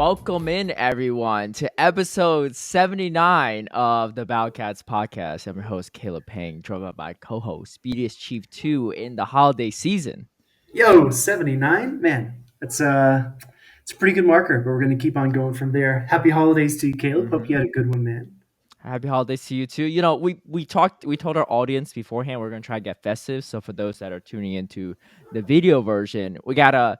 Welcome in, everyone, to episode 79 of the Bowcats podcast. I'm your host, Caleb Peng, joined by my co-host, Speedy Chief 2 in the holiday season. Yo, 79? Man, it's a pretty good marker, but we're gonna keep on going from there. Happy holidays to you, Caleb. Hope you hmm had a good one, man. Happy holidays to you, too. You know, we told our audience beforehand we're going to try to get festive. So for those that are tuning into the video version, we got a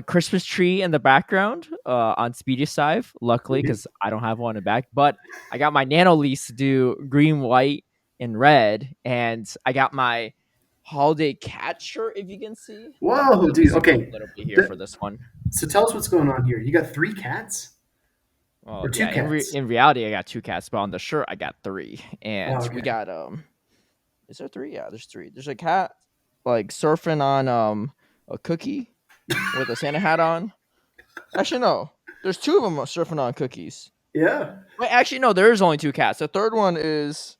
Christmas tree in the background on Speedy's side, luckily, because I don't have one in the back. But I got my nano lease to do green, white, and red, and I got my holiday cat shirt. If you can see, Whoa, let me dude. zoom up Okay, a little bit here th- for this one. so tell us what's going on here. You got three cats Well, or two yeah, cats? in reality, I got two cats, but on the shirt, I got three, Oh, and we okay. got Is there three? Yeah, there's three. There's a cat like surfing on a cookie with a Santa hat on. Actually, no. There's two of them surfing on cookies. Yeah, Wait, actually, no. There is only two cats. The third one it's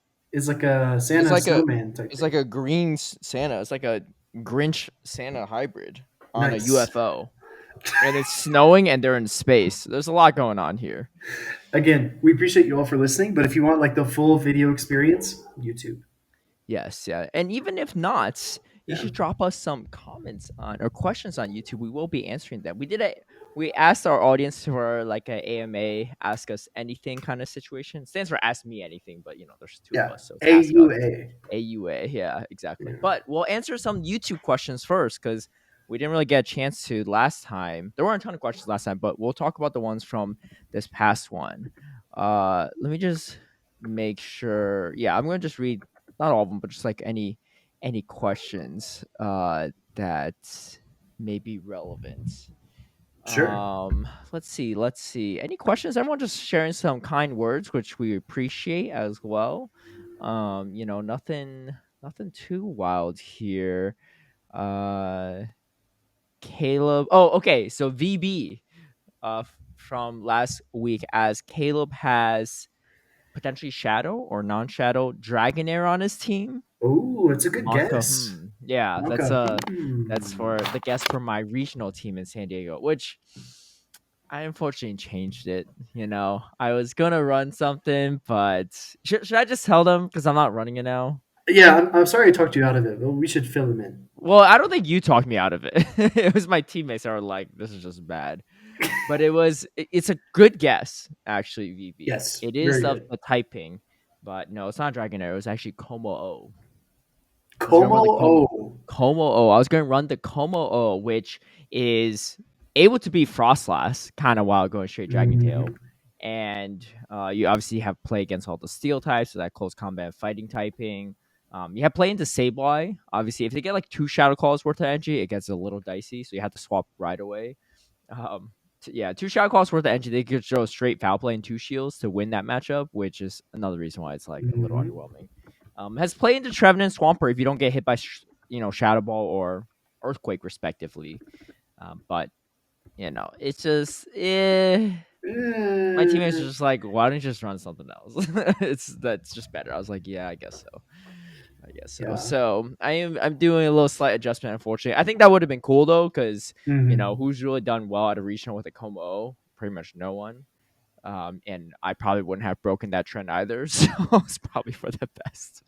like a is Santa like a snowman type it's like thing. a green Santa. It's like a Grinch Santa hybrid on a Nice. UFO, and it's snowing and they're in space. There's a lot going on here. Again, we appreciate you all for listening, but if you want like the full video experience, YouTube. Yes, yeah. And even if not, you Yeah. should drop us some comments on or questions on YouTube. We will be answering them. We asked our audience for like a AMA, ask us anything kind of situation. It stands for ask me anything, but there's two of Yeah. us, so it's ask us. AUA. AUA, yeah, exactly. Yeah. But we'll answer some YouTube questions first because we didn't really get a chance to last time. There weren't a ton of questions last time, but we'll talk about the ones from this past one. Let me just make sure. Yeah, I'm gonna just read not all of them, but just like any questions that may be relevant. Sure. Let's see. Any questions? Everyone just sharing some kind words, which we appreciate as well. Nothing too wild here. Uh, Caleb. Oh, okay. So VB, from last week, as Caleb has potentially Shadow or non-Shadow Dragonair on his team. Oh, it's a good Monka, guess. yeah, Wonka. that's for the guest for my regional team in San Diego, which I unfortunately changed it. I was gonna run something, but should I just tell them because I'm not running it now? Yeah, I'm sorry I talked you out of it, but we should fill him in. Well, I don't think you talked me out of it. It was my teammates that were like, "This is just bad," but it's a good guess actually. VB, Yes, it is very of good. the typing, but no, it's not Dragonair. It was actually Como O. I was gonna Como run the O. Como O. I was gonna run the Como O, which is able to be Frostlass, kind of while going straight Dragon Tail. Mhm. And you obviously have play against all the steel types, so that close combat fighting typing. You have play into Sableye. Obviously, if they get like two Shadow Calls worth of energy, it gets a little dicey, so you have to swap right away. Yeah, two Shadow Calls worth of energy, they could show straight foul play and two shields to win that matchup, which is another reason why it's like a little Mhm. underwhelming. Has played into Trevenant Swampert if you don't get hit by Shadow Ball or Earthquake respectively. But it's just my teammates are Eh, just like, why don't you just run something else? That's just better. I was like, yeah, I guess so. I guess so. yeah. So I'm doing a little slight adjustment. Unfortunately, I think that would have been cool though, because Mhm. who's really done well at a regional with a Como O? Pretty much no one. And I probably wouldn't have broken that trend either. So it's probably for the best.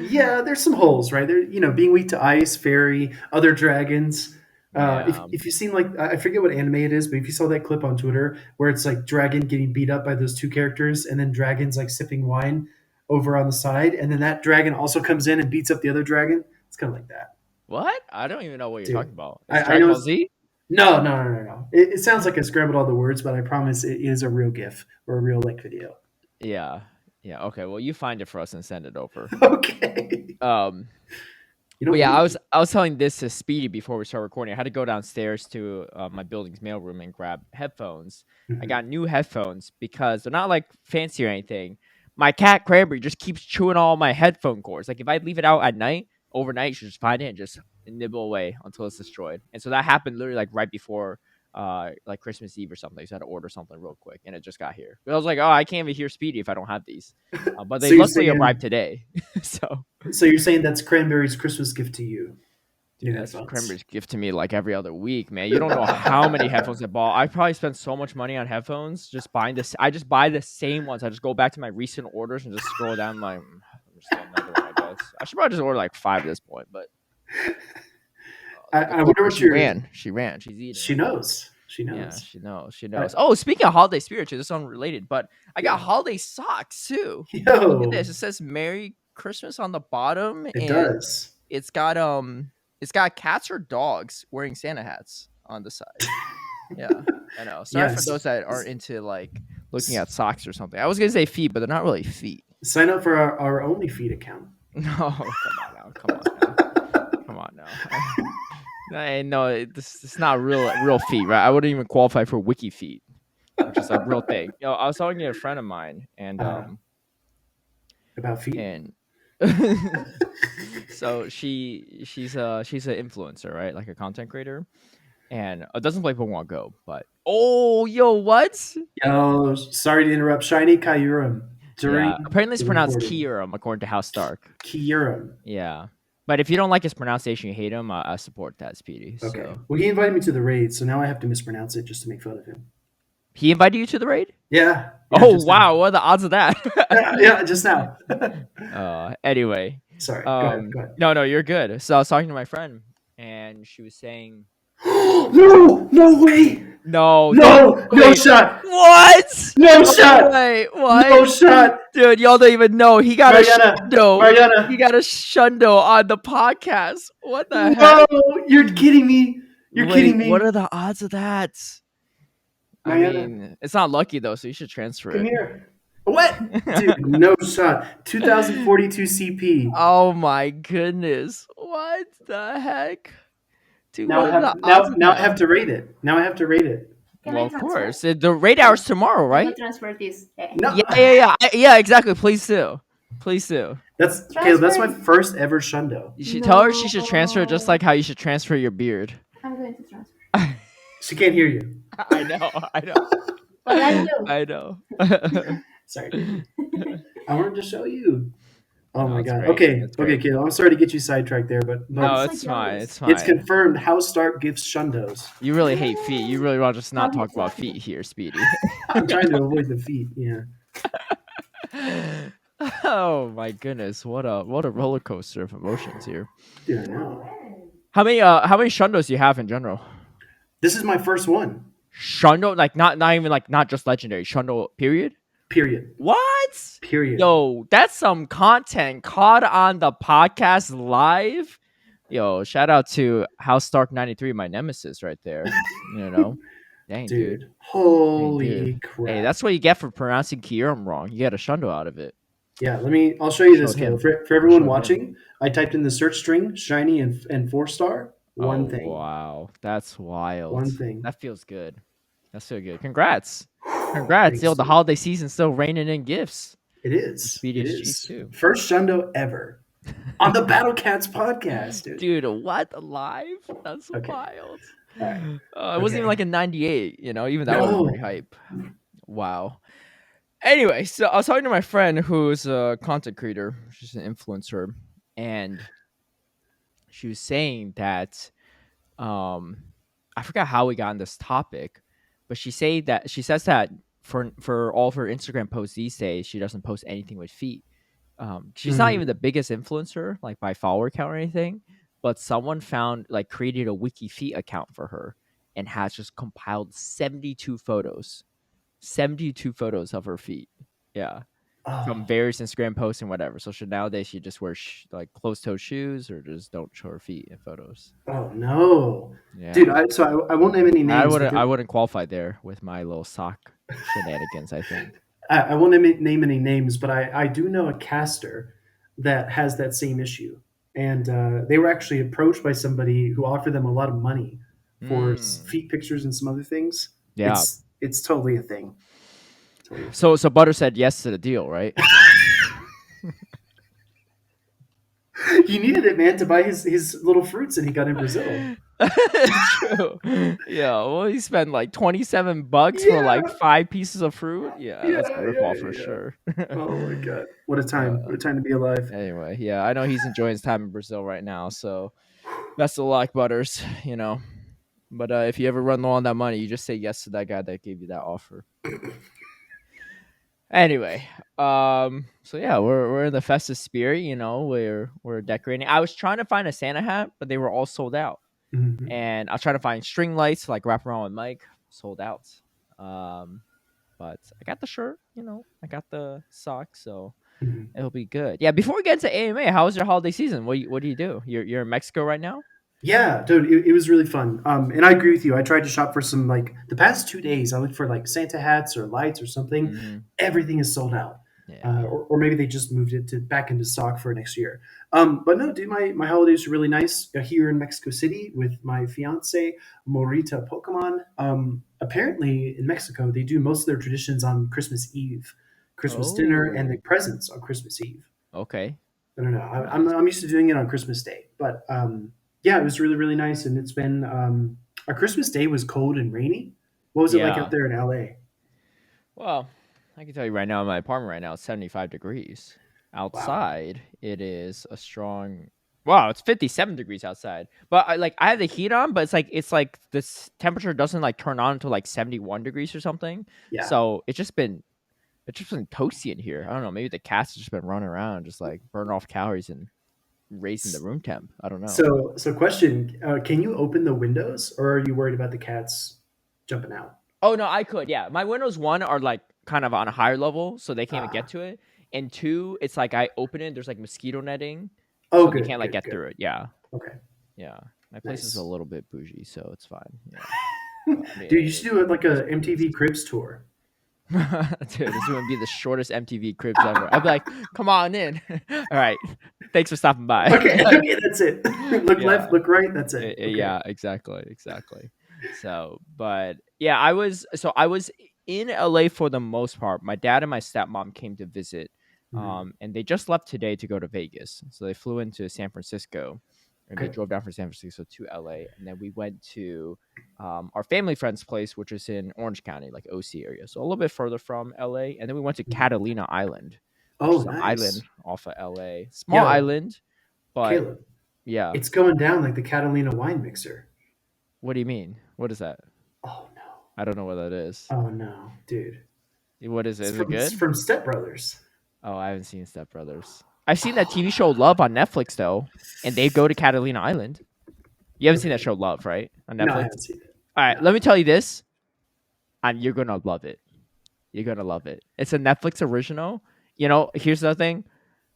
Yeah, there's some holes, right? There, being weak to ice, fairy, other dragons. If Yeah. if you've seen like I forget what anime it is, but if you saw that clip on Twitter where it's like dragon getting beat up by those two characters, and then dragons like sipping wine over on the side, and then that dragon also comes in and beats up the other dragon. It's kind of like that, What? I don't even know what you're talking dude. about. It's I Dragon know Ball it's Z? no, no, no, no, no. It sounds like I scrambled all the words, but I promise it is a real GIF or a real like video. Yeah. Yeah. Okay. Well, you find it for us and send it over. Okay, Um, you but don't yeah, I need was to. I was telling this to Speedy before we start recording. I had to go downstairs to my building's mailroom and grab headphones. I Mhm. got new headphones because they're not like fancy or anything. My cat Cranberry just keeps chewing all my headphone cords. Like if I leave it out at night, overnight, she just find it and just nibble away until it's destroyed. And so that happened literally like right before like Christmas Eve or something. So I had to order something real quick and it just got here. But I was like, oh, I can't even hear Speedy if I don't have these. But they So you're luckily arrived saying today. So so you're saying that's Cranberry's Christmas gift to you? Dude, New that's headphones. Kramer's gift to me like every other week, man. You don't know how many headphones I bought. I probably spent so much money on headphones just buying this. I just buy the same ones. I just go back to my recent orders and just scroll down. Like, let me just get another one, I guess. I should probably just order like 5 at this point. But look at I wonder Cooper. what She your. ran. She ran. She's eating She right now. knows. She Yeah, knows. she knows. She I, knows. Oh, speaking of holiday spiritual, this is unrelated, but I got yeah. holiday socks too. Look at Yo, this. It says Merry Christmas on the bottom, it and does. it's got it's got cats or dogs wearing Santa hats on the side. Yeah, I know. Sorry for Yes. those that aren't into like looking at socks or something. I was gonna say feet, but they're not really feet. Sign up for our only feed account. No, come on now. Come on now. Come on now. No, this it's not real feet, right? I wouldn't even qualify for wiki feet, which is a real thing. I was talking to a friend of mine, and Uh, about feet. and so she's an influencer, right? Like a content creator, and doesn't play Pokemon Go, but yo, what? Yo, sorry to interrupt. Shiny Kyurem during Yeah, apparently it's the pronounced recording. Kyurem according to House Stark. Kyurem. Yeah, but if you don't like his pronunciation, you hate him. I support that, Speedy. Okay. So Well, he invited me to the raid, so now I have to mispronounce it just to make fun of him. he invited you to the raid. Yeah. Yeah. Oh Just now. wow, what are the odds of that? Yeah. Just now. Anyway, Sorry. Go ahead. no, you're good. So I was talking to my friend, and she was saying, No! No way! "No, No! No wait, shot! what? No shot! Wait, what? No shot! Dude, y'all don't even know. He got Mariana! a shundo. Mariana! He got a shundo on the podcast. What the heck? No! You're kidding me! You're kidding me! What are the odds of that? I Mariana, mean, it's not lucky though, so you should transfer come it. here. What? Dude, no shot. 2042 CP. Oh my goodness. What the heck? Dude, Now what I are have the odds of now I that? have to rate it. Now I have to rate it. Can Well, I of transfer? course. The rate hour's tomorrow, I right? will transfer this. No. Yeah, exactly. Please do. Please do. That's Caleb, that's my first ever shundo. You should tell her she should transfer it just like how you should transfer your beard. I'm going to transfer. She can't hear you. I know. What I do? I know. Sorry. I wanted to show you. Oh No, my it's god. great. Okay, It's okay, great. Caleb. I'm sorry to get you sidetracked there, but No, I'm so it's fine. jealous. It's fine. it's confirmed House Stark gives shundos. You really hate feet. You really want to just not talk about feet here, Speedy. I'm trying to avoid the feet. Yeah. Oh my goodness, what a roller coaster of emotions here. Dude, I know. How many shundos do you have in general? This is my first one. Shundo, like not even like not just legendary shundo. Period. Period. What? Period. Yo, that's some content caught on the podcast live. Yo, shout out to House Stark 93, my nemesis right there. You know, dang dude. Dude. Holy Dang, dude. crap. Hey, that's what you get for pronouncing Kyurem wrong. You get a shundo out of it. Yeah, I'll show you this, Showed him. Caleb. For everyone Showed watching, I typed in the search string shiny and 4-star. One thing. Wow, that's wild. One thing. That feels good. That's so good. Congrats. Thanks, Yo, the dude. holiday season's still raining in gifts. It is. Speedy It is is. too. First shundo ever on the Battle Cats podcast, dude. Dude, what? Live? That's Okay. wild. All right. It wasn't even Okay. like a 98, even that No. was pretty hype. Wow. Anyway, so I was talking to my friend who's a content creator. She's an influencer. And she was saying that I forgot how we got on this topic, but she says that for all of her Instagram posts these days, she doesn't post anything with feet. She's not even the biggest influencer, like by follower count or anything, but someone created a wiki feet account for her and has just compiled 72 photos of her feet. Yeah. From various Instagram posts and whatever. So nowadays she just wears like closed-toe shoes or just don't show her feet in photos. Oh no, Yeah, dude! I won't name any names. I wouldn't qualify there with my little sock shenanigans. I think. I won't name any names, but I do know a caster that has that same issue, and they were actually approached by somebody who offered them a lot of money for feet pictures and some other things. Yeah, it's totally a thing. So Butter said yes to the deal, right? He needed it, man, to buy his little fruits, and he got in Brazil. True. Yeah. Well, he spent like $27 for like 5 pieces of fruit. Yeah, that's a ripoff for sure. Oh my god, what a time! What a time to be alive. Anyway, yeah, I know he's enjoying his time in Brazil right now. So, Best of luck, Butters. But if you ever run low on that money, you just say yes to that guy that gave you that offer. Anyway, so yeah, we're in the festive spirit. We're decorating. I was trying to find a Santa hat, but they were all sold out. Mhm. And I was trying to find string lights to, like, wrap around with Mike, sold out. Um, but I got the shirt. I got the socks, so Mhm. it'll be good. Yeah. Before we get into AMA, how was your holiday season? What do you do? You're in Mexico right now. Yeah, dude, it was really fun. And I agree with you. I tried to shop for some like the past 2 days. I looked for like Santa hats or lights or something. Mm-hmm. Everything is sold out. Yeah. Or maybe they just moved it to back into stock for next year. But no, dude, my holidays were really nice here in Mexico City with my fiance Morita Pokemon. Apparently in Mexico they do most of their traditions on Christmas Eve, Christmas dinner, and the Oh. presents on Christmas Eve. Okay. I don't know. Nice. I'm used to doing it on Christmas Day, but yeah, it was really really nice, and it's been our Christmas Day was cold and rainy. What was it like out Yeah. there in LA? Well, I can tell you right now, in my apartment right now, it's 75 degrees. Wow. Outside, it is a strong. Wow, it's 57 degrees outside. But I have the heat on, but it's like this temperature doesn't like turn on until like 71 degrees or something. Yeah. So it's just been toasty in here. I don't know. Maybe the cats have just been running around, just like burning off calories and raising the S- room temp. I don't know. So question: can you open the windows, or are you worried about the cats jumping out? Oh no, I could. Yeah, my windows, one, are like kind of on a higher level, so they can't even get Ah. to it. And two, it's like I open it. There's like mosquito netting, Oh, so they good, can't like good, get good. through it. Yeah, Okay, yeah. My place is a nice. little bit bougie, so it's fine. Yeah. I mean, Dude, you should do like it is a what it MTV is. Cribs tour. Dude, this would be the shortest MTV Cribs ever. I'd be like, "Come on in." All right, thanks for stopping by. Okay, okay, that's it. Look Yeah. left, look right. That's it. Okay. Yeah, exactly. So, but yeah, I was in LA for the most part. My dad and my stepmom came to visit, Mhm. and they just left today to go to Vegas. So they flew into San Francisco, and they Okay. drove down from San Francisco to LA, and then we went to our family friend's place, which is in Orange County, like OC area, so a little bit further from LA. And then we went to Mhm. Catalina Island, which Oh, is an island nice. off of LA, small Yo, island, but Caleb, yeah. it's going down like the Catalina wine mixer. What do you mean? What is that? Oh no. I don't know what that is. Oh no, dude. What is it? Is it It's good? from Step Brothers. Oh, I haven't seen Step Brothers. I've seen that TV Oh, show Love on Netflix though, and they go to Catalina Island. You haven't seen that okay. show Love, right? On No, I Netflix. haven't seen it. All right, No. let me tell you this, and you're gonna love it. You're gonna love it. It's a Netflix original. Here's the thing.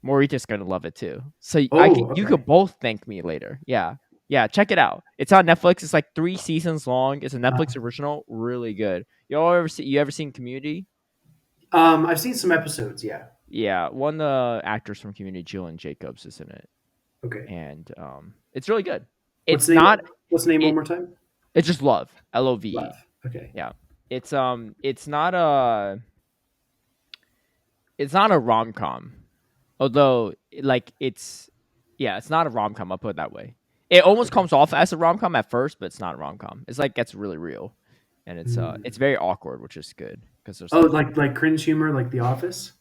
Morita's gonna love it too. So Oh, you okay. could both thank me later. Yeah, yeah. Check it out. It's on Netflix. It's like 3 seasons long. It's a Netflix original. Really good. You ever seen Community? I've seen some episodes. Yeah. Yeah, one of the actors from Community, Jillian Jacobs, is in it, Okay. and it's really good. What's It's the name? not What's the name? One it. more time. It's just Love, Love. Love. Okay. Yeah, it's not a rom com, although like yeah, it's not a rom com. I'll put it that way. It almost Okay. comes off as a rom com at first, but it's not a rom com. It's like gets really real, and it's Hmm. very awkward, which is good because there's Oh, like like cringe humor, like The Office.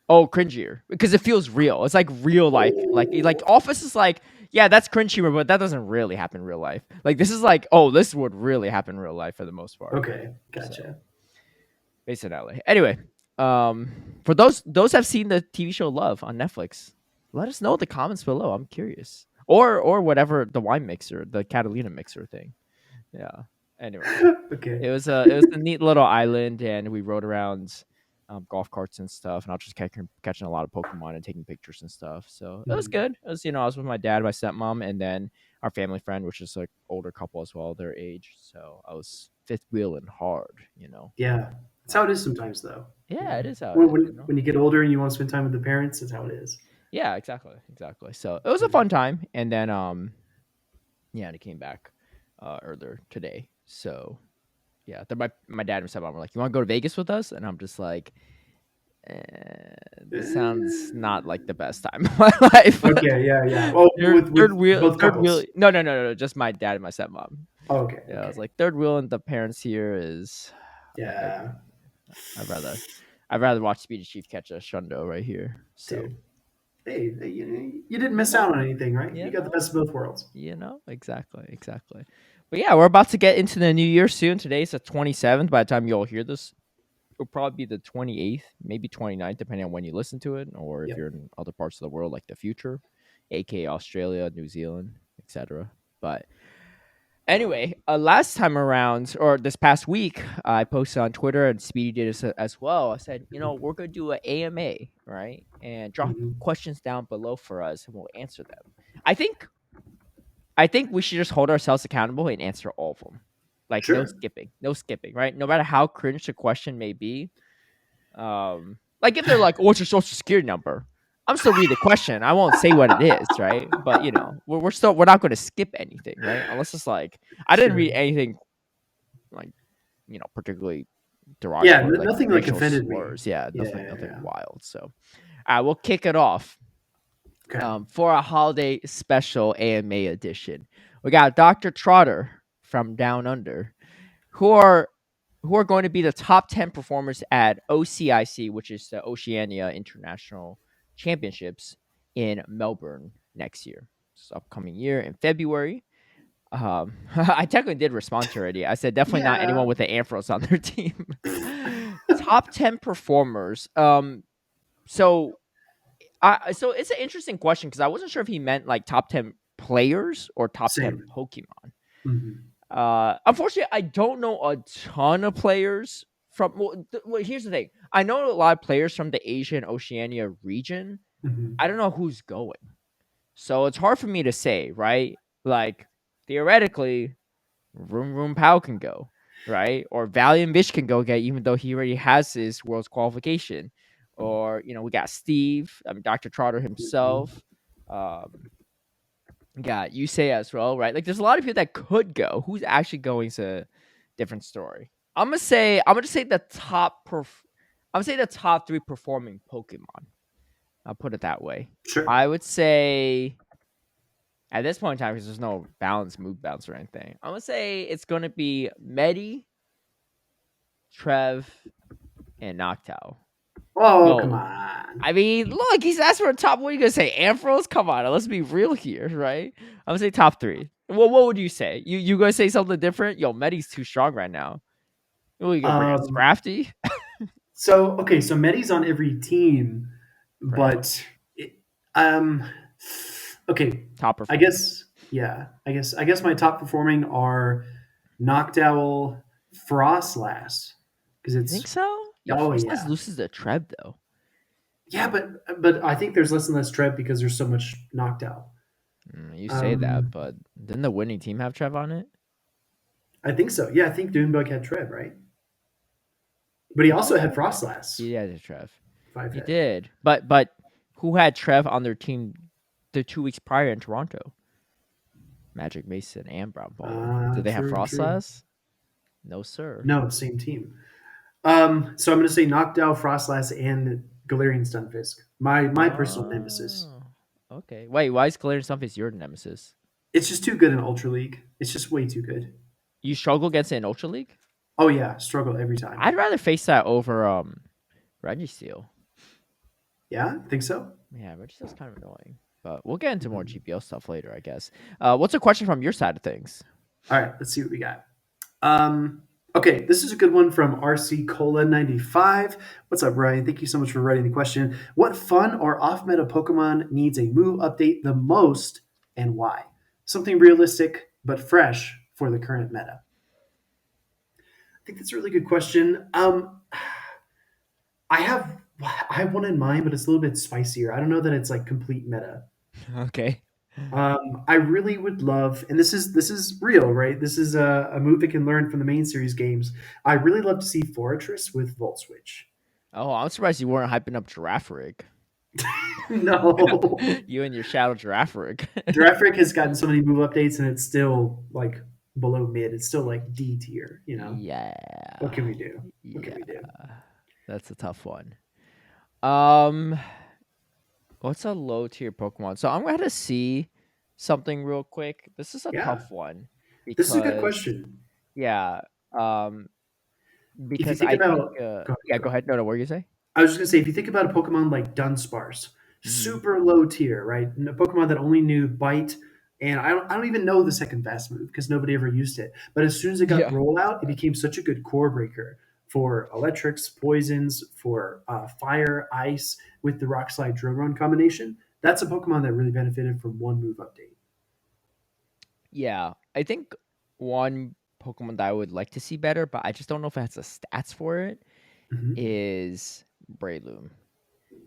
oh, cringier because it feels real. It's like real life. Like Oh. Office is like, yeah, that's cringe humor, but that doesn't really happen in real life. Like this is like, oh, this would really happen in real life for the most part. Okay. So Gotcha. based in LA. Anyway, for those have seen the TV show Love on Netflix, let us know in the comments below. I'm curious. Or whatever the wine mixer, the Catalina mixer thing. Yeah. Anyway, Okay. it was a neat little island, and we rode around golf carts and stuff, and I was just catching a lot of Pokemon and taking pictures and stuff. So it was Mhm. good. It was I was with my dad, my stepmom, and then our family friend, which is like older couple as well, their age. So I was fifth wheeling hard. Yeah. That's how it is sometimes, though. You Yeah, know, it is how it when is. when when you get older and you want to spend time with the parents, that's how it is. Yeah, exactly. So it was a Mhm. fun time, and then yeah, and it came back earlier today. So yeah, then my dad and my stepmom were like, "You want to go to Vegas with us?" And I'm just like, this sounds not like the best time of my life. Okay. Yeah. Yeah. Oh, third third with wheel, both third wheel. couples. No, just my dad and my stepmom. Oh, okay. Yeah, I was Okay. like third wheel, and the parents here is. I, Yeah. I'd rather watch Speedy Chief catch a shundo right here. So Dude. hey, you didn't You miss know, out on anything, right? You you got the know, best of both worlds. exactly. But yeah, we're about to get into the new year soon. Today's the 27th. By the time you all hear this, it'll probably be the 28th, maybe 29th, depending on when you listen to it, or if Yep. you're in other parts of the world like the future, aka Australia, New Zealand, etc. But anyway, last time around, or this past week, I posted on Twitter and Speedy did as well. I said, we're going to do an AMA, right? And drop Mhm. questions down below for us and we'll answer them. I think we should just hold ourselves accountable and answer all of them. Like Sure. no skipping, right? No matter how cringe the question may be, like if they're like, "What's your social security number?" I'm still read the question. I won't say what it is, right? But we're not going to skip anything, right? Unless it's like I didn't Sure. read anything like particularly Yeah, derogatory, like nothing like racial offended me. slurs. Yeah, Yeah, nothing yeah. wild. So, we'll kick it off. Okay. For a holiday special AMA edition, we got Dr. Trotter from Down Under, who are going to be the top 10 performers at OCIC, which is the Oceania International Championships in Melbourne next year. This upcoming year in February. I technically did respond to already. I said definitely not Yeah. anyone with the Amphros on their team. Top 10 performers. So so it's an interesting question because I wasn't sure if he meant like top 10 players or top 10 Same. Pokemon. Hmm. Unfortunately, I don't know a ton of players from. Well, here's the thing. I know a lot of players from the Asia and Oceania region. Hmm. I don't know who's going, so it's hard for me to say. Right? Like theoretically, Room Room Pow can go, right? Or Valiant Bitch can go get, even though he already has his world's qualification. Or we got Steve. I mean, Dr. Trotter himself. Um, got you say as well, right? Like there's a lot of people that could go. Who's actually going is a different story. I'm gonna say I'm gonna say the top three performing Pokemon. I'll put it that way. Sure. I would say at this point in time, because there's no move balance or anything, I'm gonna say it's gonna be Medi, Trev, and Noctowl. Oh, come No, on. I mean, look, he's asked for a top. What are you gonna say? Ampharos? Come on, let's be real here, right? I'm gonna say top three. Well, what would you say? You gonna say something different? Yo, Medi's too strong right now. What are you gonna bring a Um, Scrafty? so Medi's on every team, Right. but um, okay. Top I performing. guess yeah. I guess my top performing are Noctowl, Frostlass, because You think it's so? Yo, oh Frostlass yeah, loses the Treb though. yeah, but I think there's less and less Trev because there's so much Noctowl. You say that, Um, but didn't the winning team have Trev on it? I think so. Yeah, I think Dunebug had Trev, right? But he also had Oh, Frostlass, he had a Trev. five He hit. did, but who had Trev on their team the 2 weeks prior in Toronto? Magic Mason and Brown Baller. Did they have True, true. Frostlass? No, sir. No, same team. So I'm going to say Noctowl, Frostlass, and Galarian Stunfisk. My personal nemesis. Oh, okay. Wait, why is Galarian Sunface your nemesis? It's just too good in Ultra League. It's just way too good. You struggle against it in Ultra League? Oh yeah, struggle every time. I'd rather face that over Registeel. Yeah, think so. Yeah, Registeel's kind of annoying. But we'll get into more Mhm. GPO stuff later, I guess. What's a question from your side of things? All right, let's see what we got. Um, okay, this is a good one from RC Cola 95. What's up, Ryan? Thank you so much for writing the question. What fun or off meta Pokemon needs a move update the most and why? Something realistic but fresh for the current meta. I think that's a really good question. I have I have one in mind, but it's a little bit spicier. I don't know that it's like complete meta. Okay. I really would love, and this is real, right? This is a move that can learn from the main series games. I really love to see Fortress with Volt Switch. Oh, I'm surprised you weren't hyping up Girafarig. No, You and your Shadow Girafarig. Giraffic has gotten so many move updates, and it's still like below mid. It's still like D tier. What Yeah. can we do? What can Yeah. we do? That's a tough one. Um, what's a low tier Pokemon? So I'm going to see something real quick. This is a Yeah, tough one this is a good because question. yeah, If you because think I think about, go yeah, ahead, go go ahead. ahead. No, what were you say? I was just gonna say, if you think about a Pokemon like Dunsparce, Hmm. super low tier, right? A Pokemon that only knew Bite, and I don't even know the second fast move because nobody ever used it. But as soon as it got Yeah. rollout, it became such a good core breaker for electrics, poisons, for fire, ice with the Rock Slide Drill Run combination. That's a Pokemon that really benefited from one move update. Yeah. I think one Pokemon that I would like to see better, but I just don't know if it has the stats for it, Hmm. is Breloom.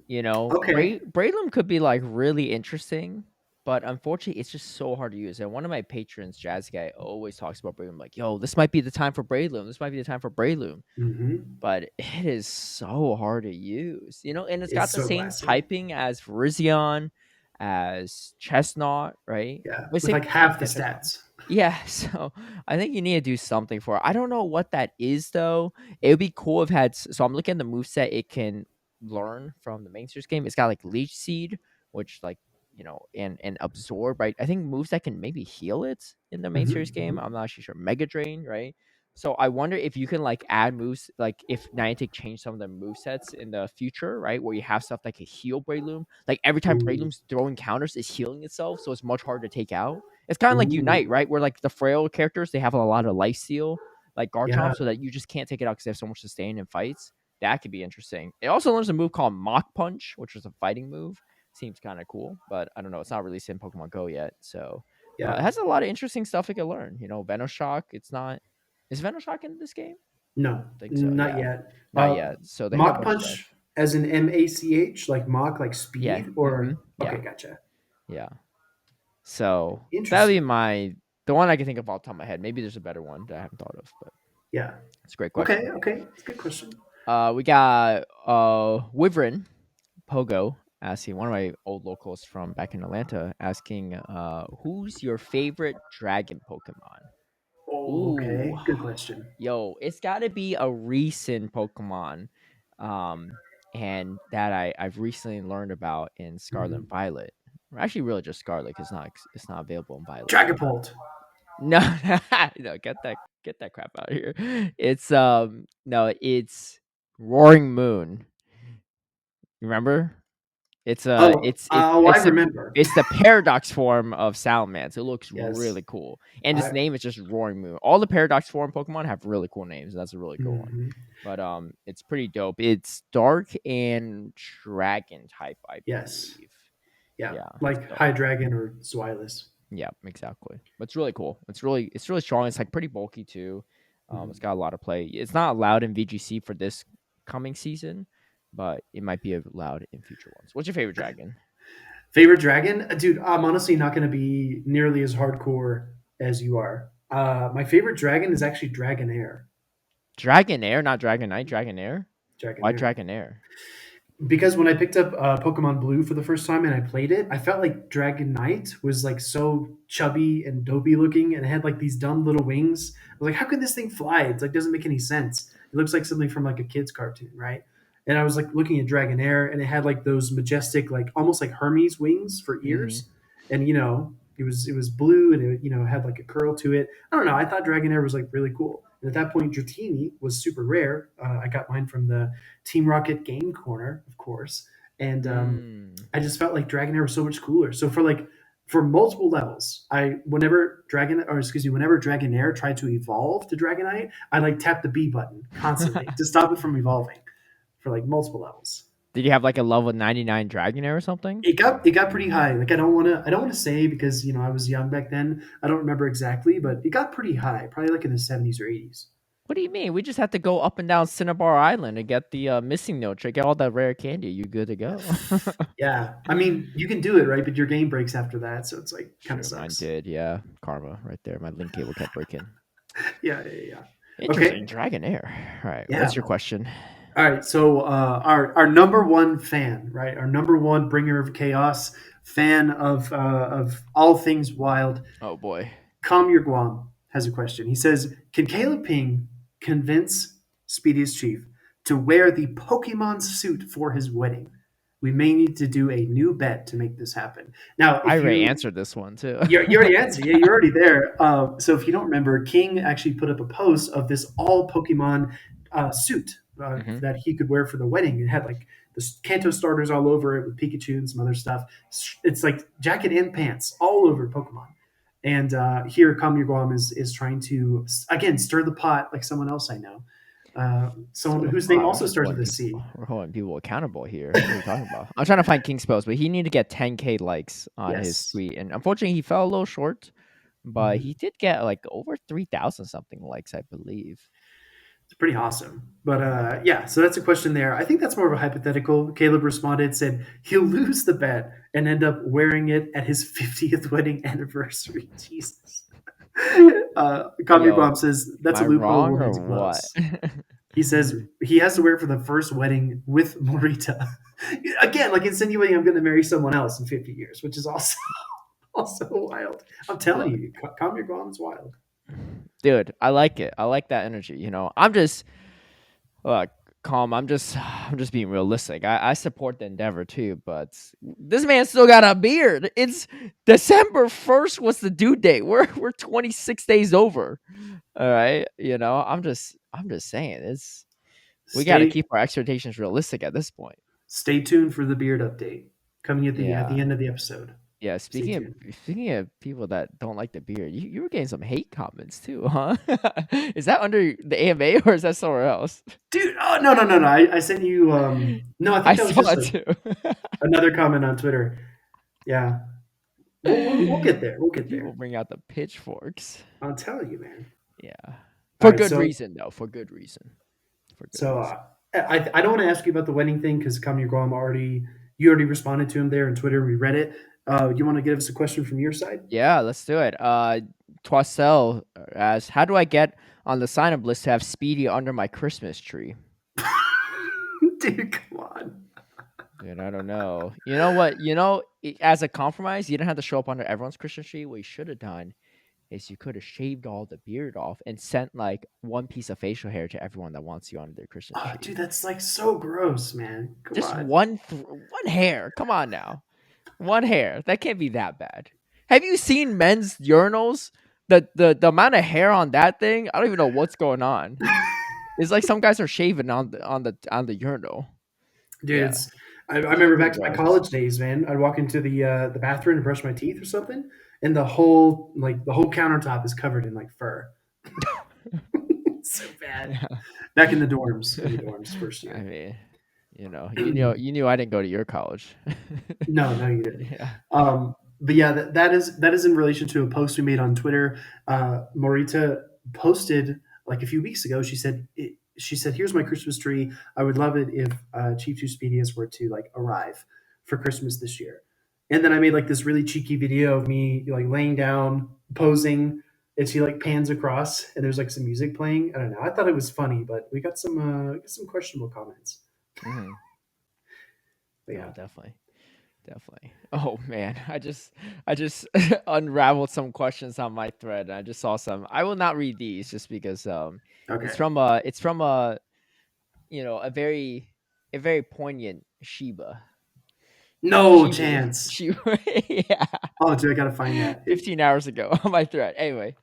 You know, Okay. Breloom could be like really interesting, but unfortunately, it's just so hard to use. And one of my patrons, Jazz Guy, always talks about Breloom, like, "Yo, this might be the time for Breloom. This might be the time for Breloom." Hmm. But it is so hard to use, and it's got It's the so same classic. typing as Virizion, as Chestnut, right? Yeah, But with same, like half the yeah, Chestnut. stats. Yeah, so I think you need to do something for it. I don't know what that is though. It would be cool if it had. So I'm looking at the moveset it can learn from the main series game. It's got like Leech Seed, which like and absorb. Right, I think moves that can maybe heal it in the main series game. Hmm. I'm not actually sure. Mega Drain, right? So I wonder if you can like add moves, like if Niantic changed some of the move sets in the future, right? Where you have stuff that can heal Breloom. Like every time Ooh, Breloom's throwing counters, it's healing itself, so it's much harder to take out. It's kind of like Unite, ooh, right? Where like the frail characters, they have a lot of life steal, like yeah. Garchomp, so that you just can't take it out because they have so much sustain in fights. That could be interesting. It also learns a move called Mach Punch, which is a fighting move. Seems kind of cool, but I don't know. It's not released in Pokemon Go yet, so it Yeah. has a lot of interesting stuff it can learn. Venoshock. It's not. Is Venoshock in this game? No, I think so. not Yeah, yet. not yet. So they have a Mach bunch of stuff. punch as in Mach, like Mach, like Yeah. speed, Mm-hmm. or Yeah. okay, gotcha. Yeah. So that'd be Interesting. the one I can think of off the top of my head. Maybe there's a better one that I haven't thought of, but Yeah. it's a great Okay. question. Okay. It's a good question. We got Wyvern Pogo asking, one of my old locals from back in Atlanta, asking who's your favorite dragon Pokemon? Oh, Ooh, okay. Good question. yo, it's got to be a recent Pokemon, um, and that I've recently learned about in Scarlet and Mhm. Violet. Or actually, really just Scarlet, because it's not available in Violet. Dragapult. No, no, get that crap out of here. It's no, it's Roaring Moon. Remember? It's Oh, I it's the remember. it's the paradox form of Salamence. It looks Yes. really cool, and its I. name is just Roaring Moon. All the paradox form Pokemon have really cool names. That's a really cool one. Mhm. But it's pretty dope. It's dark and dragon type, I Yes. believe. Yeah. Yeah, it's Like dope. High Dragon or Zweilous. Yeah, exactly. But it's really cool. It's really strong. It's like pretty bulky too. It's Mhm. got a lot of play. It's not allowed in VGC for this coming season, but it might be allowed in future ones. What's your favorite dragon? Favorite dragon, dude. I'm honestly not going to be nearly as hardcore as you are. My favorite dragon is actually Dragonair. Dragonair, not Dragonite, Dragonair. Why Dragonair. Dragonair? Because when I picked up Pokemon Blue for the first time and I played it, I felt like Dragonite was like so chubby and dopey looking, and it had like these dumb little wings. I was like, how could this thing fly? It's like doesn't make any sense. It looks like something from like a kid's cartoon, right? And I was like looking at Dragonair, and it had like those majestic, like almost like Hermes wings for Mm-hmm. ears, and it was blue, and it had like a curl to it. I don't know. I thought Dragonair was like really cool. And at that point, Dratini was super rare. I got mine from the Team Rocket game corner, of course, and Mm. I just felt like Dragonair was so much cooler. So for multiple levels, whenever Dragonair tried to evolve to Dragonite, I like tap the B button constantly to stop it from evolving for like multiple levels. Did you have like a level 99 Dragonair or something? It got pretty high. Like I don't wanna say because I was young back then. I don't remember exactly, but it got pretty high, probably like in the 70s or 80s. What do you mean? We just have to go up and down Cinnabar Island and get the missing note trick, get all that rare candy. You good to go? Yeah, I mean you can do it right, but your game breaks after that, so it's like kind of True, mine sucks. did. Yeah, karma right there. My link cable kept breaking. Yeah, yeah, yeah. Interesting, Okay, Dragonair. All right, yeah. what's your question? All right, so our number one fan, right? Our number one bringer of chaos, fan of all things wild. Oh boy. Calm Your Guam has a question. He says, "Can Caleb Ping convince Speedy's chief to wear the Pokemon suit for his wedding? We may need to do a new bet to make this happen." Now, I if already you answered this one too. you already answered. Yeah, you're already there. So if you don't remember, King actually put up a post of this all Pokemon suit Hmm. that he could wear for the wedding. It had like The Kanto starters all over it with Pikachu and some other stuff. It's like jacket and pants all over Pokemon. And here, Kamiyagwam is trying to again stir the pot like someone else I know, So someone the whose name pot. also starts with a C. We're holding people accountable here. What are you talking about? I'm trying to find King Spells, but he needed to get 10K likes on his Yes. tweet, and unfortunately, he fell a little short. But Mhm. he did get like over 3,000 something likes, I believe. It's pretty awesome. But yeah, so that's a question there. I think that's more of a hypothetical. Caleb responded, said he'll lose the bet and end up wearing it at his 50th wedding anniversary. Jesus. Kami Yo, Bomb says am that's a I loophole wrong we'll or need to what? close. He says he has to wear it for the first wedding with Morita. Again, like insinuating I'm going to marry someone else in 50 years, which is also also wild. I'm telling Look, you, Kami Bomb is wild. dude, I like it. I like that energy. I'm just look calm. I'm just being realistic. I support the endeavor too, but this man still got a beard. It's December 1st was the due date. We're 26 days over. All right, I'm just saying we got to Stay keep our expectations realistic at this point. stay tuned for the beard update coming at the Yeah. end of the episode. Yeah, Stay tuned. speaking of people that don't like the beard, you were getting some hate comments too, huh? Is that under the AMA or is that somewhere else? Dude, oh no. I sent you no, I I think that was saw just it too. another comment on Twitter. Yeah. We'll get there. We'll get People there. bring out the pitchforks. I'll tell you, man. Yeah, All for right, good so reason though. For good reason. For good so reason. I don't want to ask you about the wedding thing because Kamir Guam you already responded to him there on Twitter. We read it. You want to give us a question from your side? Yeah, let's do it. Toisel asks, how do I get on the sign up list to have Speedy under my Christmas tree? Dude, come on. Dude, I don't know. You know what? As a compromise, you didn't have to show up under everyone's Christmas tree. What you should have done is you could have shaved all the beard off and sent like one piece of facial hair to everyone that wants you under their Christmas Oh, tree. dude, that's like so gross, man. Come Just on. one hair. Come on now, one hair. That can't be that bad. Have you seen men's urinals? The amount of hair on that thing, I don't even know what's going on. It's like some guys are shaving on the urinal. Dude, Yeah, I remember super back to my gross. college days, man. I'd walk into the bathroom to brush my teeth or something, and the whole countertop is covered in like fur. So bad. Back in the dorms, first I year. mean, you knew I didn't go to your college. No, you didn't. Yeah. But yeah, that is in relation to a post we made on Twitter. Morita posted like a few weeks ago. She said, "Here's my Christmas tree. I would love it if Chief Two Speedius were to like arrive for Christmas this year." And then I made like this really cheeky video of me like laying down, posing, and she like pans across, and there's like some music playing. I don't know. I thought it was funny, but we got some questionable comments. Hmm. But No, yeah. definitely. Definitely. Oh man, I just unraveled some questions on my thread. And I just saw some. I will not read these just because it's Okay. from a a very poignant Shiba. No Shibu. chance. Shibu. Yeah. Oh, dude, I gotta find that. 15 hours ago on my thread. Anyway,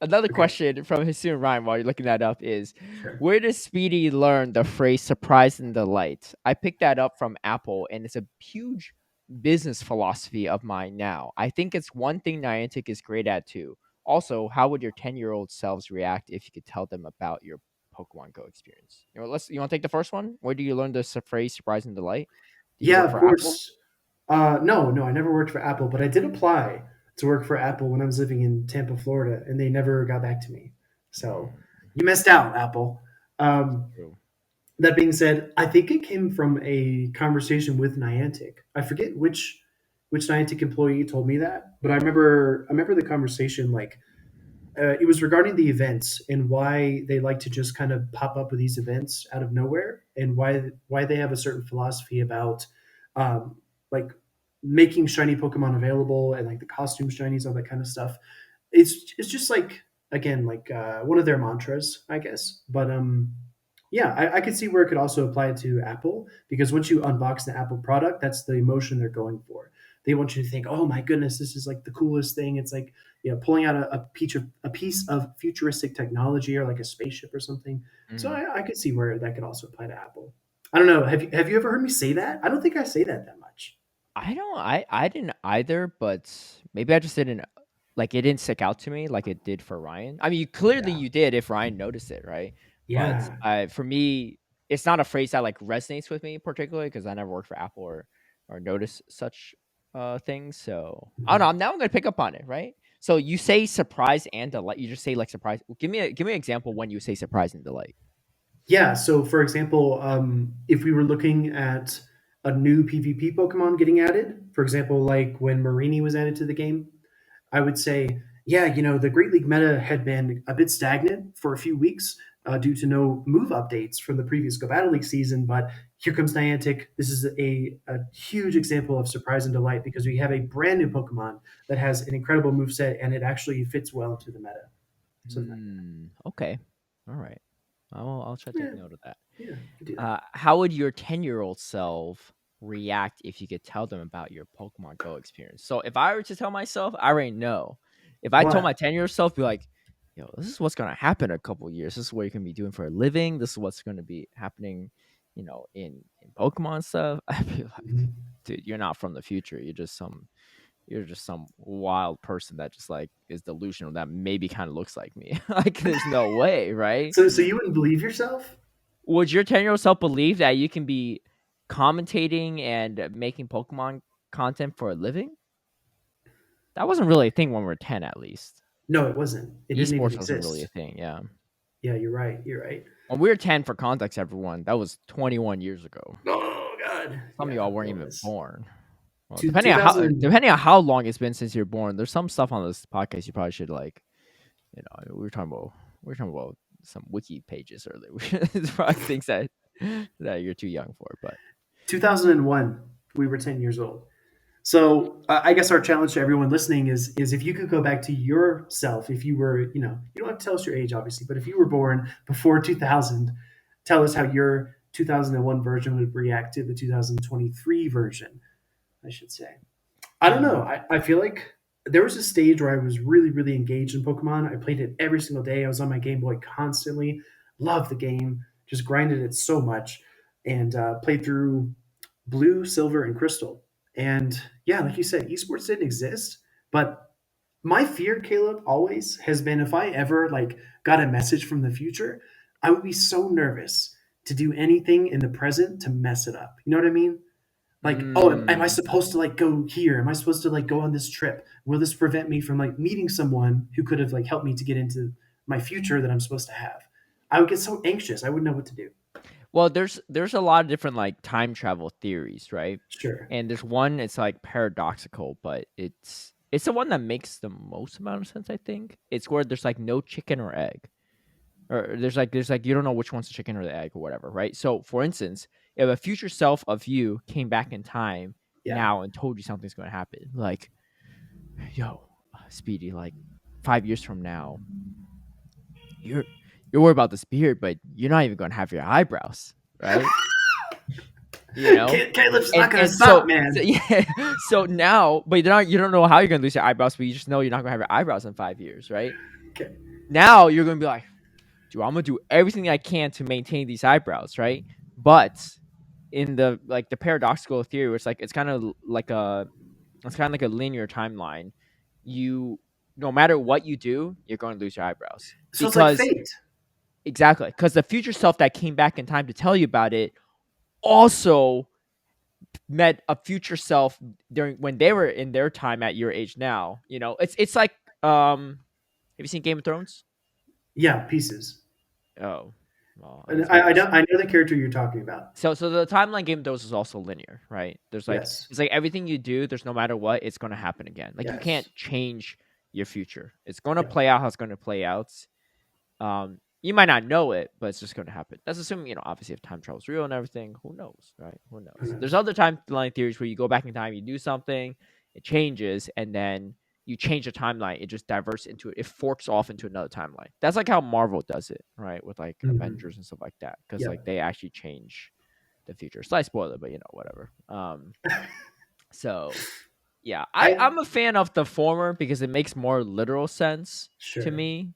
another Okay, question from Hisun Rhyme while you're looking that up is sure. where does Speedy learn the phrase surprise and delight? I picked that up from Apple and it's a huge business philosophy of mine now. I think it's one thing Niantic is great at too. Also, how would your 10-year-old selves react if you could tell them about your Pokemon Go experience? You want to take the first one? Where do you learn the phrase surprise and delight? Did you Yeah, work of for Apple? course. No, I never worked for Apple, but I did apply to work for Apple when I was living in Tampa, Florida, and they never got back to me. So Mm, you missed out, Apple. Um, true. that being said, I think it came from a conversation with Niantic. I forget which Niantic employee told me that, but I remember the conversation like it was regarding the events and why they like to just kind of pop up with these events out of nowhere, and why they have a certain philosophy about like making shiny Pokemon available and like the costume shinies, all that kind of stuff. It's just like again like one of their mantras, I guess. But yeah, I could see where it could also apply to Apple because once you unbox the Apple product, that's the emotion they're going for. They want you to think, "Oh my goodness, this is like the coolest thing." It's like pulling out a piece of futuristic technology or like a spaceship or something. So Mhm. I could see where that could also apply to Apple. I don't know. Have you ever heard me say that? I don't think I say that much. I don't. I didn't either, but maybe I just didn't like it didn't stick out to me like it did for Ryan. I mean, clearly Yeah. you did if Ryan noticed it, right? But Yeah. for me, it's not a phrase that like resonates with me particularly because I never worked for Apple or noticed such things. So I don't Mhm. know. Now I'm gonna pick up on it, right? So you say surprise and delight. You just say like surprise. Give me an example when you say surprise and delight. Yeah. So, for example, if we were looking at a new PvP Pokemon getting added, for example, like when Marini was added to the game, I would say, yeah, the Great League meta had been a bit stagnant for a few weeks due to no move updates from the previous Go Battle League season. But here comes Niantic. This is a huge example of surprise and delight because we have a brand new Pokemon that has an incredible move set and it actually fits well into the meta. Something like Okay. All right. I'll try to that. take Yeah, note of that. yeah, you could do that. How would your 10-year-old self react if you could tell them about your Pokemon Go experience? So if I were to tell myself, I already know. If I told my What? 10-year-old self, be like, yo, this is what's gonna happen in a couple years. This is what you're gonna be doing for a living. This is what's gonna be happening, in Pokemon stuff. I'd be like, Mhm. dude, you're not from the future. You're just some wild person that just like is delusional that maybe kind of looks like me. Like there's no way, right? So you wouldn't believe yourself? Would your 10-year-old self believe that you can be commentating and making Pokemon content for a living? That wasn't really a thing when we were 10, at least. No, it wasn't. It didn't even Esports wasn't really a exist. thing, yeah. Yeah, you're right. You're right. When we were 10, for context, everyone, that was 21 years ago. Oh God. Some of Yeah, y'all weren't it even was. born. Well, Two, depending on how 2000. depending on how long it's been since you're born, there's some stuff on this podcast you probably should like. We were talking about some wiki pages earlier. It's probably things that you're too young for, but 2001, we were 10 years old. So I guess our challenge to everyone listening is if you could go back to yourself, if you were, you don't have to tell us your age, obviously, but if you were born before 2000, tell us how your 2001 version would react to the 2023 version, I should say. I don't know. hmm. I feel like there was a stage where I was really, really engaged in Pokemon. I played it every single day. I was on my Game Boy constantly. Loved the game. Just grinded it so much, and played through Blue, Silver, and Crystal. And yeah, like you said, esports didn't exist. But my fear, Caleb, always has been if I ever like got a message from the future, I would be so nervous to do anything in the present to mess it up. You know what I mean? Like, oh, am I Mm. supposed to like go here? Am I supposed to like go on this trip? Will this prevent me from like meeting someone who could have like helped me to get into my future that I'm supposed to have? I would get so anxious. I wouldn't know what to do. Well, there's a lot of different like time travel theories, right? Sure. And there's one it's like paradoxical, but it's the one that makes the most amount of sense. I think it's where there's like no chicken or egg, or there's like you don't know which one's the chicken or the egg or whatever, right? So, for instance, if a future self of you came back in time Yeah. now and told you something's going to happen, like, yo, Speedy, like 5 years from now, you're you're worried about this beard, but you're not even going to have your eyebrows, right? You know, Caleb's and not gonna and stop, so man. yeah, so now, but you don't know how you're gonna lose your eyebrows, but you just know you're not gonna have your eyebrows in 5 years, right? Okay. Now you're gonna be like, dude, I'm gonna do everything I can to maintain these eyebrows, right? But in the paradoxical theory, where it's kind of like a linear timeline, you no matter what you do, you're going to lose your eyebrows So it's like because fate. exactly because the future self that came back in time to tell you about it also met a future self during when they were in their time at your age now. It's like have you seen Game of Thrones? Yeah, pieces. Oh, well, And it's maybe I know the character you're talking about. so the timeline Game of Thrones is also linear, right? There's like Yes. it's like everything you do, there's no matter what, it's gonna happen again. Like you can't Yes. change your future. It's gonna Yeah. play out how it's gonna play out. You might not know it, but it's just gonna happen. That's assuming, obviously if time travel's real and everything, who knows, right? Who Who knows? There's knows? other timeline theories where you go back in time, you do something, it changes, and then you change the timeline, it just diverts into it forks off into another timeline. That's like how Marvel does it, right? With like Hmm. Avengers and stuff like that. Because Yeah. like they actually change the future. Slight spoiler, but whatever. So yeah, I I'm a fan of the former because it makes more literal sense to sure. me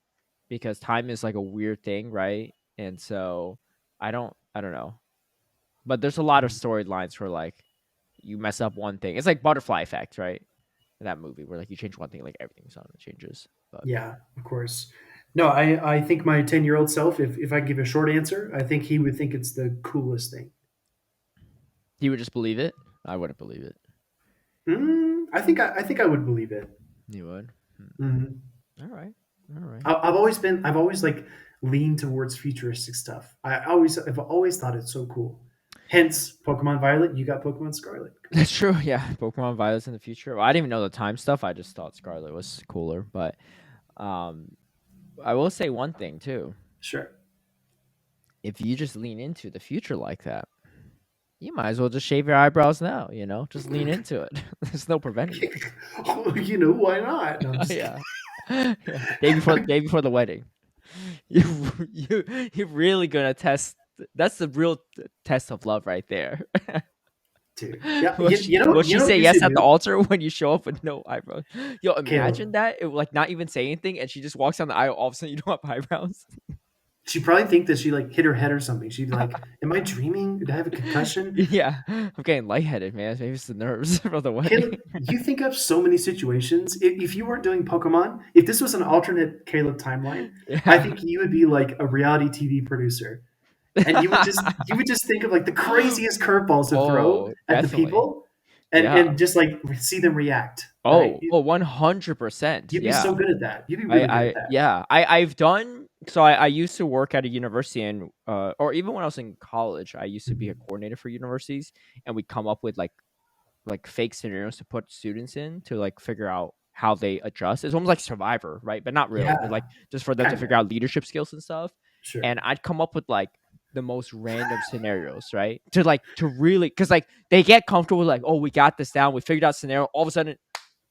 because time is like a weird thing, right? And so I don't know. But there's a lot of storylines where like you mess up one thing. It's like butterfly effect, right? In that movie where like you change one thing, like everything suddenly changes. But Yeah, of course. No, I think my 10-year-old self, if I give a short answer, I think he would think it's the coolest thing. he would just believe it. I wouldn't believe it. I think I would believe it. You would. Mhm. All right. All right. I've always like leaned towards futuristic stuff. I've always thought it's so cool. Hence, Pokemon Violet. You got Pokemon Scarlet. That's true. Yeah, Pokemon Violet's in the future. Well, I didn't even know the time stuff. I just thought Scarlet was cooler. But um, I will say one thing too. Sure. If you just lean into the future like that, you might as well just shave your eyebrows now. Just lean into it. There's no preventing it. Why not? No, I'm just Yeah. Yeah. Day before the wedding. You're really gonna test. That's the real test of love right there. kidding, dude. Yeah, will she, will you she know what say you yes should at the do, altar when you show up with no eyebrows? Yo, Caleb. imagine that. It like not even say anything, and she just walks down the aisle. All of a sudden, you don't have eyebrows. She'd probably think that she like hit her head or something. She'd be like, "Am I dreaming? Did I have a concussion?" Yeah, I'm getting lightheaded, man. Maybe it's the nerves for the wedding. Caleb, you think of so many situations. If you weren't doing Pokemon, if this was an alternate Caleb timeline, I Yeah. think you would be like a reality TV producer, and you would just think of like the craziest curveballs to throw Oh, at the definitely. people, Yeah. and just like see them react. Right? Oh, 100%. You'd be Yeah. so good at that. You'd be I really good I at that. yeah, I've done so I used to work at a university and or even when I was in college, I used to be a coordinator for universities and we come up with like fake scenarios to put students in to like figure out how they adjust. It's almost like Survivor, right? But not really. But Yeah, like just for them to kind of. figure out leadership skills and stuff. Sure. And I'd come up with like the most random scenarios, right? To really because like they get comfortable with like, oh, we got this down, we figured out scenario, all of a sudden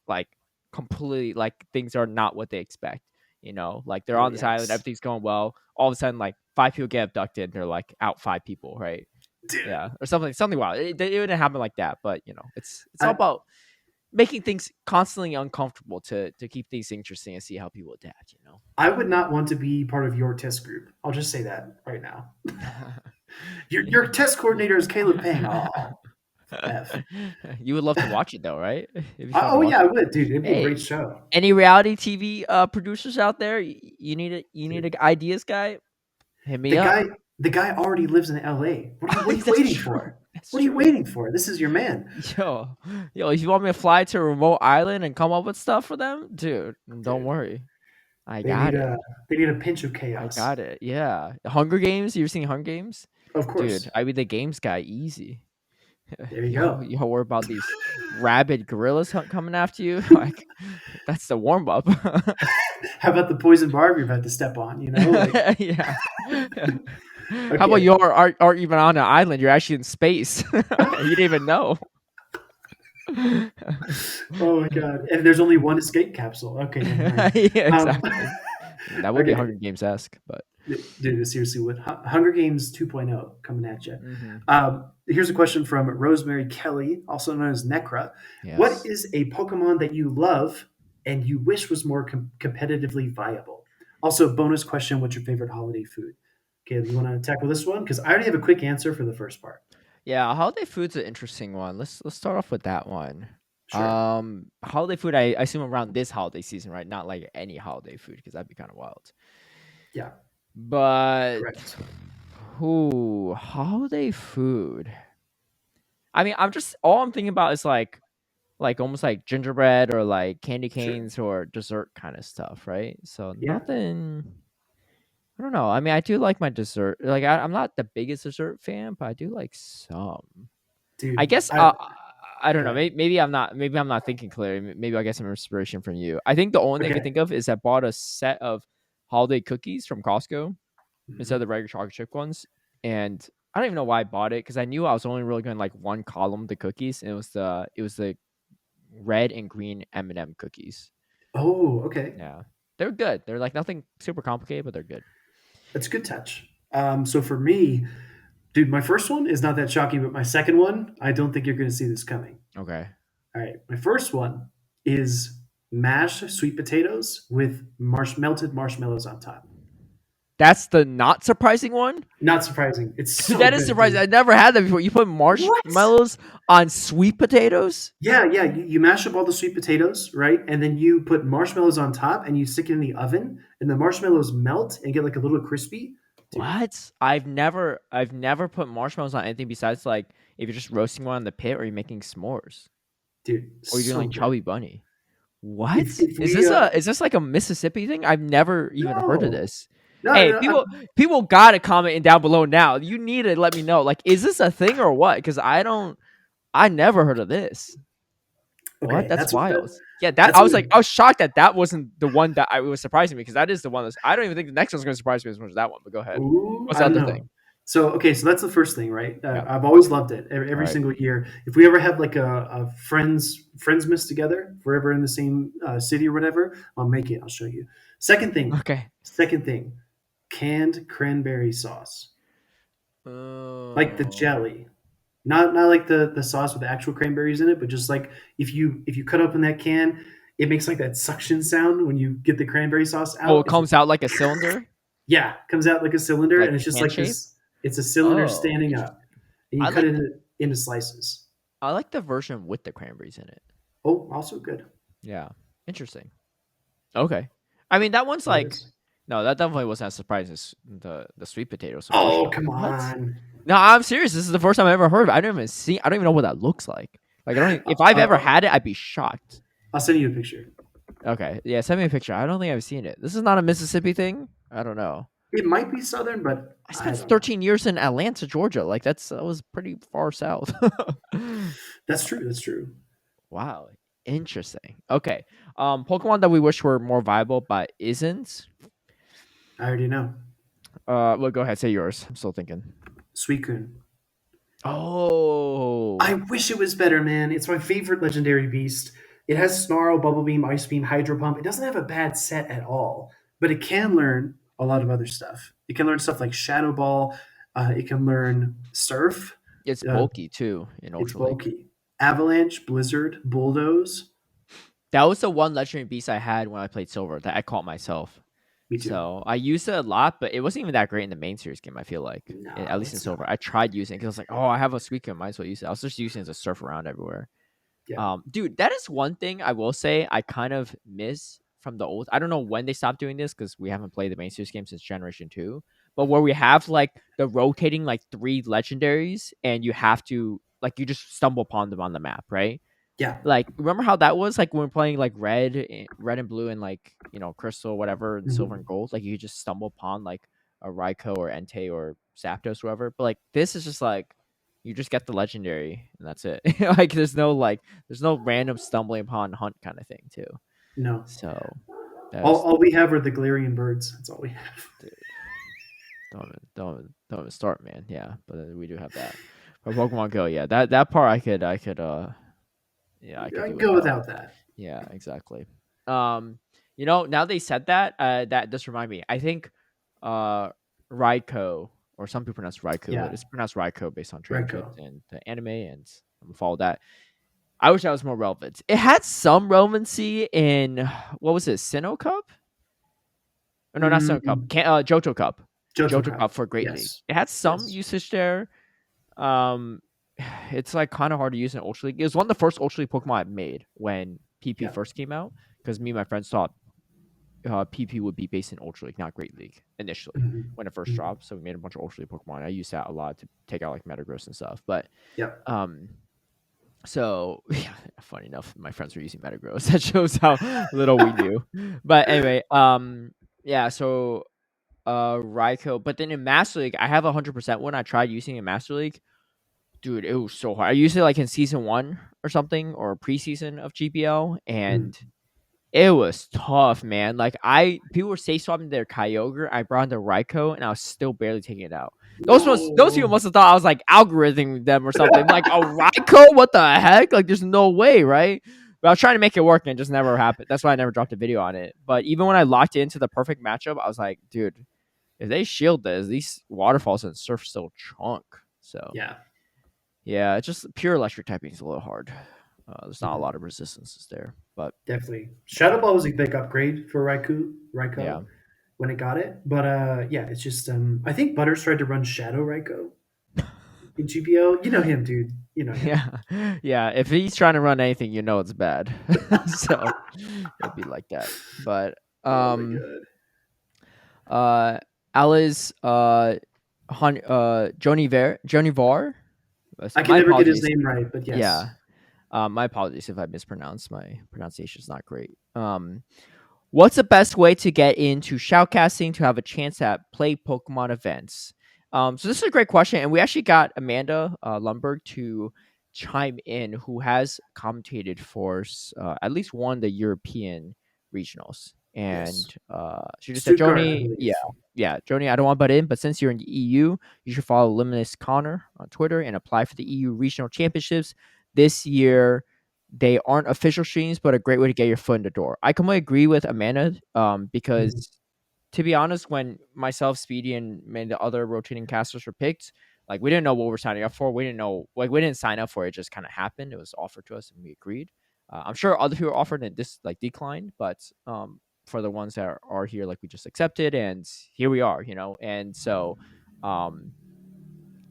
like completely like things are not what they expect. Like they're Oh, on this island, yikes. everything's going well. All of a sudden, like five people get abducted, and they're like out five people, right? Dude, Yeah, or something wild. It didn't happen like that, but it's all I, about making things constantly uncomfortable to keep things interesting and see how people adapt. I would not want to be part of your test group. I'll just say that right now. Your test coordinator is Caleb Peng. Oh, F. You would love to watch it though, right? It'd be fun to Oh, watch. yeah, I would, dude. It'd be a great Hey, show. any reality TV producers out there? You need Dude, a ideas guy? Hit me the up. guy, the guy already lives in LA. What are you That's waiting true. for? That's What are you true. waiting for? This is your man, Yo, if you want me to fly to a remote island and come up with stuff for them, dude, don't dude. worry. I They got need it. a they need a pinch of I chaos. got it. Yeah. Hunger Games. You ever seen Hunger Games? Of Dude, course. I'd be the games guy easy. There you Yo, go. you worry about these rabid gorillas coming after you? Like, that's the warm up. How about the poison barb you're about to step on? Like Yeah. How about okay. you aren't even on an island? You're actually in space. You didn't even know. Oh my god. And there's only one escape capsule. Okay, never mind. Yeah, Um, exactly. That would be okay, Hunger Games esque, but dude, seriously, what Hunger Games 2.0 coming at you? hmm Here's a question from Rosemary Kelly, also known as Necra. What yes. is a Pokemon that you love and you wish was more competitively viable? Also, bonus question: what's your favorite holiday food? Okay, you want to tackle this one? Because I already have a quick answer for the first part. Yeah, holiday food's an interesting one. Let's start off with that one. Sure. Holiday food, I assume around this holiday season, right? Not like any holiday food because that'd be kind of wild. Yeah. But Correct. holiday food. I mean, all I'm thinking about is like almost like gingerbread or like candy Sure. canes or dessert kind of stuff, right? So Yeah. nothing. I don't know. I mean, I do like my dessert. Like, I'm not the biggest dessert fan, but I do like some. I Dude. guess I don't know. Okay. Maybe I'm not. Maybe I'm not thinking clearly. Maybe I get some inspiration from you. I think the only thing I can Okay. think of is I bought a set of holiday cookies from Costco instead of Mhm. the regular chocolate chip ones, and I don't even know why I bought it because I knew I was only really going like one column of the cookies, and it was the red and green M&M cookies. Oh, okay. Yeah, they're good. They're like nothing super complicated, but they're good. That's a good touch. So for me, dude, my first one is not that shocking, but my second one, I don't think you're going to see this coming. Okay. All right. My first one is mashed sweet potatoes with melted marshmallows on top. That's the not surprising one. Not surprising. It's so That is good, surprising. dude. I never had that before. You put What? marshmallows on sweet potatoes? Yeah, yeah. You mash up all the sweet potatoes, right? And then you put marshmallows on top and you stick it in the oven, and the marshmallows melt and get like a little crispy. Dude, What? I've never put marshmallows on anything besides like if you're just roasting one in the pit or you're making s'mores dude, or you're doing so like good. chubby bunny. If What? if we Is this like a Mississippi thing? I've never even heard of no. this. No, Hey, no, people gotta comment in down below now. You need to let me know. Like, is this a thing or what? Because I never heard of this. What? okay, That's that's what wild. Yeah, that that's what I was shocked that that wasn't the one that I was surprising me because that is the one that's I don't even think the next one's gonna surprise me as much as that one. But go ahead. ooh, What's I the don't other know. thing? So okay, so that's the first thing, right? Yeah. I've always loved it every Right. single year. If we ever have like a friends miss together, if we're ever in the same city or whatever, I'll make it. I'll show you. Okay. Second thing, canned cranberry sauce, like the Oh. jelly, not like the sauce with the actual cranberries in it, but just like if you cut open that can, it makes like that suction sound when you get the cranberry sauce Oh, it out. It's like comes out like a cylinder, yeah, comes out like a cylinder, like and it's just can like shape. this. It's a cylinder Oh, standing up, interesting. and you I cut like it into slices. I like the version with the cranberries in it. Oh, also good. Yeah, interesting. Okay, I mean that one's It like is. no, that definitely wasn't as surprising as the sweet potatoes with Oh, marshmallows. come What? on. No, I'm serious. This is the first time I ever heard of it. I don't even know what that looks like. Like I don't even, if I've ever I'll, had it, I'd be shocked. I'll send you a picture. Okay, yeah, send me a picture. I don't think I've seen it. This is not a Mississippi thing. I don't know. It might be southern, but I I spent don't know. 13 years in Atlanta, Georgia. Like that was pretty far south. That's true. That's true. Wow, interesting. Okay, Pokemon that we wish were more viable but isn't. I already know. Well, go ahead, say yours. I'm still thinking. Suicune. I Oh, wish it was better, man. It's my favorite legendary beast. It has Snarl, Bubble Beam, Ice Beam, Hydro Pump. It doesn't have a bad set at all, but it can learn a lot of other stuff. It can learn stuff like Shadow Ball. It can learn Surf. it's Uh, bulky too in it's Ultra League. bulky. Avalanche, Blizzard, Bulldoze. That was the one legendary beast I had when I played Silver that I caught myself. Me too. So I used it a lot, but it wasn't even that great in the main series game. I feel like, at No, least in it's Silver, not. I tried using it because I was like, "Oh, I have a Suicune, might as well use it." I was just using it to surf around everywhere. Yeah. Dude, that is one thing I will say I kind of miss from the old. I don't know when they stopped doing this because we haven't played the main series game since Generation Two. But where we have like the rotating like three legendaries, and you have to like you just stumble upon them on the map, right? Yeah. Like, remember how that was like when we are playing like red and blue and like crystal, whatever, and silver and Mhm. gold. Like you could just stumble upon like a Raikou or Entei or Zapdos, whatever. But like this is just like you just get the legendary and that's it. Like there's no random stumbling upon hunt kind of thing too. No. So that All, was all we have are the Galarian birds. That's all we have. dude, don't even start, man. Yeah, but we do have that. For Pokemon Go, yeah, that part I could I do can go without. without that. Yeah, exactly. Now they said that, that does remind me. I think Raikou, or some people pronounce Raikou, but Yeah. it's pronounced Raikou based on training Reiko. kits and the anime, and I'm gonna follow that. I wish that was more relevant. It had some relevancy in what was it, Sinnoh Cup? Or no, not Sinnoh Cup. Mm, Johto Cup. Johto Johto Cup. Cup for Great League. Yes. It had some Yes. usage there. Um, it's like kind of hard to use in Ultra League. It was one of the first Ultra League Pokemon I made when PP Yeah. first came out because me and my friends thought PP would be based in Ultra League, not Great League initially Mhm. when it first Mhm. dropped. So we made a bunch of Ultra League Pokemon. I used that a lot to take out like Metagross and stuff. But Yep. so yeah, funny enough, my friends were using Metagross. That shows how little we knew. But anyway, yeah. So Raikou, but then in Master League, I have 100% one. I tried using it in Master League. Dude, it was so hard. I used it like in season 1 or something or preseason of GPL, Mm. and it was tough, man. Like people were safe swapping their Kyogre. I brought in the Raikou, and I was still barely taking it out. Those people No. must have thought I was like algorithming them or something. Like a Raikou, what the heck? Like there's no way, right? But I was trying to make it work, and it just never happened. That's why I never dropped a video on it. But even when I locked it into the perfect matchup, I was like, dude, if they shield this, these waterfalls and surf still chunk. So Yeah. yeah, it's just pure electric typing is a little hard. There's not a Mhm. lot of resistances there, but Definitely. Shadow Ball was a big upgrade for yeah, Raikou. when it got it. But yeah, it's just I think Butters tried to run Shadow Raiko in GPO. You know him, dude. You know him. Yeah, yeah. If he's trying to run anything, you know it's bad. So it'll be like that. But Oh my god. uh, Alice Joni Var. I can My never get his apologies. name right, but yes. Yeah. My apologies if I mispronounce. My pronunciation is not great. What's the best way to get into shoutcasting to have a chance at play Pokemon events? So this is a great question, and we actually got Amanda Lumberg to chime in, who has commentated for at least one of the European regionals, Yes. and she just said, Stuttgart, I "Joni, yeah, believe. yeah, Joni, I don't want to butt in, but since you're in the EU, you should follow Limitless Connor on Twitter and apply for the EU regional championships this year." They aren't official streams, but a great way to get your foot in the door. I completely agree with Amanda, Mhm. because to be honest, when myself, Speedy, and many of the other rotating casters were picked, like we didn't know what we're signing up for. We didn't know, like we didn't sign up for it. It just kind of happened. It was offered to us, and we agreed. I'm sure other people offered and this like declined, but for the ones that are here, like we just accepted, and here we are, And so, um,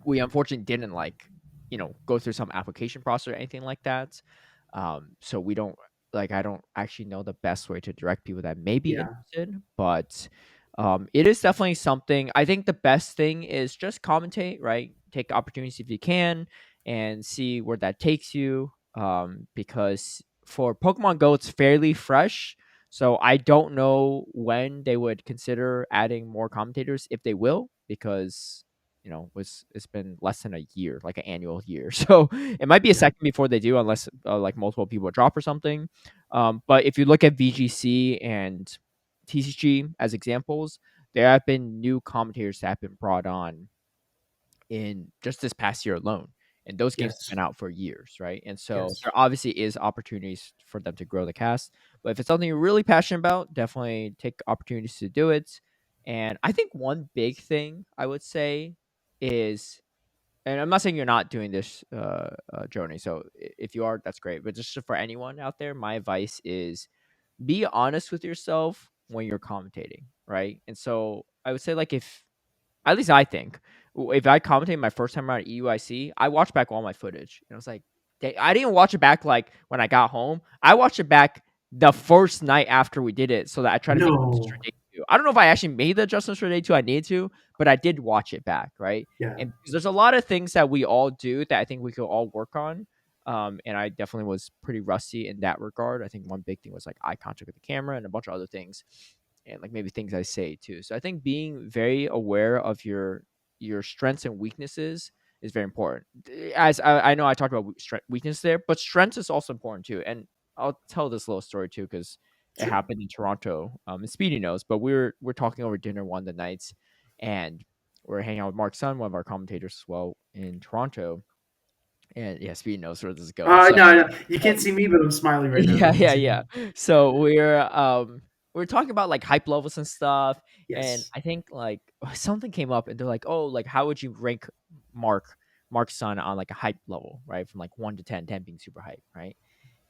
we unfortunately didn't go through some application process or anything like that. So we don't like I don't actually know the best way to direct people that may be Yeah. interested, but it is definitely something. I think the best thing is just commentate, right? Take opportunities if you can and see where that takes you. Because for Pokemon Go, it's fairly fresh. So I don't know when they would consider adding more commentators, if they will, because it's been less than a year, like an annual year. So it might be a Yeah. second before they do, unless like multiple people drop or something. But if you look at VGC and TCG as examples, there have been new commentators that have been brought on in just this past year alone. And those games have Yes. been out for years, right? And so Yes. there obviously is opportunities for them to grow the cast. But if it's something you're really passionate about, definitely take opportunities to do it. And I think one big thing I would say is, and I'm not saying you're not doing this, Joni. So if you are, that's great. But just for anyone out there, my advice is be honest with yourself when you're commentating, right? And so I would say, like, if at least I think, if I commentate my first time around at EUIC, I watched back all my footage, and I was like, I didn't watch it back like when I got home. I watched it back the first night after we did it, so that I try to make adjustments for No. day two. I don't know if I actually made the adjustments for day two. I need to, but I did watch it back, right? Yeah. And because there's a lot of things that we all do that I think we could all work on. And I definitely was pretty rusty in that regard. I think one big thing was like eye contact with the camera and a bunch of other things, and like maybe things I say too. So I think being very aware of your strengths and weaknesses is very important. As I know I talked about weakness there, but strengths is also important too. And I'll tell this little story too, because it Sure. happened in Toronto. And Speedy knows, but we're talking over dinner one of the nights, and we're hanging out with Mark Sun, one of our commentators as well in Toronto. And yeah, Speedy knows where this is going. So No, no. You can't see me, but I'm smiling right now. yeah, Go ahead. yeah, yeah. So we're talking about like hype levels and stuff, and Yes. I think like something came up, and they're like, "Oh, like how would you rank Mark's son on like a hype level, right? From like 1 to 10, 10 being super hype, right?"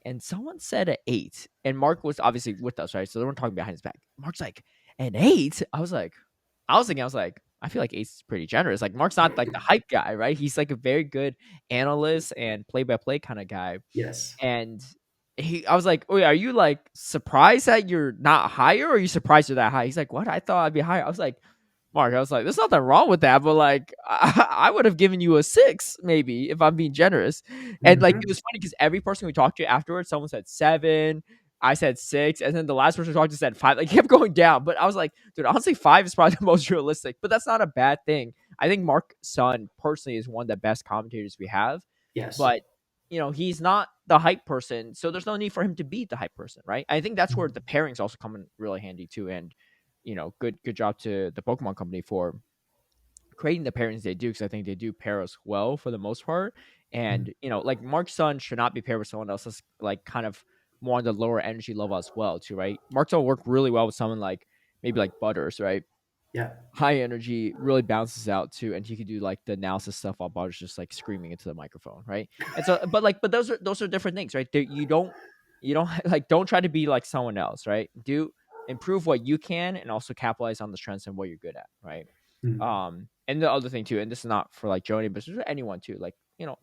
And someone said an 8, and Mark was obviously with us, right? So they weren't talking behind his back. Mark's like, "An 8?" I was like, I feel like 8 is pretty generous. Like Mark's not like the hype guy, right? He's like a very good analyst and play by play kind of guy, Yes. and I was like, "Wait, are you like surprised that you're not higher, or are you surprised you're that high?" He's like, "What? I thought I'd be higher." I was like, "Mark," I was like, "There's nothing wrong with that, but like, I would have given you a 6 maybe if I'm being generous." And like, it Hmm. was funny because every person we talked to afterwards, someone said 7, I said 6, and then the last person we talked to said 5. Like, it kept going down, but I was like, "Dude, honestly, 5 is probably the most realistic." But that's not a bad thing. I think Mark Sun personally is one of the best commentators we have, Yes. but he's not the hype person, so there's no need for him to be the hype person, right? I think that's where Mhm. the pairings also come in really handy too. And good job to the Pokemon company for creating the pairings they do, because I think they do pair us well for the most part. Mhm. And like Mark's son should not be paired with someone else that's like kind of more on the lower energy level as well too, right? Mark's will work really well with someone like maybe like Butters, right? Yeah. High energy really balances out too, and he could do like the analysis stuff while Bob's just like screaming into the microphone, right? And so, but those are different things, right? You don't like don't try to be like someone else, right? Do improve what you can and also capitalize on the strengths and what you're good at, right? Mm. And the other thing too, and this is not for like Joni, but it's for anyone too. Like,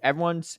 everyone's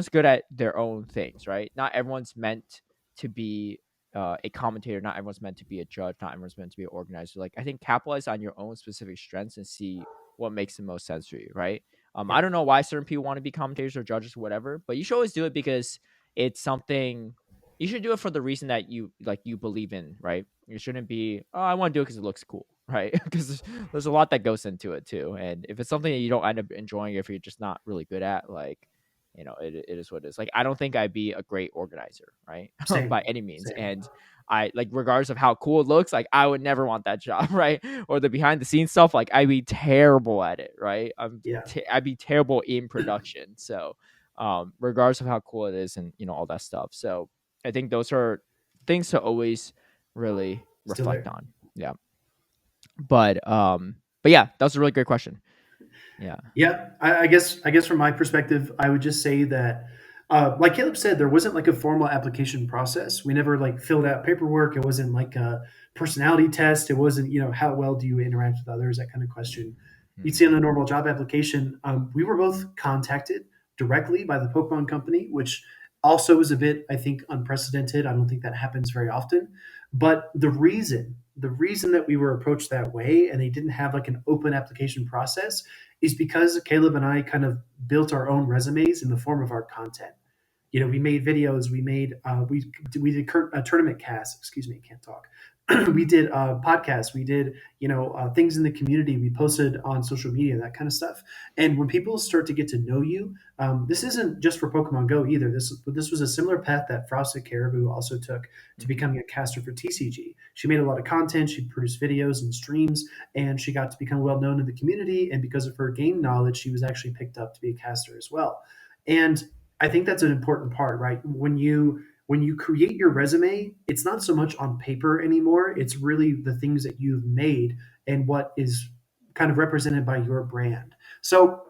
good at their own things, right? Not everyone's meant to be a commentator. Not everyone's meant to be a judge. Not everyone's meant to be an organizer. Like, I think capitalize on your own specific strengths and see what makes the most sense for you, right? Yeah. I don't know why certain people want to be commentators or judges or whatever, but you should always do it because it's something you should do it for the reason that you believe in, right? You shouldn't be, oh, I want to do it because it looks cool, right? Because there's a lot that goes into it too. And if it's something that you don't end up enjoying, if you're just not really good at, like, it is what it is. Like, I don't think I'd be a great organizer, right? By Same. any means. Same. And I, like, regardless of how cool it looks, like, I would never want that job, right? Or the behind the scenes stuff, like, I'd be terrible at it, right? Yeah. I'd be terrible in production. So, regardless of how cool it is, and all that stuff. So I think those are things to always really Still reflect there. on. Yeah. But yeah, that was a really great question. Yeah. Yeah, I guess from my perspective, I would just say that, like Caleb said, there wasn't like a formal application process. We never like filled out paperwork. It wasn't like a personality test. It wasn't, how well do you interact with others, that kind of question. You'd Mhm. see on a normal job application. We were both contacted directly by the Pokemon company, which also is a bit, I think, unprecedented. I don't think that happens very often. But the reason that we were approached that way and they didn't have like an open application process is because Caleb and I kind of built our own resumes in the form of our content. We made videos, we did tournament casts. Excuse me, can't talk. We did podcasts, we did things in the community. We posted on social media, that kind of stuff. And when people start to get to know you, this isn't just for Pokemon Go either. This was a similar path that Frosted Caribou also took to Mhm. becoming a caster for TCG. She made a lot of content, she produced videos and streams, and she got to become well known in the community. And because of her game knowledge, she was actually picked up to be a caster as well. And I think that's an important part, right? When you create your resume, it's not so much on paper anymore. It's really the things that you've made and what is kind of represented by your brand. So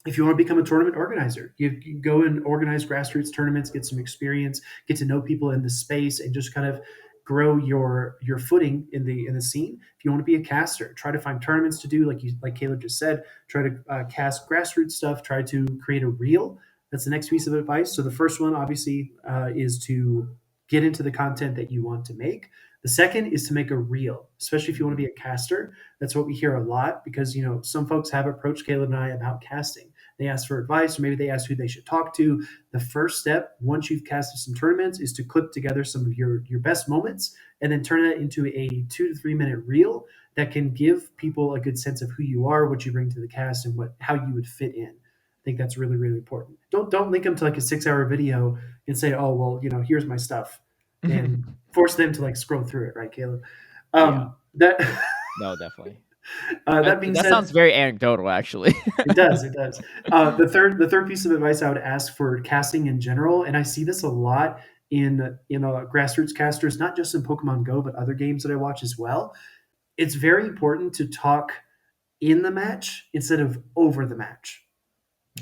if you want to become a tournament organizer, you go and organize grassroots tournaments, get some experience, get to know people in the space, and just kind of grow your footing in the scene. If you want to be a caster, try to find tournaments to do, like Caleb just said. Try to cast grassroots stuff. Try to create a reel. That's the next piece of advice. So the first one, obviously, is to get into the content that you want to make. The second is to make a reel, especially if you want to be a caster. That's what we hear a lot because some folks have approached Caleb and I about casting. They ask for advice, or maybe they ask who they should talk to. The first step, once you've casted some tournaments, is to clip together some of your best moments and then turn it into a 2 to 3 minute reel that can give people a good sense of who you are, what you bring to the cast, and how you would fit in. I think that's really, really important. Don't link them to like a 6 hour video and say, oh well, here's my stuff, and force them to like scroll through it, right, Caleb? Yeah. That No, definitely. that being That said, sounds very anecdotal, actually. it does. It does. The third piece of advice I would ask for casting in general, and I see this a lot in grassroots casters, not just in Pokemon Go, but other games that I watch as well. It's very important to talk in the match instead of over the match.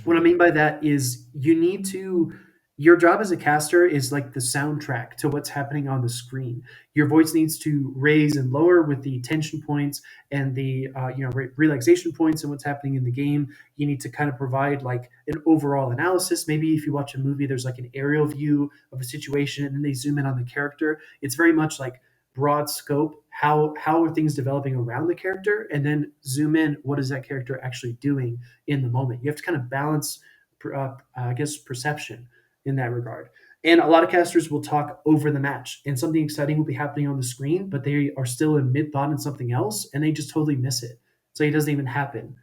What I Mhm. mean by that is your job as a caster is like the soundtrack to what's happening on the screen. Your voice needs to raise and lower with the tension points and the relaxation points and what's happening in the game. You need to kind of provide like an overall analysis. Maybe if you watch a movie, there's like an aerial view of a situation and then they zoom in on the character. It's very much like broad scope. How are things developing around the character, and then zoom in. What is that character actually doing in the moment? You have to kind of balance, I guess, perception in that regard. And a lot of casters will talk over the match, and something exciting will be happening on the screen, but they are still in mid thought in something else, and they just totally miss it. So it doesn't even happen.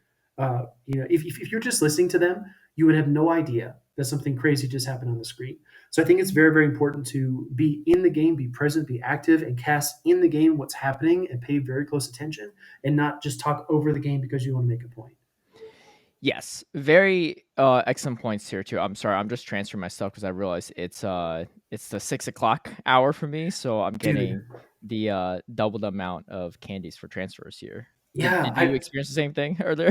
If you're just listening to them, you would have no idea that something crazy just happened on the screen. So I think it's very, very important to be in the game, be present, be active, and cast in the game what's happening and pay very close attention, and not just talk over the game because you want to make a point. Yes, very excellent points here too. I'm sorry, I'm just transferring my stuff because I realize it's the 6 o'clock hour for me, so I'm Dude, getting the double the amount of candies for transfers here. Did yeah, did you experience the same thing earlier?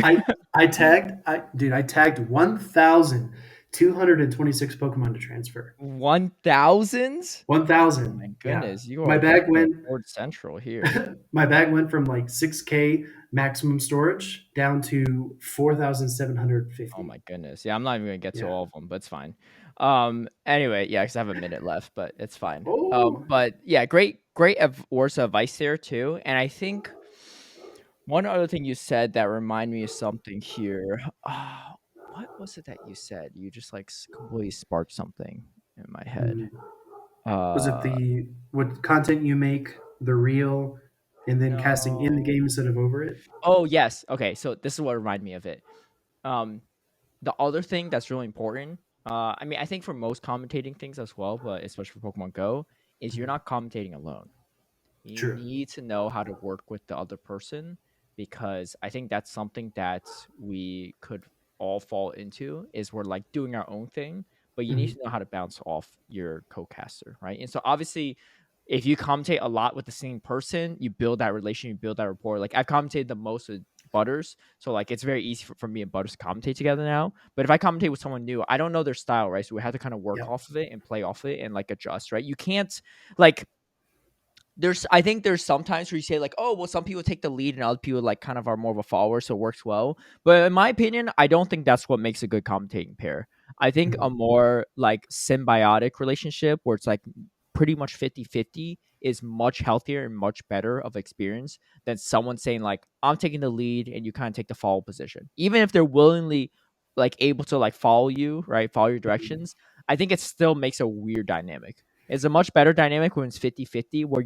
I tagged 1,000 226 Pokemon to transfer. 1,000? Oh 1,000. my Yeah. goodness, you My are bag definitely went a Ford Central here. my bag went from like 6K maximum storage down to Oh 4,750. my goodness. Yeah, I'm not even gonna get to Yeah. all of them, but it's fine. Anyway, yeah, because I have a minute left, but it's fine. Oh, But yeah, great words of advice there too. And I think one other thing you said that reminded me of something here. What was it that you said? You just like completely sparked something in my head. mm. Was it Uh, the what content you make, the reel, and then casting in the no. game instead of over it? Oh yes. Okay, so this is what reminded me of it. Um, the other thing that's really important, I mean, I think for most commentating things as well, but especially for Pokemon Go, is you're Mhm. not commentating alone. You True. need to know how to work with the other person because I think that's something that we could all fall into is we're like doing our own thing, but you need Mhm. to know how to bounce off your co-caster, right? And so obviously if you commentate a lot with the same person, you build that relation, you build that rapport. Like I've commentated the most with Butters, so like it's very easy for me and Butters to commentate together now. But if I commentate with someone new, I don't know their style, right? So we have to kind of work Yeah. off of it and play off of it and like adjust, right? You can't like I think there's sometimes where you say like, oh, well, some people take the lead and other people like kind of are more of a follower, so it works well. But in my opinion, I don't think that's what makes a good commentating pair. I think Mhm. a more like symbiotic relationship where it's like pretty much 50-50 is much healthier and much better of experience than someone saying like, I'm taking the lead and you kind of take the follow position. Even if they're willingly like able to like follow you, right? Follow your Mhm. directions. I think it still makes a weird dynamic. It's a much better dynamic when it's 50-50 where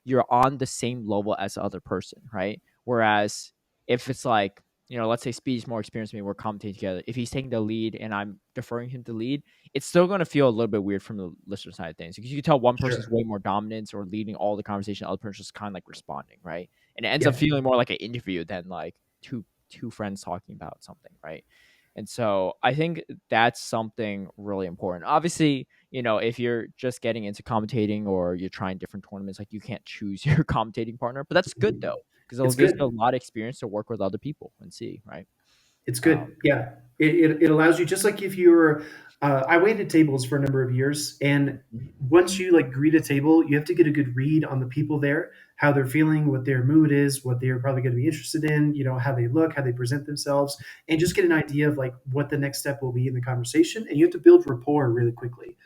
you're on the same level as the other person, right? Whereas if it's like, let's say Speedy's more experienced than me, we're commentating together. If he's taking the lead and I'm deferring him to lead, it's still going to feel a little bit weird from the listener side of things because you can tell one person's Sure. way more dominant or leading all the conversation, the other person's just kind of like responding, right? And it ends up Yeah. feeling more like an interview than like two friends talking about something, right? And so I think that's something really important. Obviously, if you're just getting into commentating or you're trying different tournaments, like you can't choose your commentating partner, but that's good Mhm. though, because it'll It's give you a good. lot of experience to work with other people and see, right? It's Um, good. Yeah. It allows you, just like if you were, I waited tables for a number of years. And mhm, once you like greet a table, you have to get a good read on the people there, how they're feeling, what their mood is, what they're probably going to be interested in, how they look, how they present themselves, and just get an idea of like what the next step will be in the conversation. And you have to build rapport really quickly.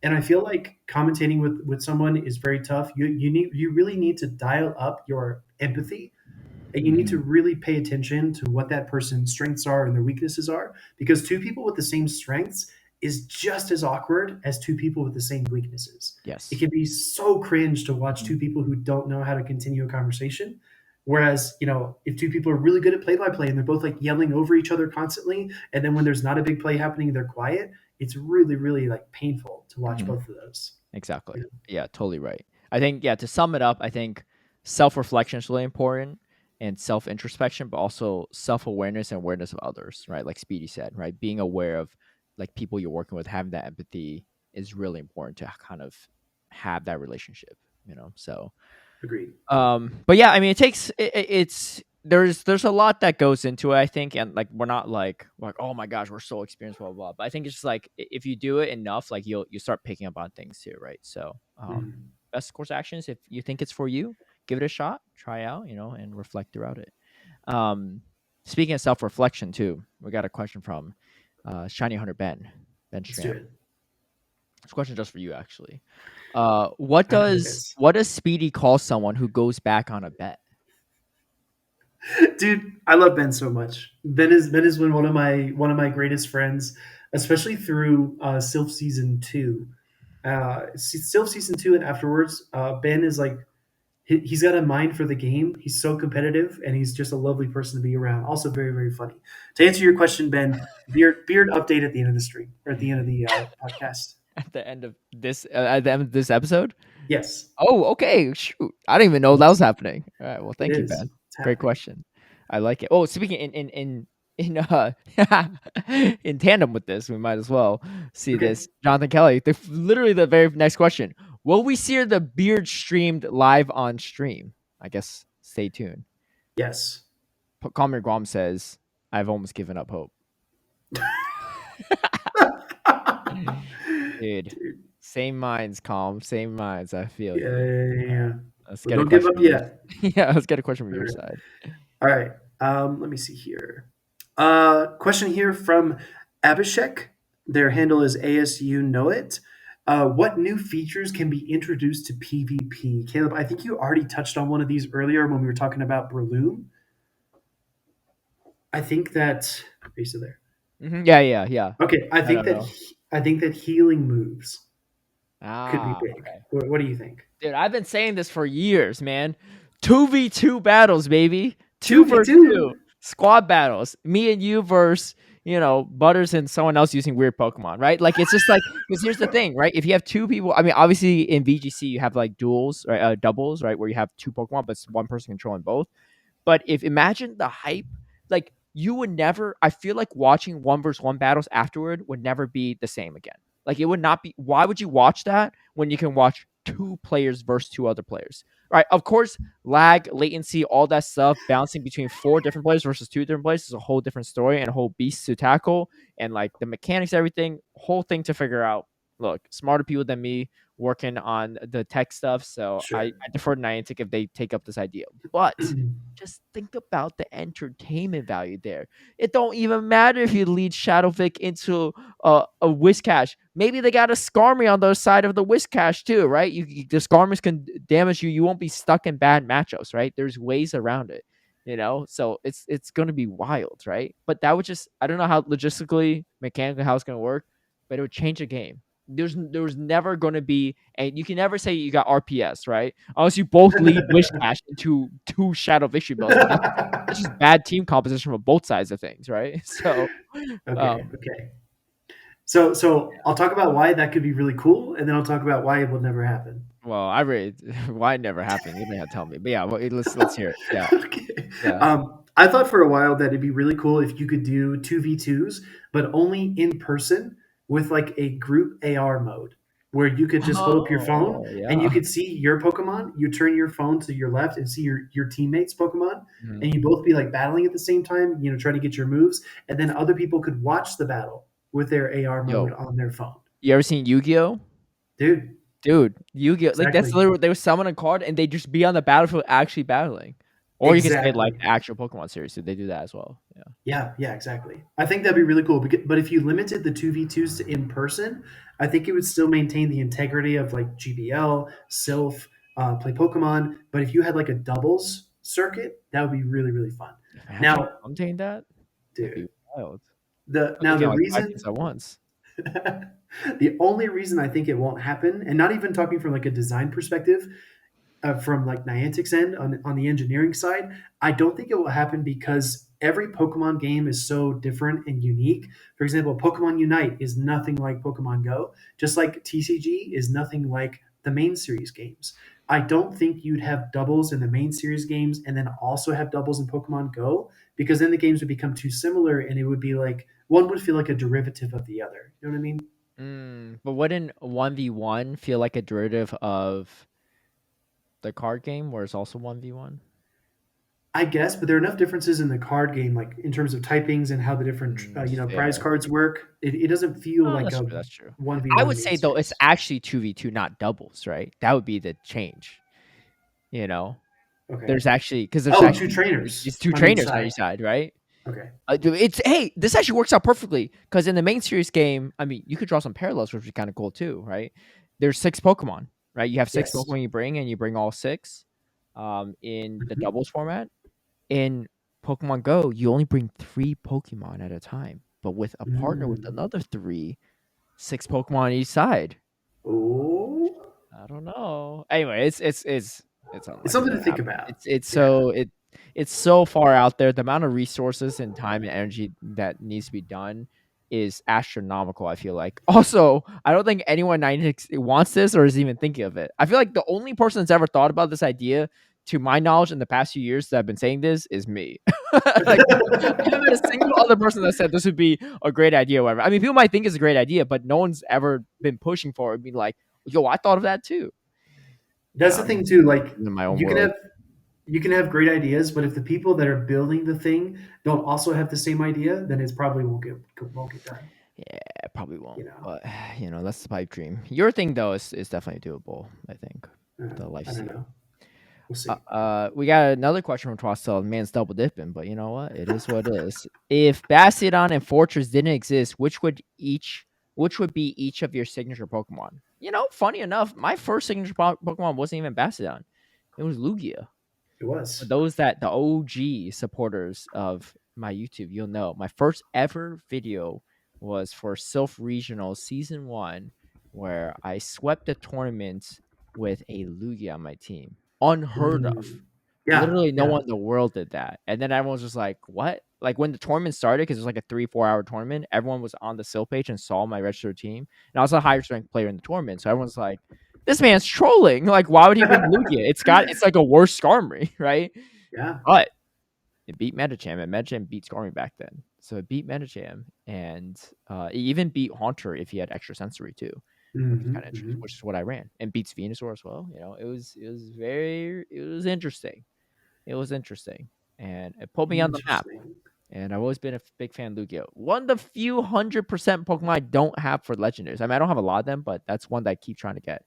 And I feel like commentating with someone is very tough. You really need to dial up your empathy, and you need to mhm, really pay attention to what that person's strengths are and their weaknesses are, because two people with the same strengths is just as awkward as two people with the same weaknesses. It yes. can be so cringe to watch Mhm, two people who don't know how to continue a conversation. Whereas, if two people are really good at play by play and they're both like yelling over each other constantly, and then when there's not a big play happening, they're quiet, it's really, really like painful to watch mhm. both of those. Exactly. Yeah. Yeah, totally right. I think, yeah, to sum it up, I think self reflection is really important and self introspection, but also self awareness and awareness of others, right? Like Speedy said, right? Being aware of like people you're working with, having that empathy is really important to kind of have that relationship. So Agreed. but yeah, I mean, it's there's a lot that goes into it, I think, and like we're not like oh my gosh, we're so experienced, blah blah. But I think it's just like if you do it enough, like you start picking up on things too, right? So Mhm. best course of actions if you think it's for you, give it a shot, try out, and reflect throughout it. Um, speaking of self reflection too, we got a question from Shiny Hunter Ben Let's do Stram. it. This question just for you actually. What I'm does nervous. what does Speedy call someone who goes back on a bet? Dude, I love Ben so much. Ben has been one of my greatest friends, especially through Sylph season two. Sylph season two and afterwards, Ben is like he's got a mind for the game. He's so competitive, and he's just a lovely person to be around. Also, very very funny. To answer your question, Ben, beard update at the end of the stream or at the end of the podcast. At the end of this episode. Yes, Oh, okay. Shoot, I didn't even know that was happening. All right. Well, it thank you, is. Ben. It's Great happening. question. I like it. Oh, speaking in in tandem with this, we might as well see Okay. this. Jonathan Kelly, literally the very next question: will we see the beard streamed live on stream? I guess stay tuned. Yes. Calmer Guam says, "I've almost given up hope." Dude, Dude. same minds, calm. Same minds. I feel Yeah, you. yeah, yeah, yeah. Let's Well, get a don't give question up from your yet. yeah. Let's get a question from All your right. side. All right. Let me see here. Question here from Abhishek. Their handle is ASU Know It. What new features can be introduced to PvP? Caleb, I think you already touched on one of these earlier when we were talking about Breloom. I think that. Are you still there? Yeah, yeah, yeah. Okay, I don't know. I think that healing moves could be Ah, big. okay. What do you think? Dude, I've been saying this for years, man. 2v2 battles, baby. Two Two v versus two. two. Squad battles. Me and you versus, Butters and someone else using weird Pokemon, right? Like, it's just like, because here's the thing, right? If you have two people, I mean, obviously in VGC, you have like duels, right? Doubles, right? Where you have two Pokemon, but it's one person controlling both. But if imagine the hype, like you would never. I feel like watching one versus one battles afterward would never be the same again. Like it would not be. Why would you watch that when you can watch two players versus two other players? Right. Of course, lag, latency, all that stuff, bouncing between four different players versus two different players is a whole different story and a whole beast to tackle. And like the mechanics, everything, whole thing to figure out. Look, smarter people than me working on the tech stuff. So Sure. I defer to Niantic if they take up this idea. But just think about the entertainment value there. It don't even matter if you lead Shadowvic into a Whiscash. Maybe they got a Skarmy on the side of the Whiscash too, right? The Skarmies can damage you. You won't be stuck in bad matchups, right? There's ways around it, So it's gonna be wild, right? But that would just I don't know how logistically, mechanically how it's gonna work, but it would change the game. There was never going to be, and you can never say you got RPS, right? Unless you both lead Wishcash into two Shadow Victory Bells, but that's just bad team composition from both sides of things, right? So, Okay. um, Okay. So I'll talk about why that could be really cool, and then I'll talk about why it will never happen. well, I really why it never happened. You may have to tell me, but yeah, well, let's hear it. Yeah, Okay. yeah. I thought for a while that it'd be really cool if you could do 2v2s, but only in person with like a group AR mode where you could just hold up your phone Oh and you yeah. could see your Pokemon. You turn your phone to your left and see your teammates' Pokemon, Mhm. and you both be like battling at the same time, trying to get your moves, and then other people could watch the battle with their AR mode Yo, on their phone. you ever seen Yu-Gi-Oh? Dude, Dude, Yu-Gi-Oh! Like that's exactly. literally they would summon a card and they just be on the battlefield actually battling. Or you could say like Exactly. the actual Pokemon series, so they do that as well. Yeah. Yeah, yeah, exactly. I think that'd be really cool. But if you limited the 2v2s to in person, I think it would still maintain the integrity of like GBL, Sylph, play Pokemon. But if you had like a doubles circuit, that would be really, really fun. Imagine Now, commentating that. That'd be dude, wild. the I'm now looking the at like five things reason at once. the only reason I think it won't happen, and not even talking from like a design perspective, from like Niantic's end on the engineering side, I don't think it will happen because every Pokemon game is so different and unique. For example, Pokemon Unite is nothing like Pokemon Go, just like TCG is nothing like the main series games. I don't think you'd have doubles in the main series games and then also have doubles in Pokemon Go because then the games would become too similar and it would be like one would feel like a derivative of the other. You know what I mean? But wouldn't 1v1 feel like a derivative of the card game where it's also 1v1? I guess, but there are enough differences in the card game, like in terms of typings and how the different prize Fair. cards work. It doesn't feel Oh, like that's a true. That's true. I 1v1 would main say though it's series. actually 2v2, not doubles, right? That would be the change. You know, Okay. there's actually because there's Oh, two actually trainers it's two on each trainers on side. each side, right? Okay. Dude, it's hey, this actually works out perfectly because in the main series game, I mean, you could draw some parallels, which would be kind of cool too, right? There's six Pokemon, right? You have six Yes. Pokemon you bring, and you bring all six. In the Mhm. doubles format, in Pokemon Go, you only bring three Pokemon at a time, but with a partner with Mm. another three, six Pokemon on each side. Oh, I don't know. Anyway, it's it's unlikely something to to think happen. about. Yeah. It's so far out there. The amount of resources and time and energy that needs to be done is astronomical. I feel like. Also, I don't think anyone 96 wants this or is even thinking of it. I feel like the only person that's ever thought about this idea, to my knowledge, in the past few years that I've been saying this, is me. Like, I haven't met a single other person that said this would be a great idea. Or whatever. I mean, people might think it's a great idea, but no one's ever been pushing for it. And be like, yo, I thought of that too. That's the I'm thing too. Like in my own you can world. have you can have great ideas, but if the people that are building the thing don't also have the same idea, then it's probably won't get done. Yeah, probably You won't. know, But that's the pipe dream. Your thing though is definitely doable. I think the I don't lifesteal. know. We'll see. We got another question from Twastel. Man's double dipping, but you know what? It is what it is. If Bastion and Fortress didn't exist, which would be each of your signature Pokemon? Funny enough, my first signature Pokemon wasn't even Bastion. It was Lugia. It For was. those that the OG supporters of my YouTube, you'll know my first ever video was for Sylph Regional Season 1, where I swept the tournament with a Lugia on my team. Unheard Mm. of. Yeah, Literally, no yeah. one in the world did that. And then everyone was just like, "What?" Like when the tournament started, because it was like a 3-4 hour tournament. Everyone was on the Sylph page and saw my registered team, and I was the highest ranked player in the tournament. So everyone's like, "This man's trolling. Like, why would he bring Lugia? It's like a worse Skarmory, right?" Yeah. But it beat Metacham, and Metacham beat Skarmory back then. So it beat Metacham, and it even beat Haunter if he had extra sensory too, which is Hmm, kind of interesting. hmm. Which is what I ran, and beats Venusaur as well. It was interesting. It was interesting, and it put me on the map. Interesting. And I've always been a big fan of Lugia. One of the few 100% Pokemon I don't have for legendaries. I mean, I don't have a lot of them, but that's one that I keep trying to get.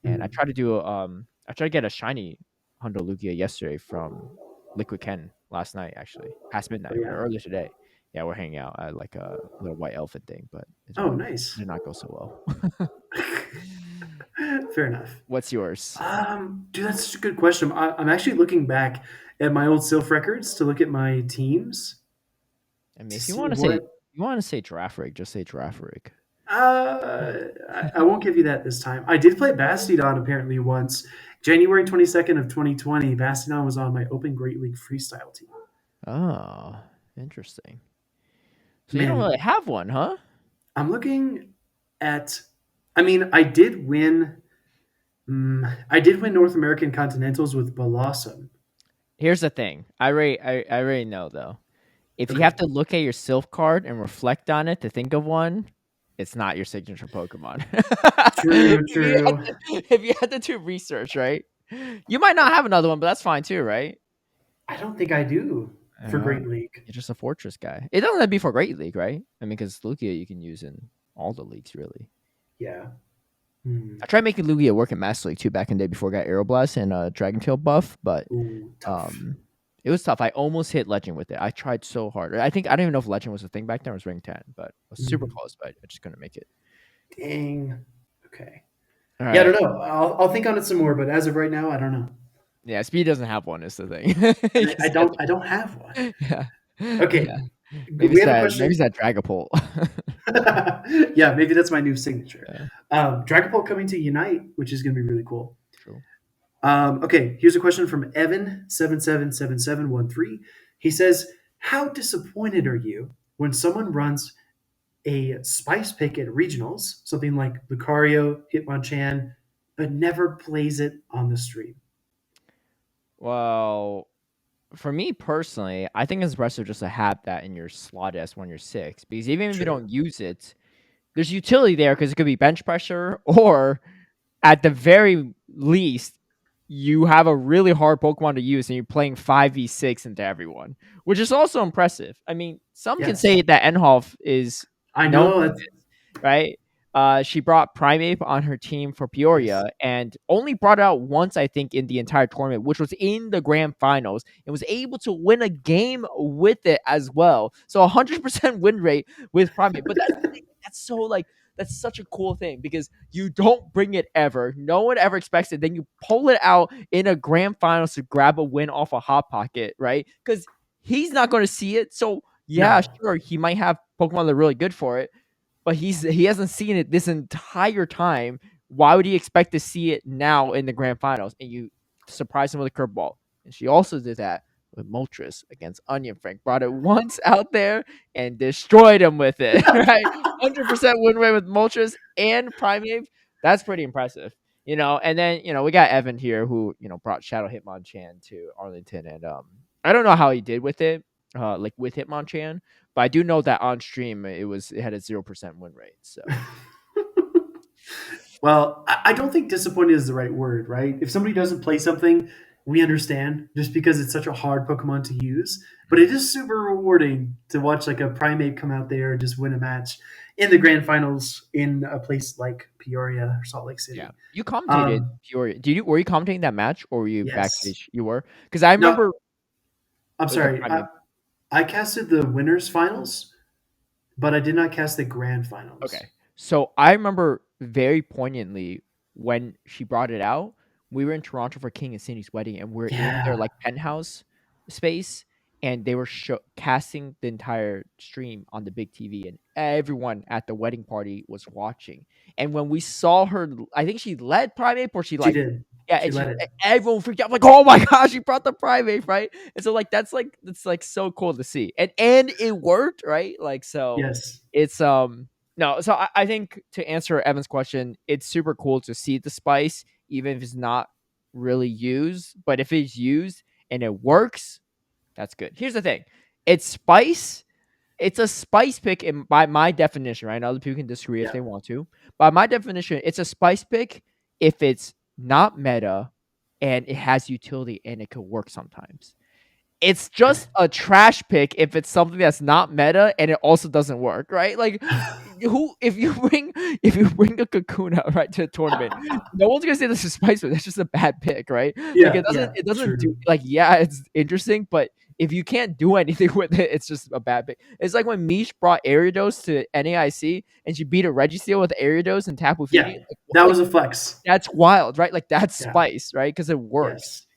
And Mm. I tried to get a shiny Hundo Lugia yesterday from Liquid Ken last night, actually past Oh midnight or yeah. earlier today. Yeah, we're hanging out at like a little white elephant thing, but Oh, nice. did not go so well. Fair enough. What's yours? Dude, that's such a good question. I'm actually looking back at my old Sylph records to look at my teams I mean, to if see what. you want to say Giraffe Rig, just say Giraffe Rig. I won't give you that this time. I did play Bastidon apparently once. January 22nd of 2020, Bastidon was on my Open Great League freestyle team. Oh, interesting. So you don't really Man, have one, huh? I'm looking at. I mean, I did win. I did win North American Continentals with Blossom. Here's the thing. I already know though. If you Okay. have to look at your Sylph card and reflect on it to think of one, it's not your signature Pokemon. True, true. If you had to do research, right? You might not have another one, but that's fine too, right? I don't think I do for Uh, Great League. you're just a fortress guy. It doesn't have to be for Great League, right? I mean, because Lugia you can use in all the leagues, really. Yeah. Hmm. I tried making Lugia work in Master League too back in the day before I got Aeroblast and Dragon Tail buff, but Ooh, tough. um, it was tough. I almost hit Legend with it. I tried so hard. I think I don't even know if Legend was a thing back then. I was ring 10, but I was super Hmm. close, but I just couldn't make it. Dang. Okay. All Yeah, I right. don't know. I'll think on it some more, but as of right now, I don't know. Yeah, Speed doesn't have one is the thing. And I don't have one. Yeah. Yeah. Okay. We have a Maybe question. it's that Dragapult. Yeah, maybe that's my new signature. Yeah, Dragapult coming to Unite, which is going to be really cool. true. Okay, here's a question from Evan777713. He says, "How disappointed are you when someone runs a spice pick at regionals, something like Lucario, Hitmonchan, but never plays it on the stream?" Well, for me personally, I think it's impressive just to have that in your slot S when you're 6. Because even if you True. don't use it, there's utility there because it could be bench pressure or at the very least, you have a really hard Pokemon to use and you're playing 5v6 into everyone, which is also impressive. I mean, some can Yes. say that Enhoff is I known know. for That's, this, right? She brought Primeape on her team for Peoria yes. and only brought it out once, I think, in the entire tournament, which was in the grand finals, and was able to win a game with it as well. So 100% win rate with Primeape. But that's the thing. That's so like that's such a cool thing because you don't bring it ever. No one ever expects it. Then you pull it out in a grand finals to grab a win off a hot pocket, right? Because he's not going to see it. So yeah, No. sure, he might have Pokemon that are really good for it, but he hasn't seen it this entire time. Why would he expect to see it now in the grand finals? And you surprise him with a curveball. And she also did that with Moltres against Onion Frank. Brought it once out there and destroyed him with it. Right, 100% win rate with Moltres and Primeape. That's pretty impressive. And then we got Evan here who brought Shadow Hitmonchan to Arlington, and I don't know how he did with it, like with Hitmonchan, but I do know that on stream it had a 0% win rate. So Well, I don't think disappointed is the right word, right? If somebody doesn't play something, we understand just because it's such a hard Pokemon to use. But it is super rewarding to watch like a Primate come out there and just win a match in the grand finals in a place like Peoria or Salt Lake Yeah, City. you commentated Um, Peoria. Did you were you commentating that match or were you yes. backstage? You were because I No, remember I'm the sorry. primate. I casted the winners finals, but I did not cast the grand finals. Okay. So I remember very poignantly when she brought it out. We were in Toronto for King and Cindy's wedding, and we're in their Yeah, like penthouse space, and they were casting the entire stream on the big TV, and everyone at the wedding party was watching. And when we saw her, I think she led primate, or she she like, did. yeah, She and led it. everyone freaked out, like, oh my gosh, she brought the primate, right? And so like that's like so cool to see, and it worked, right? Like so, Yes. it's no, so I think to answer Evan's question, it's super cool to see the spice, even if it's not really used. But if it's used and it works, that's good. Here's the thing: it's spice. It's a spice pick in by my definition, right? Now other people can disagree if Yeah. they want to. By my definition, it's a spice pick if it's not meta and it has utility and it could work sometimes. It's just a trash pick if it's something that's not meta and it also doesn't work, right? Like who if you bring a Kakuna right to a tournament, no one's gonna say this is spicy. That's just a bad pick, right? Like Yeah. Yeah. it doesn't do True. like yeah, it's interesting, but if you can't do anything with it, it's just a bad pick. It's like when Mish brought Ariados to NAIC and she beat a Registeel with Ariados and Tapu Yeah. Fini. That was a flex. That's wild, right? Like that's Yeah. spice, right? Because it works. Yes.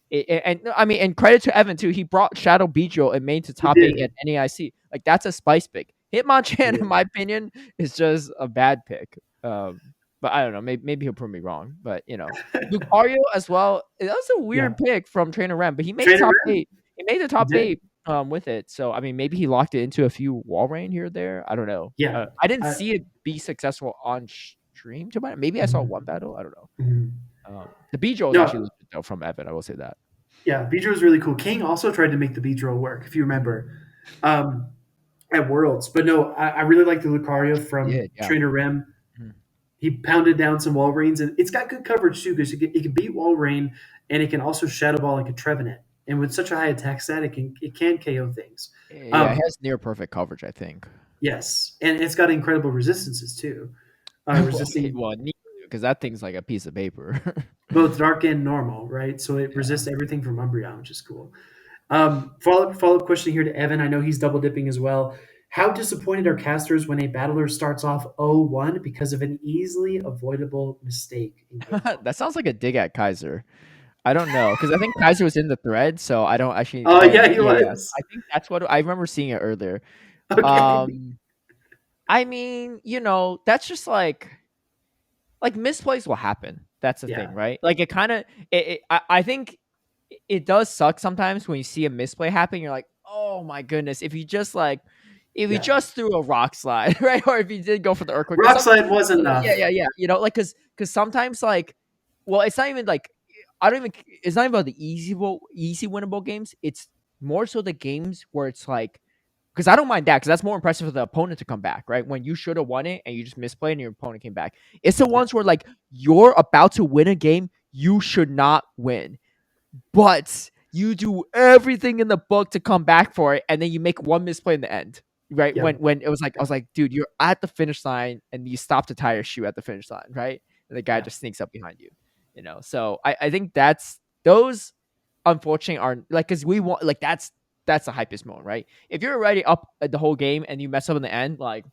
And I mean, and credit to Evan too. He brought Shadow Beedrill and made to He top 8 at did. NAIC. Like that's a spice pick. He Hitmonchan, in did. my opinion, is just a bad pick. But I don't know. Maybe he'll prove me wrong. But Lucario as well. That was a Yeah. weird pick from Trainer Rem, but he made Trainer top Rim. 8. He made the He top did. 8 with it. So I mean, maybe he locked it into a few wall rain here or there. I don't know. Yeah. I didn't I, see it be successful on stream. To my maybe I saw one mhm. battle. I don't know. Mhm. The Beedrill is actually No. legit though from Evan. I will say that. Yeah. Beedrill was really cool. King also tried to make the Beedrill work, if you remember, um, at Worlds. But no, I really like the Lucario He from did, yeah. Trainer Rim. Mhm. He pounded down some Walreins, and it's got good coverage too because it can beat Walrein, and it can also Shadow Ball like a Trevenant. And with such a high attack stat, it can KO things. Yeah, it Um, has near perfect coverage, I think. yes, and it's got incredible resistances too, Okay, resisting well, because that thing's like a piece of paper. both dark and normal, right? So it Yeah. resists everything from Umbreon, which is cool. Follow up question here to Evan. I know he's double dipping as well. How disappointed are casters when a battler starts off 0-1 because of an easily avoidable mistake in game one? That sounds like a dig at Kaiser. I don't know because I think Kaiser was in the thread, so I don't actually Oh know. yeah, he Yeah, yeah. was. I think that's what I remember seeing it earlier. Okay. I mean, that's just like misplays will happen. That's the thing, Yeah. right? Like it kind of, I think it does suck sometimes when you see a misplay happen. You're like, oh my goodness, if you Yeah. just threw a rock slide, right, or if you did go for the earthquake, because Rock slide was yeah, enough. yeah, yeah, like because sometimes well, it's not even like I don't even. It's not even about the easy winnable games. It's more so the games where it's like because I don't mind that because that's more impressive for the opponent to come back, right? When you should have won it and you just misplayed and your opponent came back. It's the Yeah. ones where like you're about to win a game you should not win, but you do everything in the book to come back for it, and then you make one misplay in the end. Right Yep. when it was like I was like, dude, you're at the finish line and you stop the tire shoe at the finish line, right? And the guy Yeah. just sneaks up behind you, So I think that's those unfortunately aren't like because we want like that's the hypest moment, right? If you're already up the whole game and you mess up in the end, like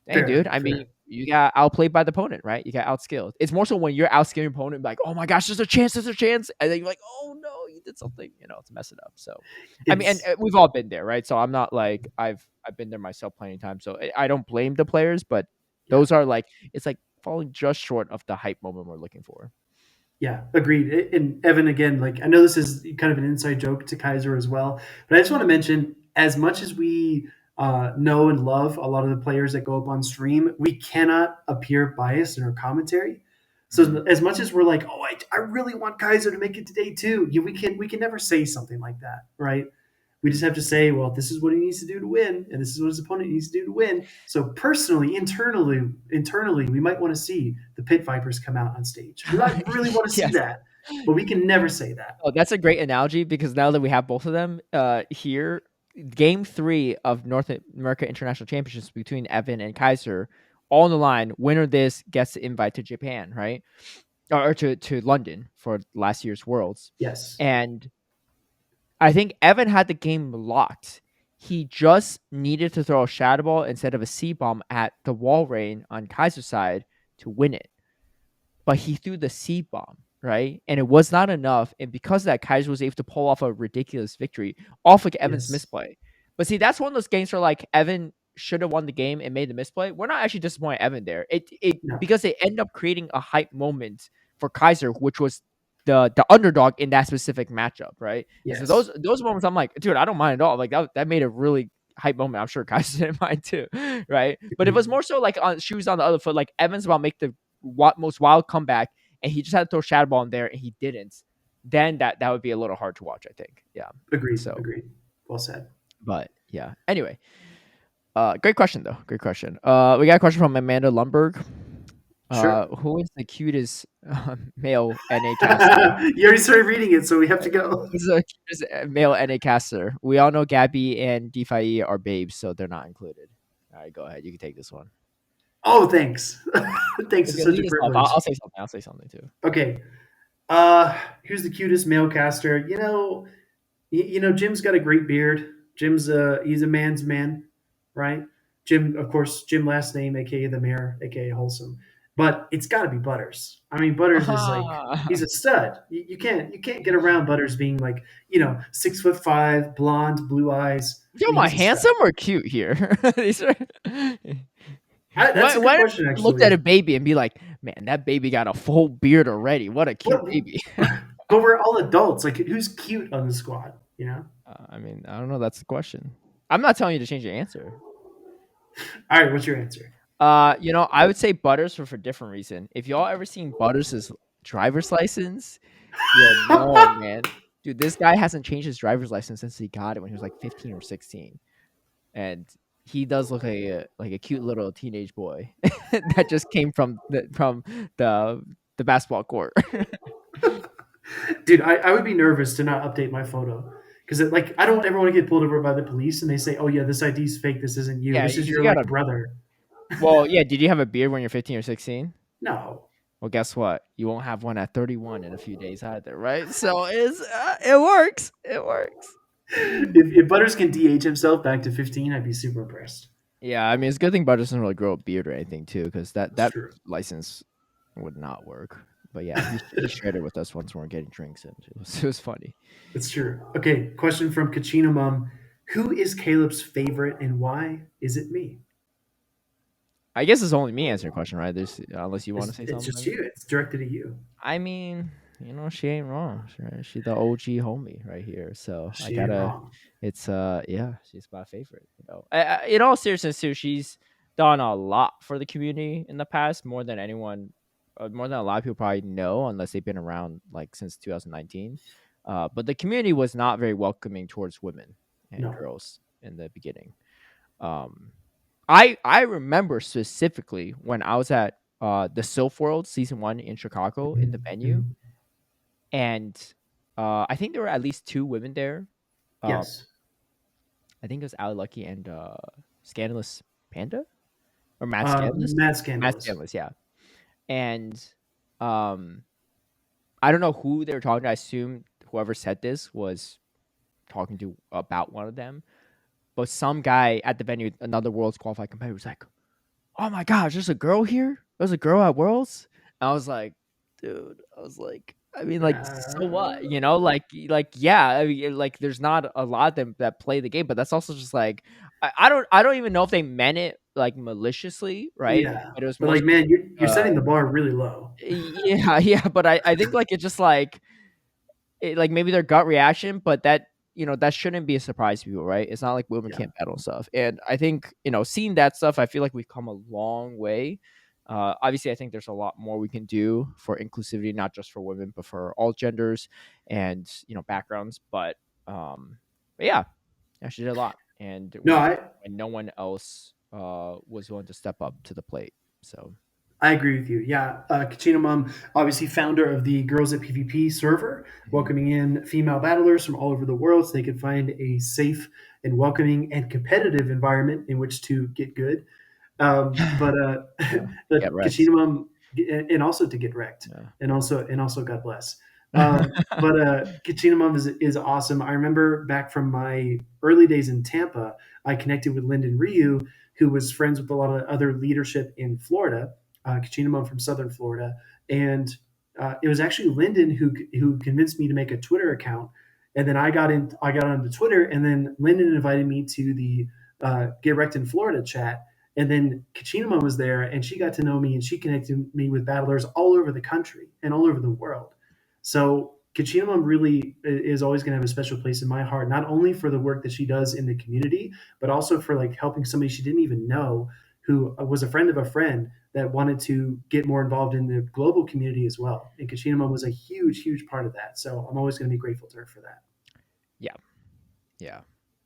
dang, dude. Fair. I mean, Fair. you got outplayed by the opponent, right? You got outskilled. It's more so when you're outskilling your opponent, like, oh my gosh, there's a chance, and then you're like, oh no, you did something, to mess it up. So, I mean, and It's we've all been there, right? So I'm not like I've been there myself plenty of times. So I don't blame the players, but yeah. those are like it's like falling just short of the hype moment we're looking for. Yeah, agreed. And Evan, again, like I know this is kind of an inside joke to Kaiser as well, but I just want to mention, as much as we know and love a lot of the players that go up on stream, we cannot appear biased in our commentary. Mhm. So as much as we're like, oh, I really want Kaiser to make it today too, we can never say something like that, right? We just have to say, well, this is what he needs to do to win, and this is what his opponent needs to do to win. So personally, internally, we might want to see the Pit Vipers come out on stage. We might really want to see Yes. that. but we can never say that. Oh, that's a great analogy because now that we have both of them here, game 3 of North America International Championships between Evan and Kaiser, all on the line. Winner of this gets the invite to Japan, right? Or to London for last year's Worlds. Yes. And I think Evan had the game locked. He just needed to throw a shadow ball instead of a C bomb at the wall rain on Kaiser's side to win it. But he threw the C bomb, right? And it was not enough. And because of that, Kaiser was able to pull off a ridiculous victory off like Evan's Yes. misplay. But see, that's one of those games where like Evan should have won the game and made the misplay. We're not actually disappointing Evan there. It No. because they end up creating a hype moment for Kaiser, which was the underdog in that specific matchup, right? And so Yes. those moments, I'm like, dude, I don't mind at all. Like that made a really hype moment. I'm sure Kaiser didn't mind too, right? But it was more so like on shoes on the other foot. Like Evans about to make the most wild comeback, and he just had to throw shadow ball in there, and he didn't. Then that would be a little hard to watch, I think. Yeah. Agreed. So, Agreed. Well said. but yeah. Anyway, great question though. Great question. We got a question from Amanda Lumberg. Sure. Who is the cutest male NA caster? You already started reading it, so we have to go. Who's the cutest male NA caster? We all know Gabby and DeFi are babes, so they're not included. All right, go ahead. You can take this one. Oh, thanks. Thanks. It's Okay, such a lead us off. I'll, privilege. I'll say something. I'll say something too. Okay. Who's the cutest male caster? Jim's got a great beard. Jim's he's a man's man, right? Jim, of course, Jim last name, aka the mayor, aka wholesome. But it's got to be Butters. I mean, Butters is like he's a stud. You can't get around Butters being like 6'5", blonde, blue eyes. You I talking mean, about he's a stud. handsome or cute here? These are. That's a good Why question, looked at actually. a baby and be like, man, that baby got a full beard already. What a cute But, baby. but we're all adults. Like, who's cute on the squad? I mean, I don't know. That's the question. I'm not telling you to change your answer. All right, what's your answer? I would say Butters for a different reason. If y'all ever seen Butters' driver's license, you'll know, man. Dude, this guy hasn't changed his driver's license since he got it when he was like 15 or 16. And he does look like a cute little teenage boy that just came from the basketball court. Dude, I would be nervous to not update my photo because like I don't ever want to get pulled over by the police and they say, "Oh yeah, this ID is fake. This isn't you. Yeah, This is you your gotta. like brother." Well, yeah. Did you have a beard when you're 15 or 16? No. Well, guess what? You won't have one at 31 in a few days either, right? So it works. It works. If Butters can de-age himself back to 15, I'd be super impressed. Yeah, I mean, it's a good thing Bud doesn't really grow a beard or anything too, because that It's that true. license would not work. But yeah, he shared it with us once we were getting drinks, and it was funny. It's true. Okay, question from Kachina Mom. Who is Caleb's favorite and why is it me? I guess it's only me answering the question, right? There's unless you want to It's, say it's something. just Maybe? you. It's directed at you. I mean, she ain't wrong. Right? She's the OG homie right here. So I She ain't gotta. wrong. It's yeah, she's my favorite. In all seriousness, too, she's done a lot for the community in the past, more than anyone, more than a lot of people probably know, unless they've been around like since 2019. But the community was not very welcoming towards women and No. girls in the beginning. Um, I remember specifically when I was at the Sylph World season 1 in Chicago in the Mhm, venue, mhm. and I think there were at least 2 women there. Uh, Yes. I think it was Ali Lucky and Scandalous Panda or Matt Scandalous. Matt Matt Scandalous. Scandalous, yeah. And um, I don't know who they were talking to. I assume whoever said this was talking to about one of them. But some guy at the venue, another Worlds qualified competitor, was like, "Oh my gosh, there's a girl here. There's a girl at Worlds." And I was like, "Dude," I was like, I mean, like, so what? Uh, Yeah. I mean, like, there's not a lot of them that play the game, but that's also just like, I don't even know if they meant it like maliciously, right? yeah. But it was But more like, so man, like, you're setting the bar really low. yeah, yeah. But I think like it's just like maybe their gut reaction, but that shouldn't be a surprise to people, right? It's not like women Yeah. can't battle stuff. And I think, seeing that stuff, I feel like we've come a long way. Obviously, I think there's a lot more we can do for inclusivity, not just for women, but for all genders and backgrounds. But yeah, she did a lot, and No, I when no one else was willing to step up to the plate. So I agree with you. Yeah, Kachina Mom, obviously founder of the Girls at PvP server, Mhm. welcoming in female battlers from all over the world so they could find a safe and welcoming and competitive environment in which to get good. Yeah. Get But rest. Kachinamum, and also to get wrecked, Yeah. and also God bless. But Kachinamum is awesome. I remember back from my early days in Tampa, I connected with Lyndon Ryu, who was friends with a lot of other leadership in Florida. Kachinamum from Southern Florida, and it was actually Lyndon who convinced me to make a Twitter account. And then I got onto Twitter, and then Lyndon invited me to the Get Wrecked in Florida chat, and then Kachinama was there, and she got to know me, and she connected me with battlers all over the country and all over the world. So Kachinama really is always going to have a special place in my heart, not only for the work that she does in the community, but also for like helping somebody she didn't even know, who was a friend of a friend that wanted to get more involved in the global community as well. And Kachinama was a huge, huge part of that. So I'm always going to be grateful to her for that. Yeah. Yeah.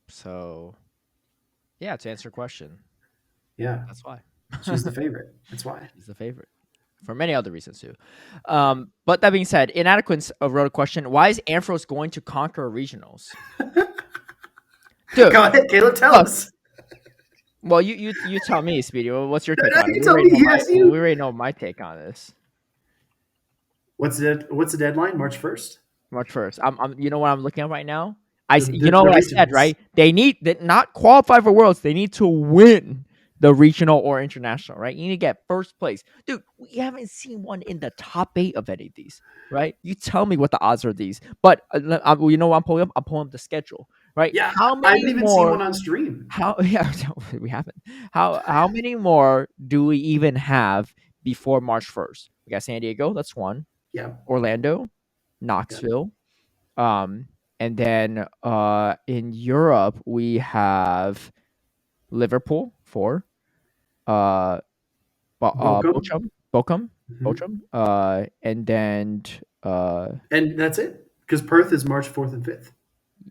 So yeah, to answer your question, Yeah, that's why. she's the favorite. That's why. She's the favorite. For many other reasons too. But that being said, Inadequates wrote a question: why is Amphros going to conquer regionals? Dude, Go ahead, Caleb. Tell look. us. Well, you tell me, Speedy. What's your take No, on it? you tell me. He asked you. We already know my take on this. What's the deadline? March 1st? March 1st. You know what I'm looking at right now? You know The what I said, regionals. right? They need that not qualify for Worlds. They need to win the regional or international, right? You need to get first place. Dude, we haven't seen one in the top 8 of any of these, right? You tell me what the odds are of these. But you know what I'm pulling up? I'm pulling up the schedule, right? Yeah, How I haven't many even seen one more on stream. how yeah, we haven't. How many more do we even have before March 1st? We got San Diego, that's one. Yeah, Orlando, yeah. Knoxville, um, and then in Europe we have Liverpool 4, uh, Bochum. Bochum, Hmm. and then uh, And that's it. Because Perth is March 4th and 5th.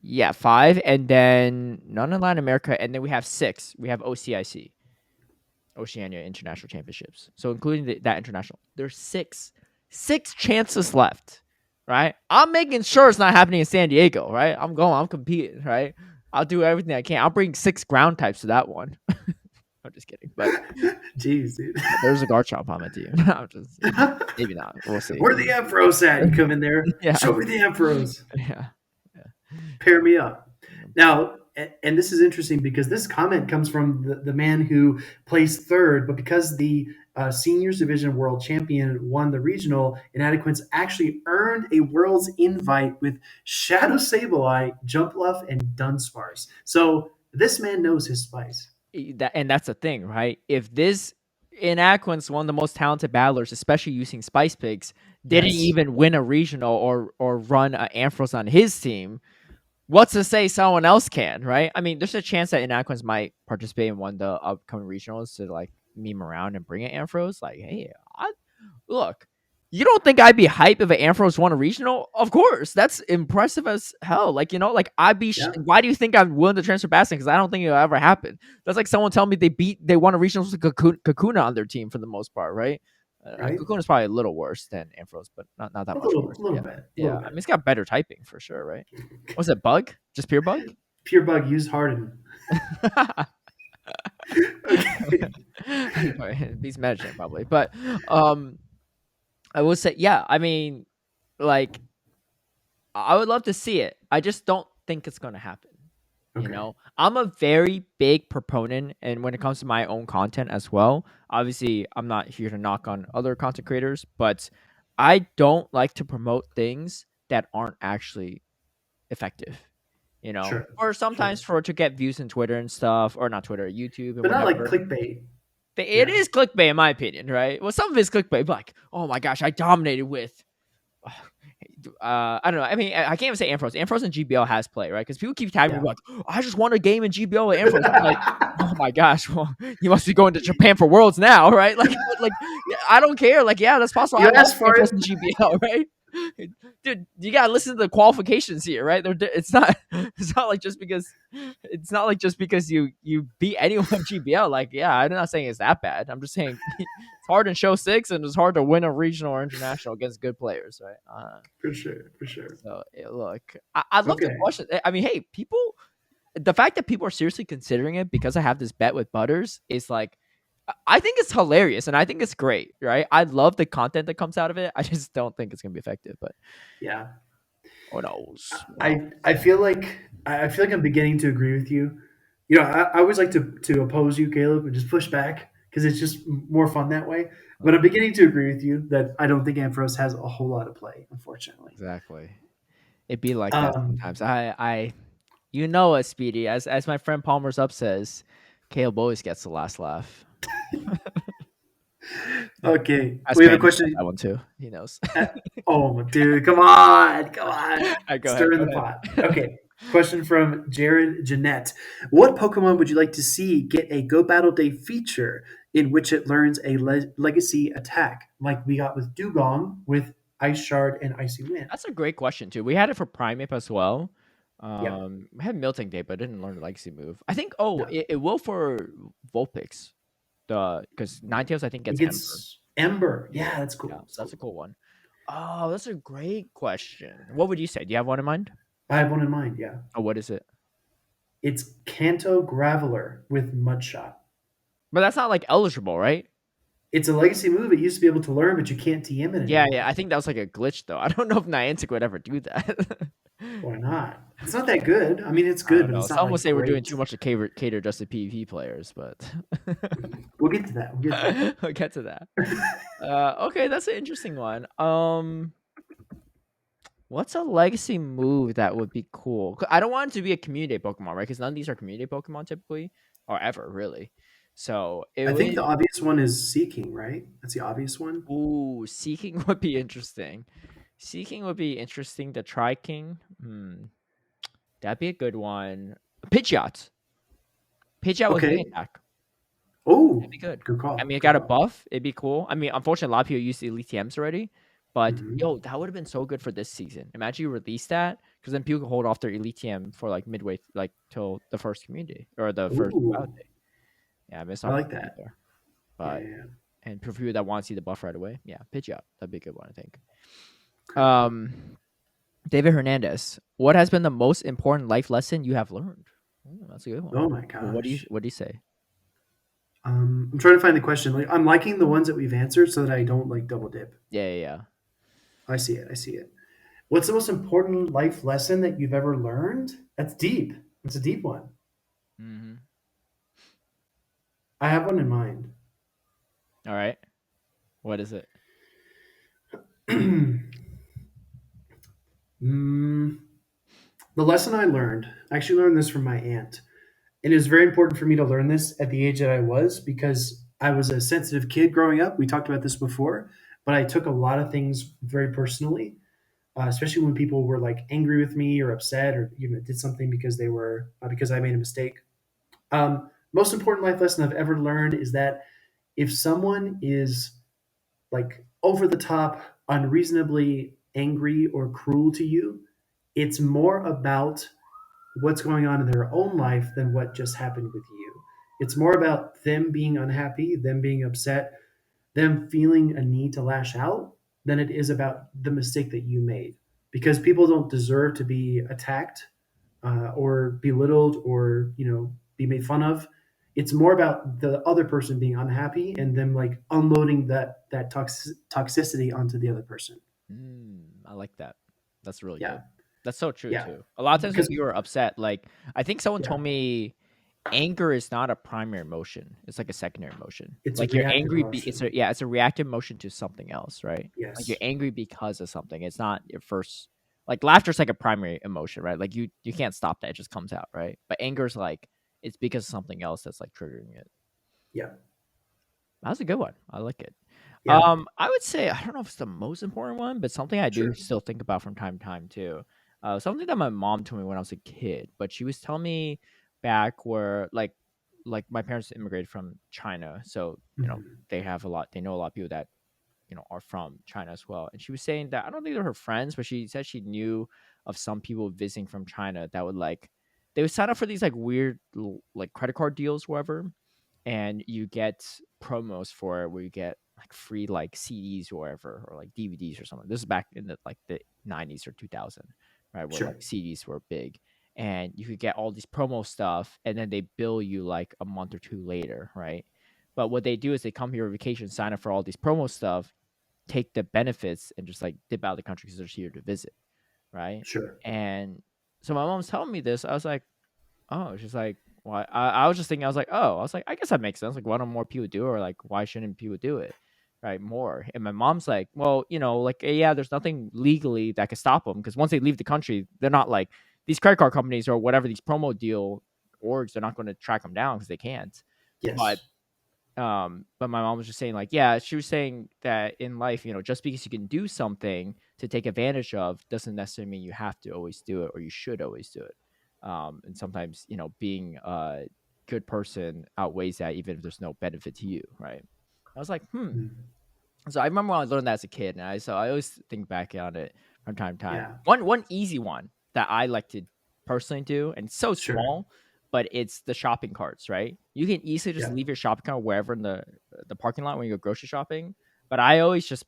yeah, 5, and then none in Latin America, and then we have 6. We have OCIC, Oceania International Championships. So including that international, there's six chances left, right? I'm making sure it's not happening in San Diego, right? I'm competing, right? I'll do everything I can. I'll bring 6 ground types to that one. I'm just kidding, but Jeez, dude. there's a Garchomp on my team. I'm just maybe not. We'll see. Where the Ampharos at? You come in there. Yeah, Show me the Ampharos. yeah, Pair me up. yeah. Now, and this is interesting because this comment comes from the man who placed third, but because the seniors division world champion won the regional, Inadequates actually earned a world's invite with Shadow Sableye, Jumpluff, and Dunsparce. So this man knows his spice. And that's the thing, right? If this Inaquins, one of the most talented battlers, especially using Spice Pigs, didn't Yes. even win a regional or run an Ampharos on his team, what's to say someone else can, right? I mean, there's a chance that Inaquins might participate in one of the upcoming regionals to like meme around and bring in Ampharos. Like, hey, look, you don't think I'd be hype if an Ampharos won a regional? Of course, that's impressive as hell. Like, like I'd be. Yeah. Why do you think I'm willing to transfer Bastion? Because I don't think it'll ever happen. That's like someone telling me they won a regional with Kakuna on their team for the most part, right? Right. Kakuna's probably a little worse than Ampharos, but not that A much little, worse. little Yeah, bit. A yeah. little I bit. mean, it's got better typing for sure, right? Was it bug? Just pure bug? Pure bug used hardened. Okay. Beats medicine probably, but I will say, yeah. I mean, like, I would love to see it. I just don't think it's gonna happen. You Okay. know, I'm a very big proponent, and when it comes to my own content as well. Obviously, I'm not here to knock on other content creators, but I don't like to promote things that aren't actually effective. Sure. Or Sure. sometimes to get views in Twitter and stuff, or not Twitter, YouTube and But not like whatever. clickbait. It Yeah. is clickbait in my opinion, right? Well, some of it's clickbait, but like, oh my gosh, I dominated with. I don't know. I mean, I can't even say Ampharos. Ampharos and GBL has play, right? Because people keep tagging Yeah. me like, oh, I just won a game in GBL with Ampharos. I'm like, oh my gosh, well, you must be going to Japan for Worlds now, right? Like, yeah, I don't care. Like, yeah, that's possible. You I lost asked for Ampharos it. in GBL, right? Dude, you gotta listen to the qualifications here, right? It's not. It's not like just because. It's not like just because you beat anyone in GBL. Like, yeah, I'm not saying it's that bad. I'm just saying it's hard in Show 6, and it's hard to win a regional or international against good players, right? For sure, for sure. So look, I love the Okay. question. I mean, hey, people. The fact that people are seriously considering it because I have this bet with Butters is like, I think it's hilarious and I think it's great, right? I love the content that comes out of it. I just don't think it's gonna be effective, but Yeah. who knows? Who knows? I feel like I feel like I'm beginning to agree with you. You know, I always like to oppose you, Caleb, and just push back because it's just more fun that way. But I'm beginning to agree with you that I don't think Ampharos has a whole lot of play, unfortunately. Exactly. It be like that Um, sometimes. You know it, Speedy. As my friend Palmer's up says, Caleb always gets the last laugh. okay, As we have a Manny said question. that one too. He knows. Oh, dude, come on, come on, Go ahead. stir in Go the ahead. pot. Okay, question from Jared Jeanette. What Pokemon would you like to see get a Go Battle Day feature in which it learns a legacy attack, like we got with Dugong with Ice Shard and Icy Wind? That's a great question too. We had it for Primeape as well. Yep. We had Milting Day, but it didn't learn the legacy move. I think. Oh, No. it will for Vulpix. The because Ninetales I think It gets Ember. gets Ember. Yeah, that's Yeah, cool. That's so that's cool. a cool one. Oh, that's a great question. What would you say? Do you have one in mind? I have one in mind. Yeah, Oh, what is it? it's Kanto Graveler with Mudshot. But that's not like eligible, right? It's a legacy move. It used to be able to learn, but you can't TM it Yeah, yeah. anymore. I think that was like a glitch though. I don't know if Niantic would ever do that. Why not? It's not that good. I mean, it's I good, don't but know. it's not Some would like say we're doing too great. much to cater just to PvP players, but We'll get to that. We'll get to we'll get to that. Okay, that's an interesting one. What's a legacy move that would be cool? I don't want it to be a community Pokemon, right? Because none of these are community Pokemon typically, or ever really. So it I think would. the obvious one is Seeking, right? That's the obvious one. Ooh, Seeking would be interesting. Seeking would be interesting. The Tri King, that'd be a good one. Pidgeot, Pidgeot with wing Okay. attack. Oh, That'd be good. good I call. mean, it Good got a call. buff. It'd be cool. I mean, unfortunately, a lot of people use the Elite TMs already. But Hmm. yo, that would have been so good for this season. Imagine you release that because then people can hold off their Elite TM for like midway, like till the first community or the first wild Ooh, day. Yeah, missed I like opportunity that. there. Yeah, But yeah, yeah. and for people that want to see the buff right away, yeah, pitch out. That'd be a good one, I think. Okay. David Hernandez, what has been the most important life lesson you have learned? Ooh, that's a good one. Oh my What gosh. do you say? I'm trying to find the question. Like, I'm liking the ones that we've answered so that I don't like double dip. Yeah, yeah, I see it. I see it. What's the most important life lesson that you've ever learned? That's deep. That's a deep one. yeah. I have one in mind. All right. What is it? Mm, the lesson I learned, I actually learned this from my aunt. And it was very important for me to learn this at the age that I was because I was a sensitive kid growing up. We talked about this before, but I took a lot of things very personally, especially when people were like angry with me or upset or did something because they were because I made a mistake. Most important life lesson I've ever learned is that if someone is like over the top, unreasonably angry or cruel to you, it's more about what's going on in their own life than what just happened with you. It's more about them being unhappy, them being upset, them feeling a need to lash out than it is about the mistake that you made. Because people don't deserve to be attacked or belittled or be made fun of. It's more about the other person being unhappy and them like unloading that toxicity onto the other person. I like that. That's really Yeah, good. That's so true yeah, too. A lot of times when because people are upset, like I think someone yeah, told me anger is not a primary emotion. It's like a secondary emotion. it's a Like you're reactive angry it's emotion. a it's a reactive emotion to something else, right? Like you're Yes. angry because of something. It's not your first like laughter's like a primary emotion, right? Like you can't stop that. It just comes out, right? But anger's like it's because of something else that's like triggering it. Yeah. That's a good one. I like it. Yeah. I would say I don't know if it's the most important one, but something I do Sure. still think about from time to time too. Something that my mom told me when I was a kid, but she was telling me back where like my parents immigrated from China, so Mhm. they have a lot. They know a lot of people that are from China as well. And she was saying that I don't think they're her friends, but she said she knew of some people visiting from China that would like they would sign up for these like weird like credit card deals, whatever, and you get promos for it where you get like free like CDs or whatever or like DVDs or something. This is back in the 90s or 2000, right? Where like Sure. CDs were big, and you could get all these promo stuff, and then they bill you like a month or two later, right? But what they do is they come here on vacation, sign up for all these promo stuff, take the benefits, and just like dip out of the country because they're just here to visit, right? Sure. And so my mom's telling me this. I was like, oh, she's like, why? I was just thinking, I was like, oh, I was like, I guess that makes sense. Like, why don't more people do it? Or like, why shouldn't people do it? Right, more. And my mom's like, well, like, yeah, there's nothing legally that could stop them because once they leave the country, they're not like these credit card companies or whatever these promo deal orgs. They're not going to track them down because they can't. But Yes. but my mom was just saying like, yeah, she was saying that in life, just because you can do something to take advantage of doesn't necessarily mean you have to always do it or you should always do it. And sometimes being a good person outweighs that even if there's no benefit to you, right? I was like, Mm. so I remember when I learned that as a kid, and I always think back on it from time to time. Yeah. One easy one that I like to personally do, and it's so Sure. small, but it's the shopping carts, right? You can easily just Yeah. leave your shopping cart wherever in the parking lot when you go grocery shopping, but I always just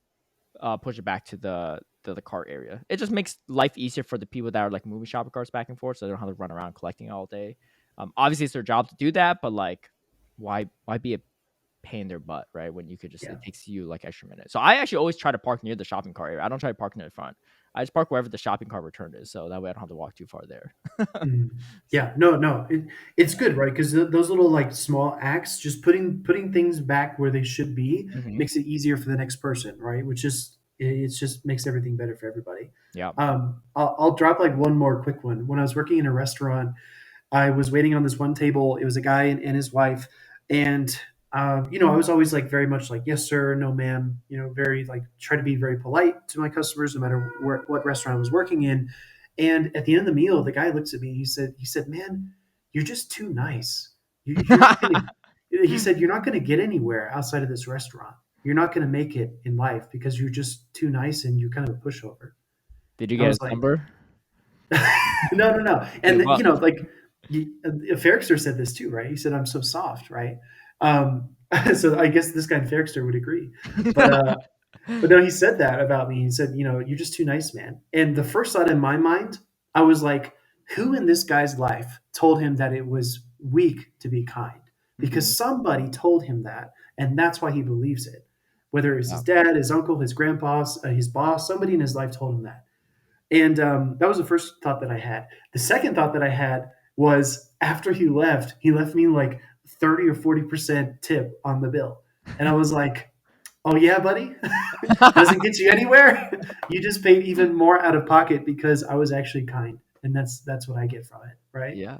push it back to the cart area. It just makes life easier for the people that are like moving shopping carts back and forth, so they don't have to run around collecting all day. Obviously, it's their job to do that, but like, why be a pain in their butt, right? When you could just Yeah. it takes you like extra minutes. So I actually always try to park near the shopping cart area. I don't try to park near the front. I just park wherever the shopping cart return is, so that way I don't have to walk too far there. Mm. So Yeah, no, it's good, right? Because those little like small acts, just putting things back where they should be, mhm. makes it easier for the next person, right? Which is it's just makes everything better for everybody. Yeah. I'll drop like one more quick one. When I was working in a restaurant, I was waiting on this one table. It was a guy and his wife, and I was always like very much like yes sir, no ma'am. Very like try to be very polite to my customers, no matter what restaurant I was working in. And at the end of the meal, the guy looks at me. He said, "Man, you're just too nice. You're not gonna." He said, "You're not gonna get anywhere outside of this restaurant. You're not gonna make it in life because you're just too nice and you're kind of a pushover." Did you I get was his like, number? no. Hit him And up. like Ferrickster said this too, right? He said, "I'm so soft," right? Um, so I guess this guy Ferrickster would agree. But but no, he said that about me. He said, "You're just too nice, man." And the first thought in my mind, I was like, who in this guy's life told him that it was weak to be kind? Mhm. Because somebody told him that, and that's why he believes it. Whether it was Yeah. his dad, his uncle, his grandpa, his boss, somebody in his life told him that. And that was the first thought that I had. The second thought that I had was after he left me like 30 or 40% tip on the bill. And I was like, oh, yeah, buddy? Doesn't get you anywhere. You just paid even more out of pocket because I was actually kind. And that's what I get from it. Right. Yeah.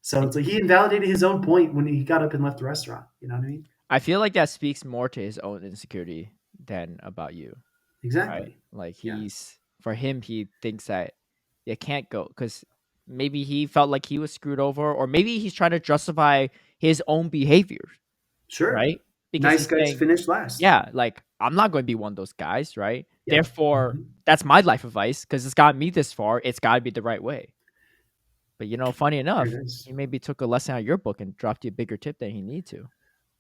So it's like he invalidated his own point when he got up and left the restaurant. You know what I mean? I feel like that speaks more to his own insecurity than about you, right? Exactly. Like Yeah. for him, he thinks that it can't go because maybe he felt like he was screwed over, or maybe he's trying to justify his own behavior, Sure. right? Because Nice he's guys saying, finish last. yeah, like I'm not going to be one of those guys, right? Yeah. Therefore, Mhm. that's my life advice because it's got me this far. It's got to be the right way. But funny There enough, it is. he maybe took a lesson out of your book and dropped you a bigger tip than he need to.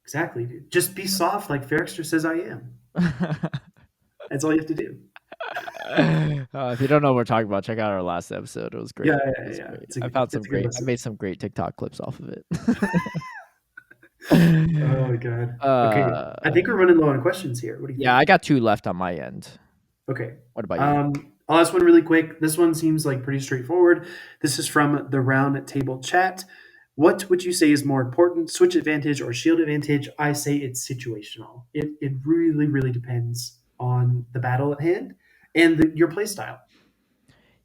Exactly, dude. Just be soft like Ferrickster says I am. That's all you have to do. If you don't know what we're talking about, check out our last episode. It was Yeah, great. It yeah, was yeah. great. It's a I good, found some it's a good great. I lesson. made some great TikTok clips off of it. Oh my god. Okay, I uh, think we're running low on questions here. What do you yeah, think? I got two left on my end. Okay. What about you? I'll ask one really quick. This one seems like pretty straightforward. This is from the round table chat. What would you say is more important, switch advantage or shield advantage? I say it's situational. It really, really depends on the battle at hand and your play style.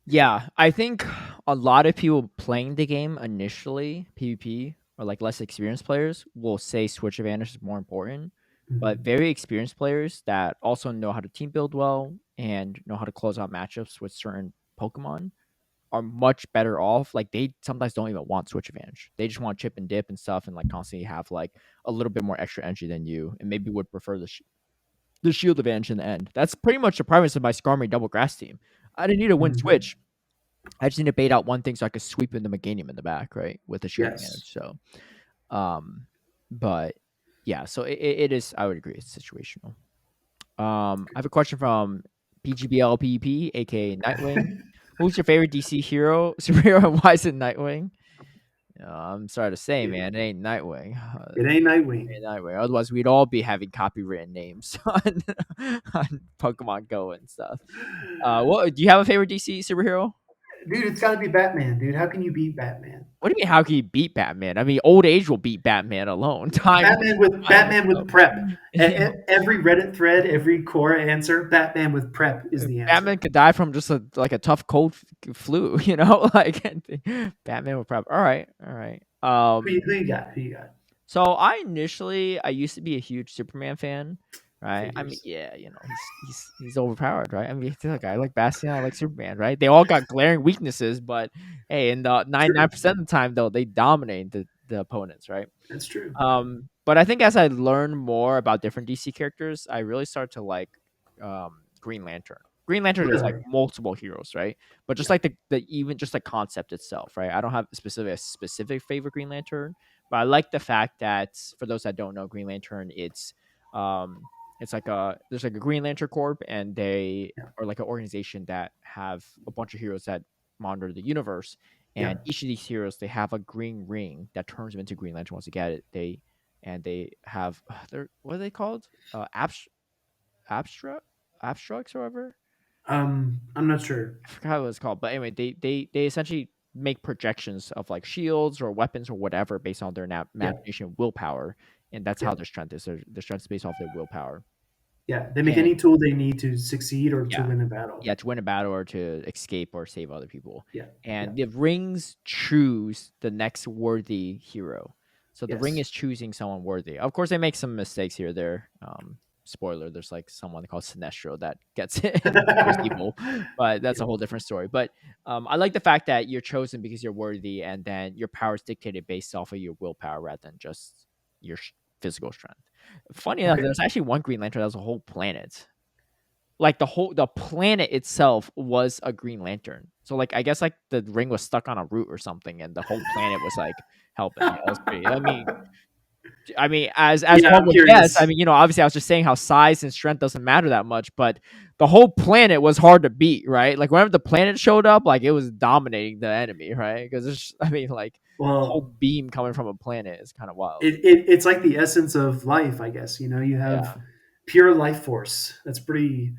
Yeah, I think a lot of people playing the game initially, PvP, or like less experienced players, will say switch advantage is more important. But Mhm. very experienced players that also know how to team build well and know how to close out matchups with certain Pokemon are much better off. Like they sometimes don't even want switch advantage. They just want chip and dip and stuff, and like constantly have like a little bit more extra energy than you, and maybe would prefer the the shield advantage in the end. That's pretty much the premise of my Skarmory double grass team. I didn't need to win Mhm. switch. I just need to bait out one thing so I could sweep in the Meganium in the back, right, with the shield Yes. advantage. So, but yeah, so it is. I would agree, it's situational. I have a question from PGBLPP, aka Nightwing. Who's your favorite DC hero, superhero, and why is it Nightwing? I'm sorry to say, It, man, it ain't Nightwing. it ain't Nightwing. Ain't Nightwing. Otherwise, we'd all be having copywritten names on Pokemon Go and stuff. What do you have a favorite DC superhero? Dude, it's got to be Batman, dude. How can you beat Batman? What do you mean? How can you beat Batman? I mean, old age will beat Batman alone. Time Batman with itself. prep. Yeah. Every Reddit thread, every core answer, Batman with prep is the Batman answer. could die from just a tough cold flu, you know, like Batman would probably. All right, all right. Who you got? Who you got? So I used to be a huge Superman fan, right? I mean, Figures. yeah, you know, he's overpowered, right? I mean, look, I like Bastion, I like Superman, right? They all got glaring weaknesses, but hey, in the True. 99% of the time though, they dominate the opponents, right? That's true. But I think as I learn more about different DC characters, I really start to like Green Lantern. Green Lantern is like Really? multiple heroes, right? But just Yeah. like the even just the concept itself, right? I don't have a specific favorite Green Lantern, but I like the fact that for those that don't know, Green Lantern, it's like there's like a Green Lantern Corp, and they Yeah. are like an organization that have a bunch of heroes that monitor the universe, Yeah. and each of these heroes they have a green ring that turns them into Green Lantern once they get it. They have they're what are they called? Abstract abstracts or whatever. I'm not sure. I forgot what it's called, but anyway, they essentially make projections of like shields or weapons or whatever based on their Yeah. imagination and willpower, and that's how Yeah. their strength is. Their strength is based off their willpower. Yeah. They make And any tool they need to succeed or to yeah, win a battle. yeah, to win a battle or to escape or save other people. Yeah. Yeah. And the rings choose the next worthy hero. So the ring Yes. is choosing someone worthy. Of course, they make some mistakes here or there. Spoiler: there's like someone called Sinestro that gets it and becomes evil, but that's a Yeah. whole different story. But I like the fact that you're chosen because you're worthy, and then your power is dictated based off of your willpower rather than just your physical strength. Funny enough, Okay. there's actually one Green Lantern that was a whole planet, like the planet itself was a Green Lantern. So like I guess like the ring was stuck on a root or something, and the whole planet was like helping. Yeah, that was pretty. I mean, as Yeah. one I'm would guess. I curious. mean, obviously I was just saying how size and strength doesn't matter that much, but the whole planet was hard to beat, right? Like whenever the planet showed up, like it was dominating the enemy, right? Because I mean, like a whole Well, beam coming from a planet is kind of wild. it's like the essence of life, I guess. You have Yeah. pure life force. That's pretty.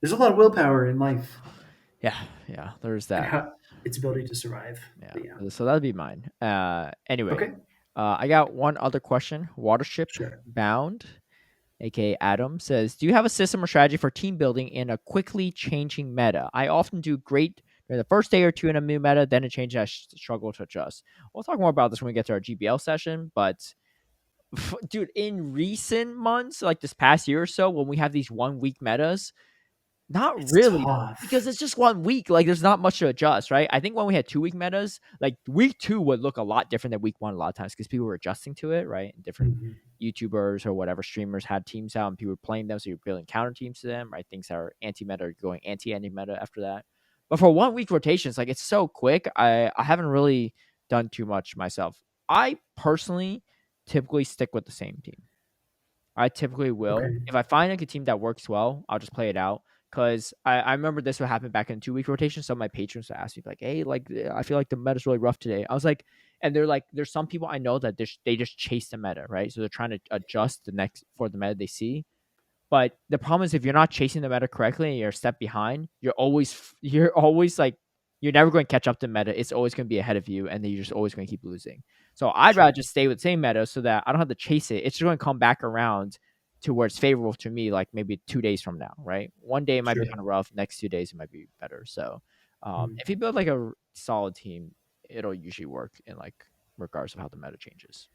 There's a lot of willpower in life Yeah, yeah. There's and that. how its ability to survive. Yeah, But yeah. so that'd be mine. Anyway, Okay. I got one other question. Watership Sure. Bound, aka Adam, says, "Do you have a system or strategy for team building in a quickly changing meta? I often do great during the first day or two in a new meta, then it changes. I struggle to adjust." We'll talk more about this when we get to our GBL session, but dude, in recent months, like this past year or so, when we have these 1 week metas, not It's really, because tough. it's just 1 week. Like, there's not much to adjust, right? I think when we had 2 week metas, like week 2 would look a lot different than week 1 a lot of times because people were adjusting to it, right? And different Mhm. YouTubers or whatever streamers had teams out and people were playing them, so you're building counter teams to them, right? Things that are anti meta are going anti meta after that. But for 1 week rotations, like it's so quick. I haven't really done too much myself. I personally typically stick with the same team. I typically will. Okay. If I find like a team that works well, I'll just play it out. Cause I remember this would happen back in 2 week rotation. Some of my patrons would ask me like, "Hey, like I feel like the meta's really rough today." I was like, and they're like, there's some people I know that they just chase the meta, right? So they're trying to adjust the next for the meta they see. But the problem is if you're not chasing the meta correctly and you're a step behind, you're always like you're never going to catch up to meta. It's always going to be ahead of you, and then you're just always going to keep losing. So I'd rather Sure. just stay with the same meta so that I don't have to chase it. It's just going to come back around to where it's favorable to me, like maybe 2 days from now, right? One day it might be Sure. kind of rough. Next 2 days it might be better. So Mm. if you build like a solid team, it'll usually work in like regardless of how the meta changes.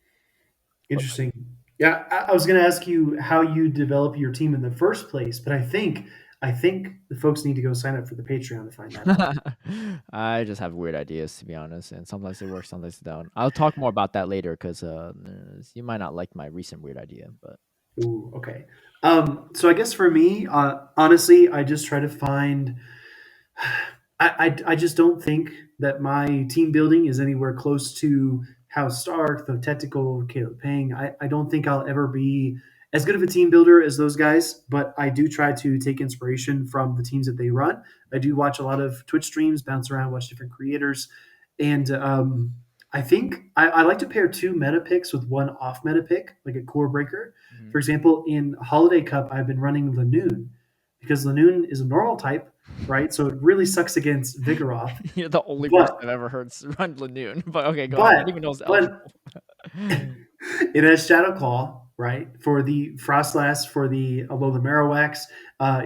What about Interesting. Yeah, I was going to ask you how you develop your team in the first place, but I think the folks need to go sign up for the Patreon to find that out. I just have weird ideas to be honest, and sometimes they work, sometimes they don't. I'll talk more about that later because you might not like my recent weird idea, but Ooh, okay. So I guess for me, honestly, I just try to find. I just don't think that my team building is anywhere close to how Stark, the technical Caleb Peng. I don't think I'll ever be as good of a team builder as those guys, but I do try to take inspiration from the teams that they run. I do watch a lot of Twitch streams, bounce around, watch different creators, and I think I like to pair two meta picks with one off meta pick, like a core breaker. For example, in Holiday Cup, I've been running Lanoon because Lanoon is a normal type, right? So it really sucks against Vigoroth. You're the only person I've But ever heard run Lanoon. But okay, go ahead. I didn't even know it was but eligible. it has Shadow Claw, right? For the Frostlass, for the Alola Marowak.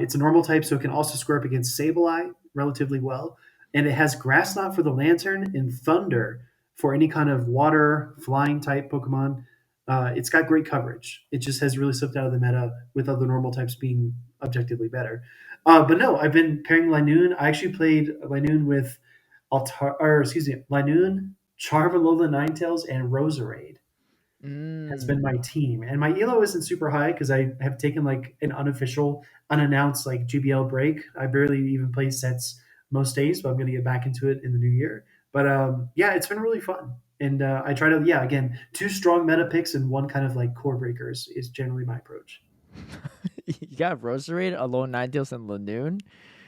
It's a normal type, so it can also square up against Sableye relatively well. And it has Grass Knot for the Lantern and Thunder for any kind of water, flying type Pokemon. It's got great coverage. It just has really slipped out of the meta with other normal types being objectively better. But no, I've been pairing Linoon. I actually played Linoon with Linoon, Charvalola Ninetales, and Roserade has been my Mm. team. And my elo isn't super high because I have taken like an unofficial, unannounced like GBL break. I barely even play sets most days, but I'm going to get back into it in the new year. But yeah, it's been really fun. And I try to, yeah, again, two strong meta picks and one kind of like core breakers is generally my approach. You got Roserade, Alone Ninetales, and Lanoon.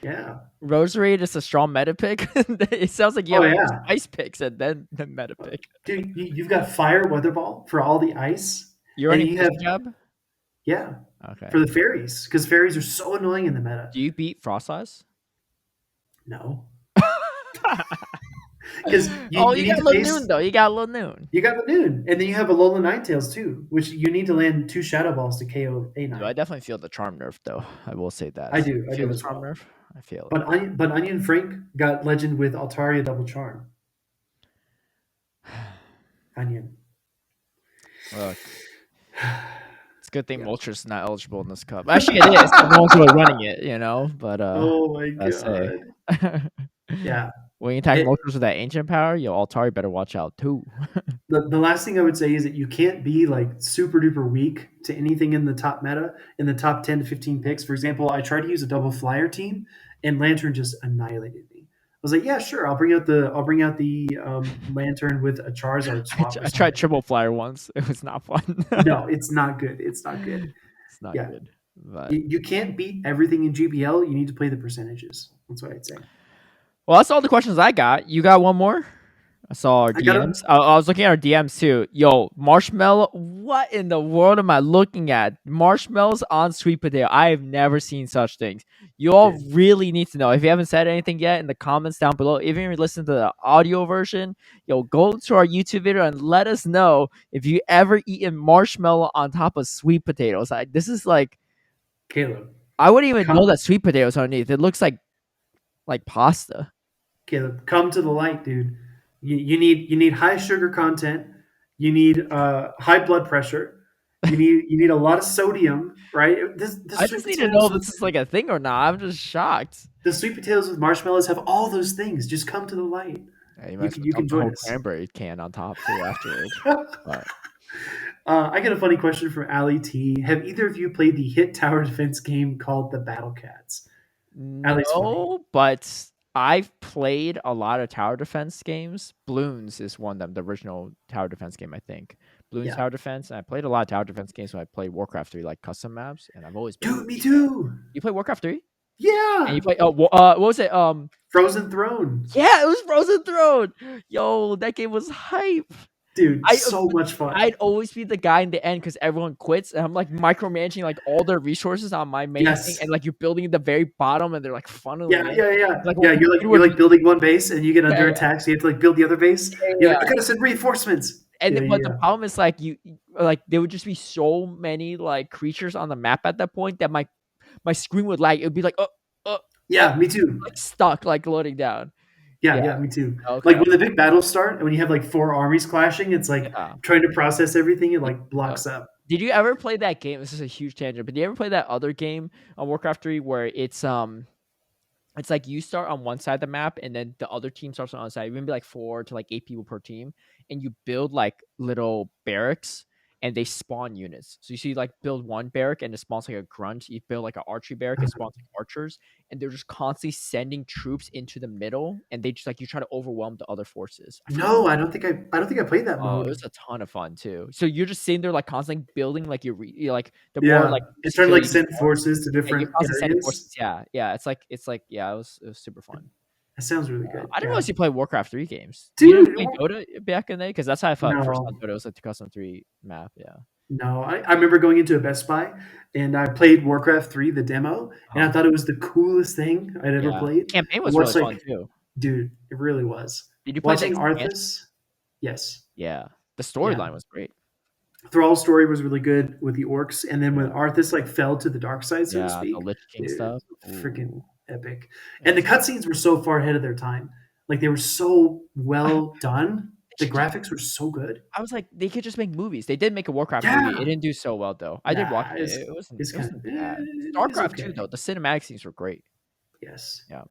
Yeah. Roserade is a strong meta pick. It sounds like you Oh, have more yeah. spice picks and then the meta pick. Dude, you've got Fire Weather Ball for all the ice. You're And running you have, Push Jab? yeah, for Okay. the fairies because fairies are so annoying in the meta. Do you beat Frostlass? No. Because Oh, you you need got to Lanoon face. though. You got Lanoon. You got the Noon, and then you have a Alola Ninetales too, which you need to land two Shadow Balls to KO a Dude, I nine. definitely feel the charm nerf though. I will say that. You I feel do the as charm well. nerf? I feel But Onion Frank got Legend with Altaria Double Charm. it. Onion. Look, it's a good thing Yeah. Moltres is not eligible in this cup. Actually, it is. No one's really running it, you know. But Oh my I say, god. Yeah. when you attack It, Moltres with that ancient power, yo, Altari better watch out too. the last thing I would say is that you can't be like super duper weak to anything in the top meta, in the top 10 to 15 picks. For example, I tried to use a double flyer team and Lantern just annihilated me. I was like, yeah, sure, I'll bring out the Lantern with a Charizard swap or I tried something. triple flyer once. It was not fun. No, it's not good. It's not good. It's not Yeah. good. But You can't beat everything in GBL. You need to play the percentages. That's what I'd say. well, that's all the questions I got. You got one more? I saw our I got DMs. I was looking at our DMs too. Yo, Marshmallow, what in the world am I looking at? Marshmallows on sweet potato. I have never seen such things. You all dude. really need to know. If you haven't said anything yet in the comments down below, even if you listen to the audio version, yo, go to our YouTube video and let us know if you ever eaten marshmallow on top of sweet potatoes. This is like, Caleb, I wouldn't even know come, that sweet potatoes underneath. It looks like pasta. Caleb, come to the light, dude. You need high sugar content. You need high blood pressure. You need a lot of sodium, right? The I sweet just need to know potatoes if with this is like a thing or not. I'm just shocked. the sweet potatoes with marshmallows have all those things. Just come to the light. Yeah, you might as well You dump can the join whole us. cranberry can on top too afterward. But I get a funny question from Ali T. Have either of you played the hit tower defense game called the Battle Cats? Ali's funny. no, but I've played a lot of tower defense games. Bloons is one of them, the original tower defense game, I think. Bloons Yeah. Tower Defense. And I played a lot of tower defense games when I played Warcraft 3, like custom maps, and I've always been Dude, me really bad. too. You play Warcraft 3? And you Yeah. play what was it? Frozen Throne. Yeah, it was Frozen Throne. Yo, that game was hype. Dude, I so much fun. I'd always be the guy in the end because everyone quits, and I'm like micromanaging like all their resources on my main thing, Yes. and like you're building at the very bottom, and they're like funneling Yeah, in. yeah, yeah. Like Yeah, what we did you're with like building one base and you get yeah, under attack, so you have to like build the other base. You're like, I yeah. gotta send reinforcements. And Yeah, but yeah, the yeah. problem is like you like there would just be so many like creatures on the map at that point that my screen would lag. It would be like Yeah, me too. like stuck like loading down. Yeah, Yeah. yeah, me too. Okay. Like when the big battles start and when you have like four armies clashing, it's like Yeah. trying to process everything, it like Yeah. blocks up. Did you ever play that game? This is a huge tangent, but did you ever play that other game on Warcraft 3 where it's like you start on one side of the map and then the other team starts on the other side. Maybe like 4 to like 8 people per team, and you build like little barracks. and they spawn units. So you see, like, build one barrack and it spawns like a grunt. You build like an archery barrack, it spawns like archers, and they're just constantly sending troops into the middle, and they just like you try to overwhelm the other forces. I forgot what No, it's. I don't think I played that Oh, it mode. was a ton of fun too. So you're just sitting there like constantly building like you're like the more Yeah, like and trying to like security you send have, forces to yeah, you're different constantly sending areas. forces. Yeah, yeah. It's like yeah, it was super fun. That sounds really good. I didn't Yeah, realize you play Warcraft 3 games. You didn't dude. play Dota back in the day? Because that's how I thought first on No, Dota was like the custom 3 map. Yeah. no. I remember going into a Best Buy and I played Warcraft 3, the demo, and I Huh. thought it was the coolest thing I'd ever Yeah. played. Campaign I was really watched fun like, too. dude, it really was. Did you play the Watching expansion? Arthas, yes, Yeah. The yeah. storyline was great. Thrall's story was really good with the orcs, and then when Yeah. Arthas like fell to the dark side, so to Yeah. The speak, Lich King dude, stuff. freaking Ooh. epic. Yeah, And the it's good. cutscenes were so far ahead of their time. Like they were so well done. They The should just graphics were so good. I was like, they could just make movies. They did make a Warcraft movie. It Yeah. didn't do so well though. I did watch Nah, it. It wasn't it's it kind of wasn't bad. it's StarCraft 2 okay. though, the cinematic scenes were great. Yes. Yeah.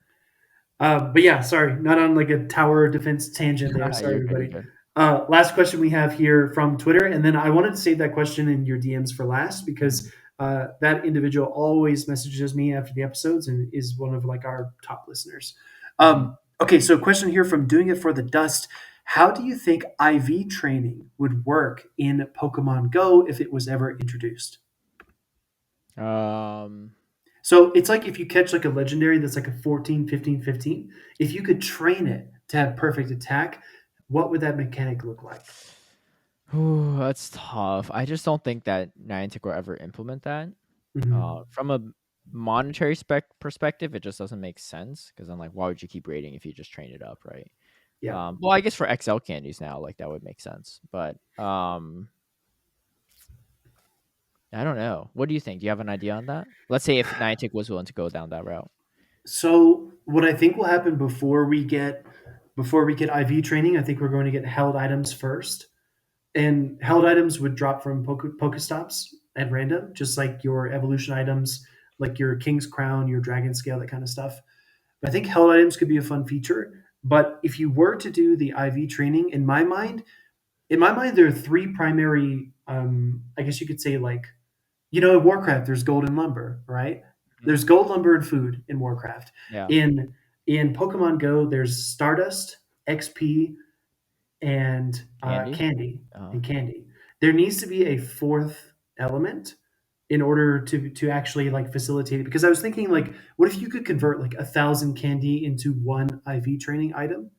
But yeah, sorry, not on like a tower defense tangent there. Sorry, You're good, you're everybody. good. Last question we have here from Twitter, and then I wanted to save that question in your DMs for last because that individual always messages me after the episodes and is one of like our top listeners. Mhm. Okay, so question here from Doing It for the Dust. How do you think IV training would work in Pokemon Go if it was ever introduced? Um So it's like if you catch like a legendary that's like a 14, 15, 15. If you could train it to have perfect attack, what would that mechanic look like? Ooh, that's tough. I just don't think that Niantic will ever implement that. Mhm. From a monetary perspective, it just doesn't make sense because I'm like, why would you keep rating if you just train it up, right? Yeah. Well, I guess for XL candies now, like that would make sense. But I don't know. What do you think? Do you have an idea on that? Let's say if Niantic was willing to go down that route. So what I think will happen before we get IV training, I think we're going to get held items first. And held items would drop from Pokestops at random, just like your evolution items, like your King's Crown, your Dragon Scale, that kind of stuff. But I think held items could be a fun feature. But if you were to do the IV training, in my mind, there are three primary. I guess you could say like in Warcraft, there's gold and lumber, right? Mhm. There's gold, lumber, and food in Warcraft. Yeah. In Pokemon Go, there's Stardust, XP, and Candy. candy Uh, and candy. There needs to be a fourth element in order to actually like facilitate it. Because I was thinking like, what if you could convert like 1,000 candy into one IV training item?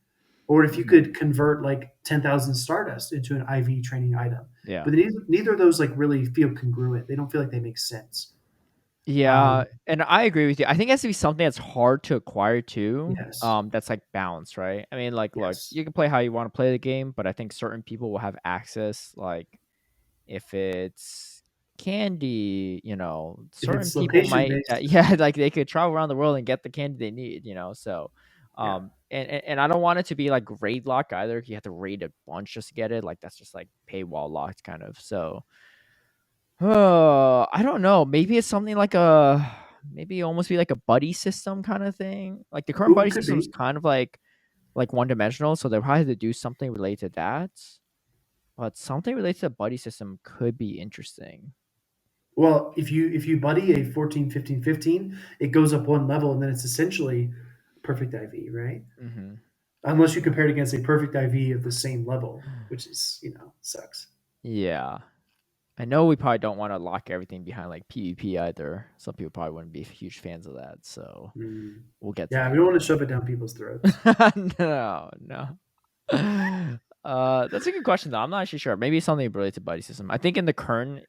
Or if you mhm. could convert like 10,000 Stardust into an IV training item. Yeah. But neither of those like really feel congruent. They don't feel like they make sense. Yeah, Um, and I agree with you. I think it has to be something that's hard to acquire too. yes, That's like balanced, right? I mean, like, look, yes. you can play how you want to play the game, but I think certain people will have access. Like, if it's candy, If certain it's people location might, based, yeah, like they could travel around the world and get the candy they need. So, yeah. and I don't want it to be like raid lock either. You have to raid a bunch just to get it. Like that's just like paywall locked kind of. So, I don't know. Maybe it's something like maybe almost be like a buddy system kind of thing. Like the current Ooh, buddy could system is be. kind of like one dimensional, so they'll probably have to do something related to that. But something related to the buddy system could be interesting. Well, if you buddy a 14, 15, 15, it goes up one level and then it's essentially perfect IV, right? Hmm. Unless you compare it against a perfect IV of the same level, which is, sucks. Yeah. I know we probably don't want to lock everything behind like PvP either. Some people probably wouldn't be huge fans of that, so Mm. we'll get to Yeah, we that. don't want to shove it down people's throats. No, no. That's a good question though. I'm not actually sure. Maybe something related to buddy system. I think in the current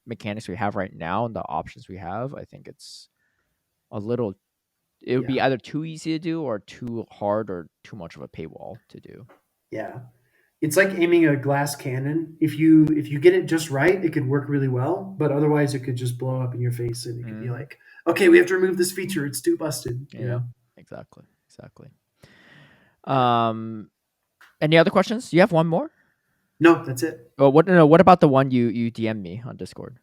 mechanics we have right now and the options we have, I think it's a little. It would be Yeah, either too easy to do or too hard or too much of a paywall to do. yeah. It's like aiming a glass cannon. If you get it just right, it could work really well. But otherwise, it could just blow up in your face, and it could be Hmm. like, okay, we have to remove this feature. It's too busted. Yeah, exactly, exactly. Um, any other questions? You have one more? No, that's it. Oh, what? No, what about the one you DM me on Discord?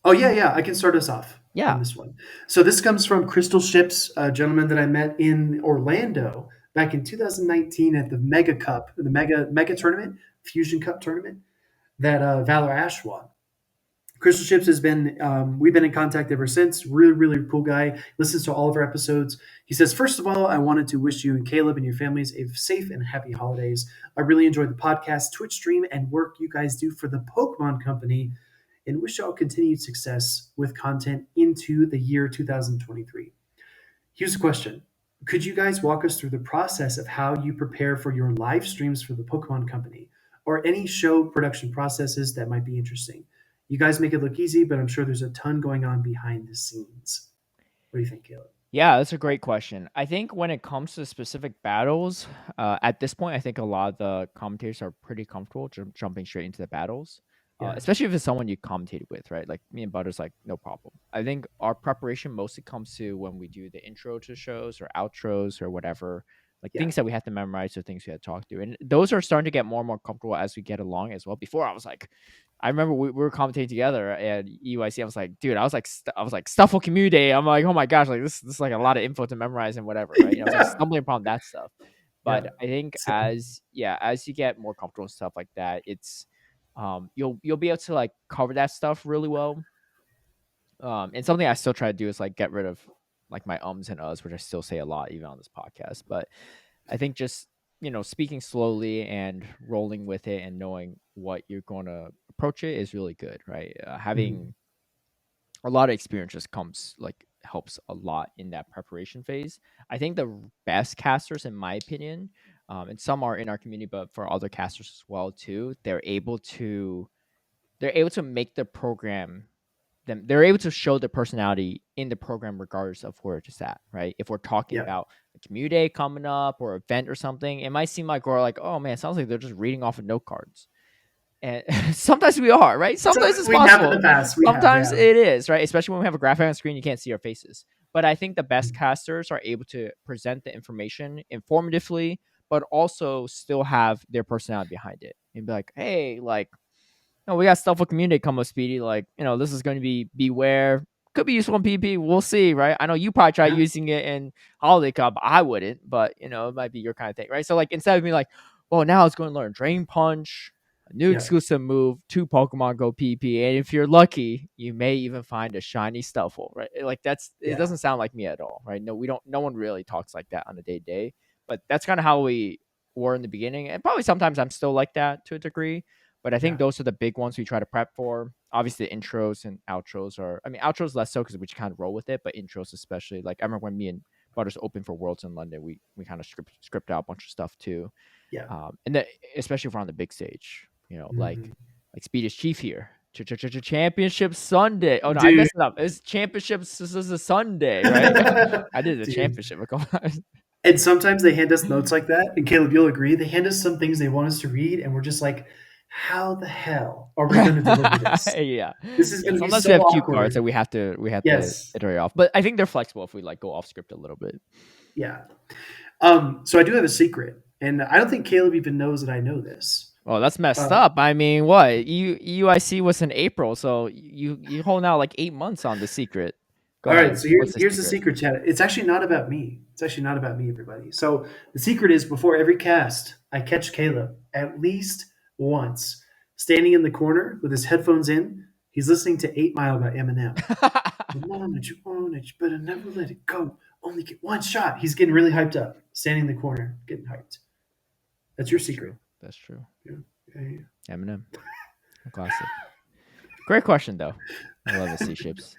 Oh yeah, yeah. I can start us off on Yeah. this one. So this comes from Crystal Ships, a gentleman that I met in Orlando back in 2019 at the Mega Cup, the Mega tournament, Fusion Cup tournament. that Valor Ash won. Crystal Ships has been, we've been in contact ever since. Really, really cool guy. Listens to all of our episodes. He says, first of all, I wanted to wish you and Caleb and your families a safe and happy holidays. I really enjoyed the podcast, Twitch stream, and work you guys do for the Pokemon Company, and wish y'all continued success with content into the year 2023. Here's a question. Could you guys walk us through the process of how you prepare for your live streams for the Pokemon Company or any show production processes that might be interesting? You guys make it look easy, but I'm sure there's a ton going on behind the scenes. What do you think, Caleb? Yeah, that's a great question. I think when it comes to specific battles, at this point, I think a lot of the commentators are pretty comfortable jumping straight into the battles, Yeah. especially if it's someone you commentated with, right? Like me and Butter's like, no problem. I think our preparation mostly comes to when we do the intro to shows or outros or whatever, like Yeah. things that we have to memorize or things we had to talk to. And those are starting to get more and more comfortable as we get along as well. Before I was like, I remember we were commentating together at UIC. I was like, dude, I was like Stuffle Community Day. I'm like, oh my gosh, like this is like a lot of info to memorize and whatever, right? I was like Yeah. stumbling upon that stuff. Yeah. But I think Same. as you get more comfortable and stuff like that, it's you'll be able to like cover that stuff really well. And something I still try to do is like get rid of like my ums and uhs, which I still say a lot even on this podcast. But I think just speaking slowly and rolling with it and knowing what you're going to approach it is really good, right? Mhm. Having a lot of experience just comes like helps a lot in that preparation phase. I think the best casters, in my opinion, and some are in our community, but for other casters as well too, they're able to make the program they're able to show their personality in the program regardless of where it's at, right? If we're talking Yeah. about a community day coming up or event or something, it might seem like we're like, oh man, it sounds like they're just reading off of note cards. And sometimes we are, right? So Sometimes it's we have in the possible. past. We have, Sometimes yeah. it is, right? Especially when we have a graphic on screen, you can't see our faces. But I think the best Mhm. casters are able to present the information informatively, but also still have their personality behind it and be like, hey, like, we got stuff with community coming with Speedy. Like, this is going to be beware. Could be useful in PvP. We'll see, right? I know you probably try Yeah. using it in Holiday Cup. I wouldn't, but it might be your kind of thing, right? So like instead of being like, well, now it's going to learn Drain Punch, a new Yeah. exclusive move, 2 Pokemon go PvP, and if you're lucky, you may even find a shiny Stuffle, right? Like it Yeah. doesn't sound like me at all, right? No, we don't. No one really talks like that on a day to day, but that's kind of how we were in the beginning, and probably sometimes I'm still like that to a degree. But I think Yeah. those are the big ones we try to prep for. Obviously, the intros and outros are. I mean, outros less so because we just kind of roll with it, but intros especially. Like I remember when me and Butters opened for Worlds in London, we kind of script out a bunch of stuff too. Yeah. And then especially if we're on the big stage, Mhm. like Speed is Chief here. Championship Sunday. Oh no, I Dude. messed it up. It's championships. This is a Sunday, right? I did the Dude. championship a couple times. And sometimes they hand us notes like that, and Caleb, you'll agree. They hand us some things they want us to read, and we're just like, "How the hell are we going to deliver this? Yeah, This is yeah. going to be Sometimes so we have cue cards awkward." that we have to Yes, iterate off, but I think they're flexible if we like go off script a little bit. yeah. So I do have a secret, and I don't think Caleb even knows that I know this. Oh, that's messed Uh, up. I mean, what UIC was in April, so you hold out like 8 months on the secret. Go all right, ahead. so What's the here's the secret? secret, chat. It's actually not about me. It's actually not about me, everybody. So the secret is before every cast, I catch Caleb at least once standing in the corner with his headphones in. He's listening to 8 Mile by Eminem. The moment you own it, you better never let it go. Only get one shot. He's getting really hyped up, standing in the corner, getting hyped. That's your That's secret. true. That's true. Yeah, yeah, yeah. Eminem, a classic. Great question though. I love the sea ships.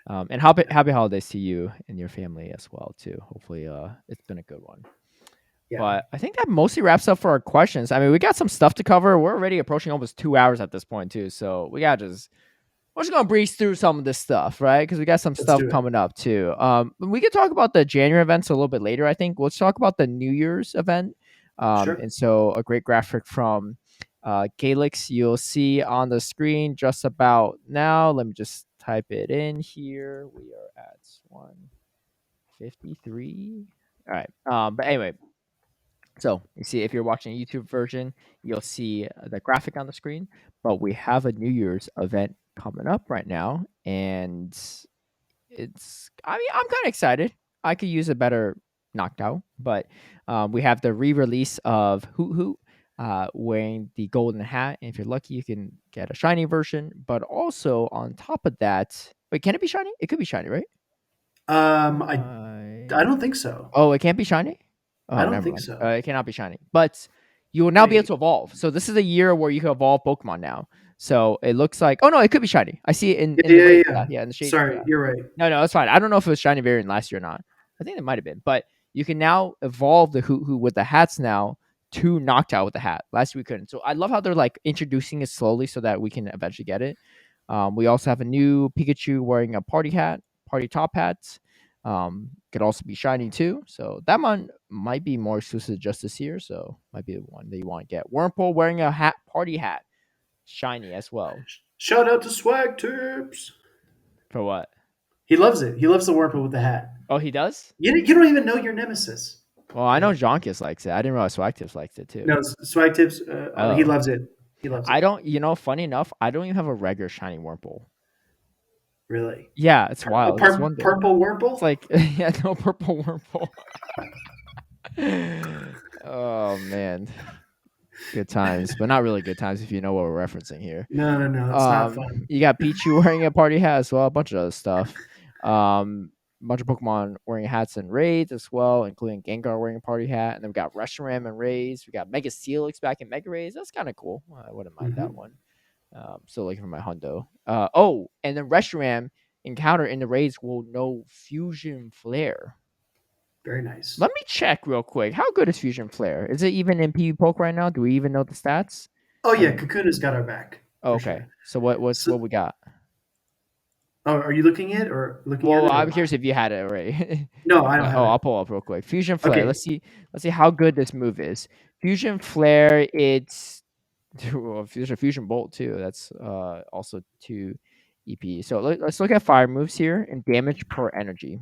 And happy holidays to you and your family as well too. Hopefully, it's been a good one. Yeah. But I think that mostly wraps up for our questions. I mean, we got some stuff to cover. We're already approaching almost 2 hours at this point too, so we're just gonna breeze through some of this stuff, right? Because we got some Let's stuff do it. coming up too. We can talk about the January events a little bit later. I think let's talk about the New Year's event. Sure. And so a great graphic from Galix you'll see on the screen just about now. Let me just type it in here. We are at 153. All right. But anyway, so you see, if you're watching a YouTube version, you'll see the graphic on the screen. But we have a New Year's event coming up right now, and I mean, I'm kind of excited. I could use a better knocked out, but we have the re-release of Hoot Hoot. wearing the golden hat. And if you're lucky, you can get a shiny version. But also on top of that, wait, can it be shiny? It could be shiny, right? I don't think so. Oh, it can't be shiny? I Oh, don't never think mind. so. It cannot be shiny. But you will now be able Wait. to evolve. So this is a year where you can evolve Pokemon now. So it looks like oh no, it could be shiny. I see it Yeah, in the yeah, raid. yeah. Yeah, in the shade. Sorry, Yeah. you're right. No, that's fine. I don't know if it was shiny variant last year or not. I think it might have been. But you can now evolve the Hoo with the hats now to Noctowl with the hat. Last year we couldn't. So I love how they're like introducing it slowly so that we can eventually get it. We also have a new Pikachu wearing a party hat, party top hat. Could also be shiny too. So that one might be more exclusive just this year. So might be the one that you want to get. Wurmple wearing a hat, party hat, shiny as well. Shout out to Swag Tips. For what? He loves it. He loves the Wurmple with the hat. Oh, he does. You don't even know your nemesis. Well, I know Jonkis likes it. I didn't realize Swagtips liked it too. No, Swag Tips. He Oh, loves it. He loves it. I don't. You know, funny enough, I don't even have a regular shiny Wurmple. Really. Yeah, it's A wild. It's one thing. purple It's Wurmple. like yeah, no purple Wurmple. Oh man, good times, but not really good times if you know what we're referencing here. No. It's not fun. You got Pichu wearing a party hat as well, a bunch of other stuff. A bunch of Pokemon wearing hats and raids as well, including Gengar wearing a party hat. And then we got Reshiram and raids. We got Mega Steelix back in Mega Raids. That's kind of cool. I wouldn't mind that one. Still looking for my Hundo. Oh, and then Reshiram encounter in the raids will know Fusion Flare. Very nice. Let me check real quick. How good is Fusion Flare? Is it even in PvP Poke right now? Do we even know the stats? Oh yeah, Kakuna's got our back. Okay. Sure. So what we got? Oh, are you looking at or looking at Well, it? I'm curious if you had it already. No, I don't have it. I'll pull up real quick. Fusion Flare. Okay. Let's see how good this move is. Fusion Flare. It's there's a Fusion Bolt too. That's also 2 EP. So let's look at fire moves here and damage per energy.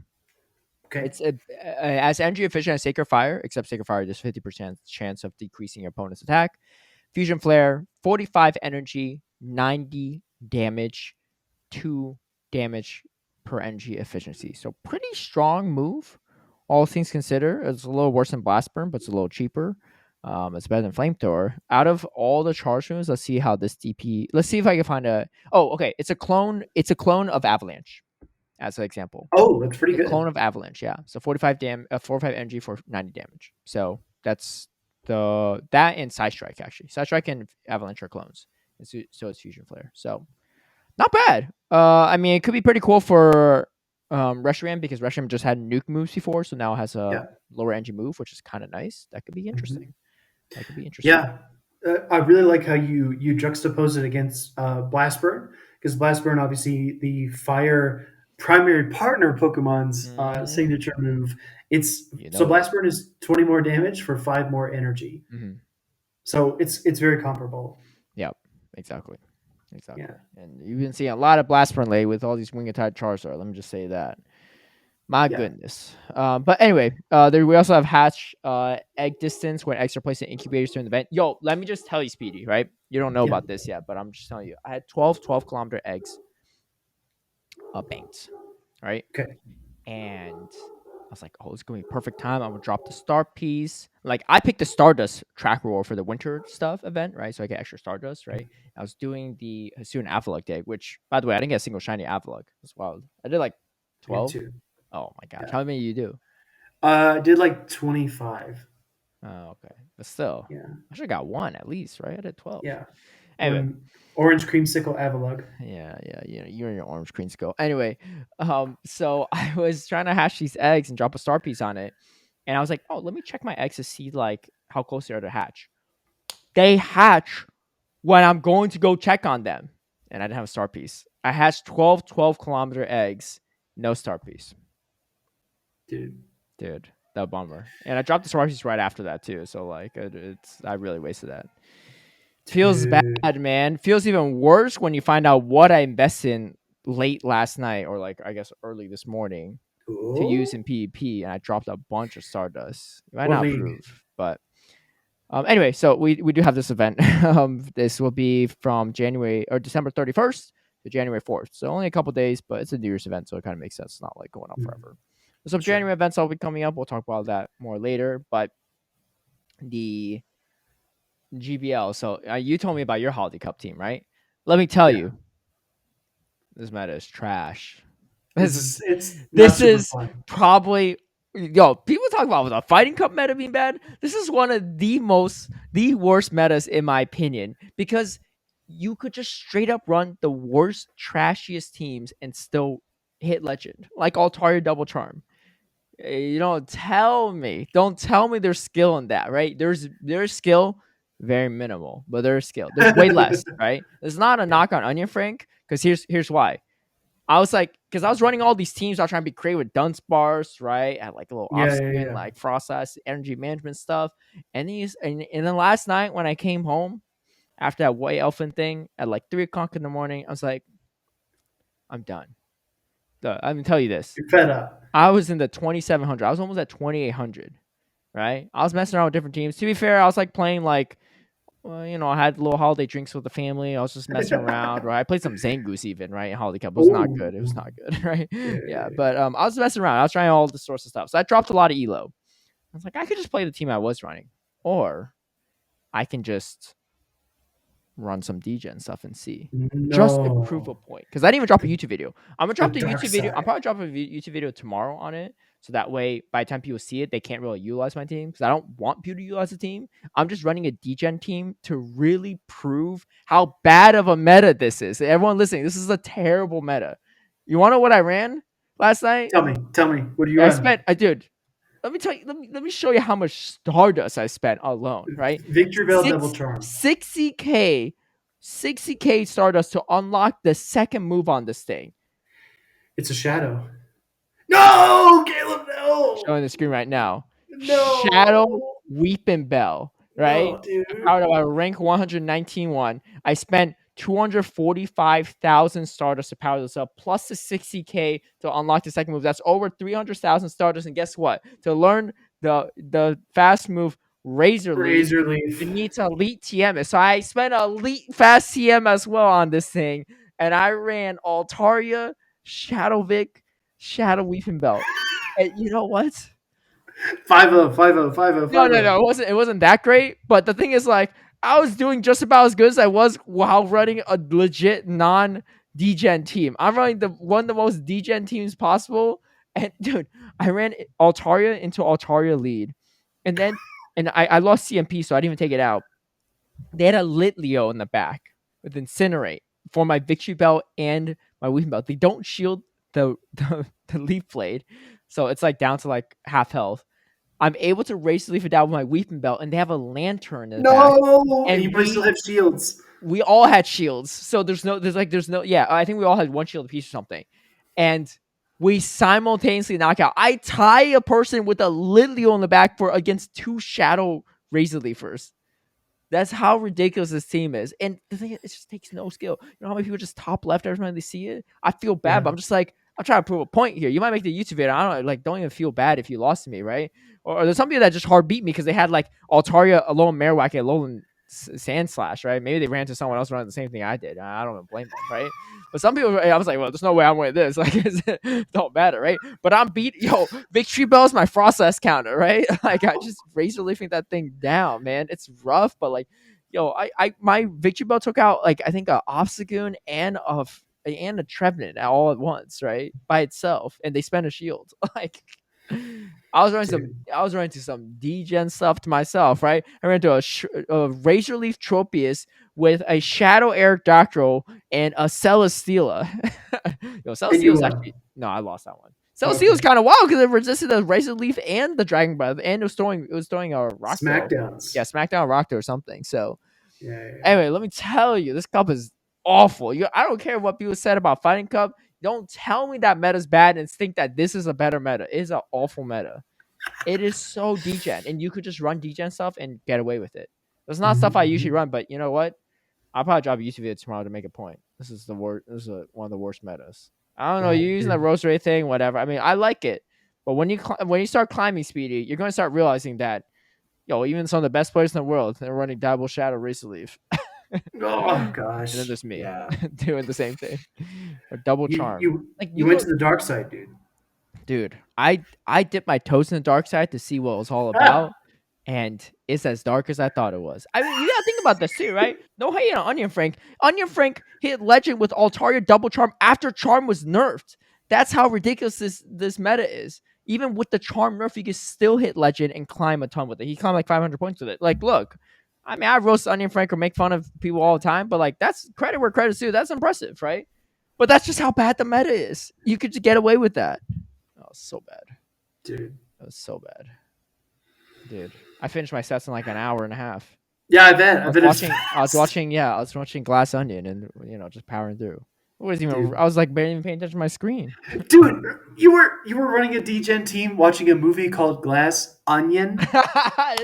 Okay. It's as energy efficient as Sacred Fire, except Sacred Fire there's 50% chance of decreasing your opponent's attack. Fusion Flare, 45 energy, 90 damage, 2 damage per energy efficiency. So pretty strong move, all things considered. It's a little worse than Blast Burn, but it's a little cheaper. It's better than Flamethrower. Out of all the charge moves, let's see how this DP. Let's see if I can find a. Oh, okay. It's a clone. It's a clone of Avalanche, as an example. Oh, that's pretty good. Clone of Avalanche, yeah. So 45 energy for 90 damage. So that's that and Side Strike actually. Side Strike and Avalanche are clones. And so it's Fusion Flare. So not bad. I mean, it could be pretty cool for Reshiram because Reshiram just had nuke moves before, so now it has a lower energy move, which is kind of nice. That could be interesting. Mm-hmm. That could be interesting. Yeah, I really like how you juxtapose it against Blast Burn because Blast Burn, obviously, the fire primary partner Pokemon's signature move. So Blast Burn is 20 more damage for 5 more energy. Mm-hmm. So it's very comparable. Yep, exactly. Yeah. And you've been seeing a lot of Blast Burn lately with all these Wing Attack Charizard. Let me just say that. My goodness. But anyway, we also have hatch egg distance when eggs are placed in incubators during the event. Yo, let me just tell you, Speedy, right? You don't know about this yet, but I'm just telling you. I had 12-kilometer eggs banked, right? Okay. And I was like, oh, it's going to be perfect time. I'm going to drop the star piece. Like, I picked the Stardust track roll for the winter stuff event, right? So I get extra Stardust, right? I was doing the Hisuian Avalugg day, which, by the way, I didn't get a single shiny Avalugg. That's wild. I did like 12. Oh, my gosh. How many do you do? I did like 25. Oh, okay. But still, I should have got one at least, right? I did 12. Yeah. Anyway. Orange Creamsicle Avalugg. Yeah. You and your orange creamsicle. Anyway, so I was trying to hatch these eggs and drop a star piece on it. And I was like, oh, let me check my eggs to see like how close they are to hatch. They hatch when I'm going to go check on them. And I didn't have a star piece. I hatched 12-kilometer eggs, no star piece. Dude, that bummer. And I dropped the star piece right after that too. So like, I really wasted that. Feels bad, man. Feels even worse when you find out what I invested in late last night or like I guess early this morning to use in PvP, and I dropped a bunch of Stardust. You might not approve, but anyway, so we do have this event. This will be from January or December 31st to January 4th. So only a couple days, but it's a New Year's event, so it kind of makes sense. It's not like going on forever. Some January events will be coming up. We'll talk about that more later, but GBL. So you told me about your Holiday Cup team, right? Let me tell Yeah, you, this meta is trash. This is it's not this super is fun. probably people talk about the fighting cup meta being bad. This is one of the worst metas in my opinion because you could just straight up run the worst, trashiest teams and still hit legend like Altaria Double Charm. You don't tell me there's skill in that, right? There's skill, very minimal, but there's skill. There's way less, right? It's not a Yeah, knock on Onion Frank because here's why. I was like, because I was running all these teams, I was trying to be creative with Dunsparce, right? I had like a little off yeah, yeah, screen, yeah. like Frost Ice, energy management stuff. And then last night when I came home after that white elephant thing at like 3 o'clock in the morning, I was like, I'm done. I'm gonna tell you this. You're fed up. I was in the 2700. I was almost at 2800, right? I was messing around with different teams. To be fair, I was like playing like well, I had little holiday drinks with the family. I was just messing around, right? I played some Zangoose even, right? Holiday Cup. It was not good. It was Oh, not good, right? yeah, Yeah, yeah, but I was messing around. I was trying all the sorts of stuff. So I dropped a lot of elo. I was like, I could just play the team I was running, or I can just run some degen stuff and see. yeah. Just improve a No, point. Because I didn't even drop a YouTube video. I'm gonna the drop the dark YouTube video. I'm side. probably dropping a YouTube video tomorrow on it. So that way, by the time people see it, they can't really utilize my team. Because I don't want people to utilize the team. I'm just running a degen team to really prove how bad of a meta this is. Everyone listening, this is a terrible meta. You wanna know what I ran last night? Tell me, what are you I running? spent dude, let me tell you, let me show you how much Stardust I spent alone, right? Victory Bell Double Six Charm. 60K 60K Stardust to unlock the second move on this thing. It's a shadow. No, Caleb, no, Showing the screen right now. Shadow no, Weeping Bell, right? no, dude. Out of a rank 119 I spent 245,000 Stardust to power this up, plus the 60K to unlock the second move. That's over 300,000 Stardust. And guess what? To learn the fast move Razor Leaf, Razor you Leaf. need to elite TM it. So I spent elite fast TM as well on this thing, and I ran Altaria, Shadow Vic, Shadow Weeping Belt. And you know what? 5-0, 5-0, 5-0, No, no, 5-0. no. It wasn't that great. But the thing is, like, I was doing just about as good as I was while running a legit non degen team. I'm running the one of the most degen teams possible. And dude, I ran Altaria into Altaria lead. And then I lost CMP, so I didn't even take it out. They had a lit Leo in the back with Incinerate for my victory belt and my weapon belt. They don't shield the leaf blade. So it's like down to like half health. I'm able to race the leaf down with my weapon belt, and they have a lantern in the back. No, and you And probably still have shields. we all had shields, so there's no yeah. I think we all had one shield apiece or something, and we simultaneously knock out. I tie a person with a Lilio in the back for against two Shadow Razor Leafers. That's how ridiculous this team is. And the thing is, it just takes no skill. You know how many people just top left every time they see it? I feel bad, Yeah, but I'm just like, I'm trying to prove a point here. You might make the YouTube video. I don't even feel bad if you lost to me, right? Or there's some people that just hard beat me because they had like Altaria, Alolan Marowak, and Alolan Sand Slash, right? Maybe they ran to someone else running the same thing I did. I don't even blame them, right? But some people, I was like, well, there's no way I'm winning this. Like, it don't matter, right? But I'm Victory Bell is my Frost S counter, right? Like, I just razor leafing that thing down, man. It's rough, but like, my victory bell took out like I think a Obstagoon and a Trevenant all at once, right? By itself. And they spent a shield. Like dude. I was running to some degen stuff to myself, right? I ran into a Razor Leaf Tropius with a Shadow Air Doctorow and a Celesteela. And you Celesteela's won. actually no, I lost that one. Celesteela's Okay. kind of wild because it resisted the Razor Leaf and the Dragon Breath, and it was throwing a Rockto. Smackdowns. Yeah, SmackDown Rockto or something. So Yeah, yeah. anyway, let me tell you, this cup is awful. I don't care what people said about Fighting Cup. Don't tell me that meta's bad and think that this is a better meta. It is an awful meta. It is so degen, and you could just run degen stuff and get away with it. It's not stuff I usually Mhm. run, but you know what? I'll probably drop a YouTube video tomorrow to make a point. This is the worst. This is one of the worst metas. I don't know. Oh, You're using the dude. rosary thing, whatever. I mean, I like it, but when you start climbing Speedy, you're going to start realizing that even some of the best players in the world they're running Double Shadow Razor Leaf, Oh and then gosh. there's me Yeah. doing the same thing or Double You Charm. you Like you went to the dark side, dude. dude. I dipped my toes in the dark side to see what it was all about. and it's as dark as I thought it was. I mean, you gotta think about this too, right? No hate on Onion Frank. Onion Frank hit Legend with Altaria double charm after charm was nerfed. That's how ridiculous this meta is. Even with the charm nerf, you can still hit Legend and climb a ton with it. He climbed like 500 points with it. Like, look, I mean, I roast Onion Frank or make fun of people all the time, but like, that's credit where credit's due. That's impressive, right? But that's just how bad the meta is. You could just get away with that. Oh, so bad. Dude. That was so bad. Dude, I finished my sets in like an hour and a half. Yeah, I bet. I was watching Glass Onion and just powering through. It wasn't even. Dude. I was like barely even paying attention to my screen. Dude, you were running a DGen team watching a movie called Glass Onion.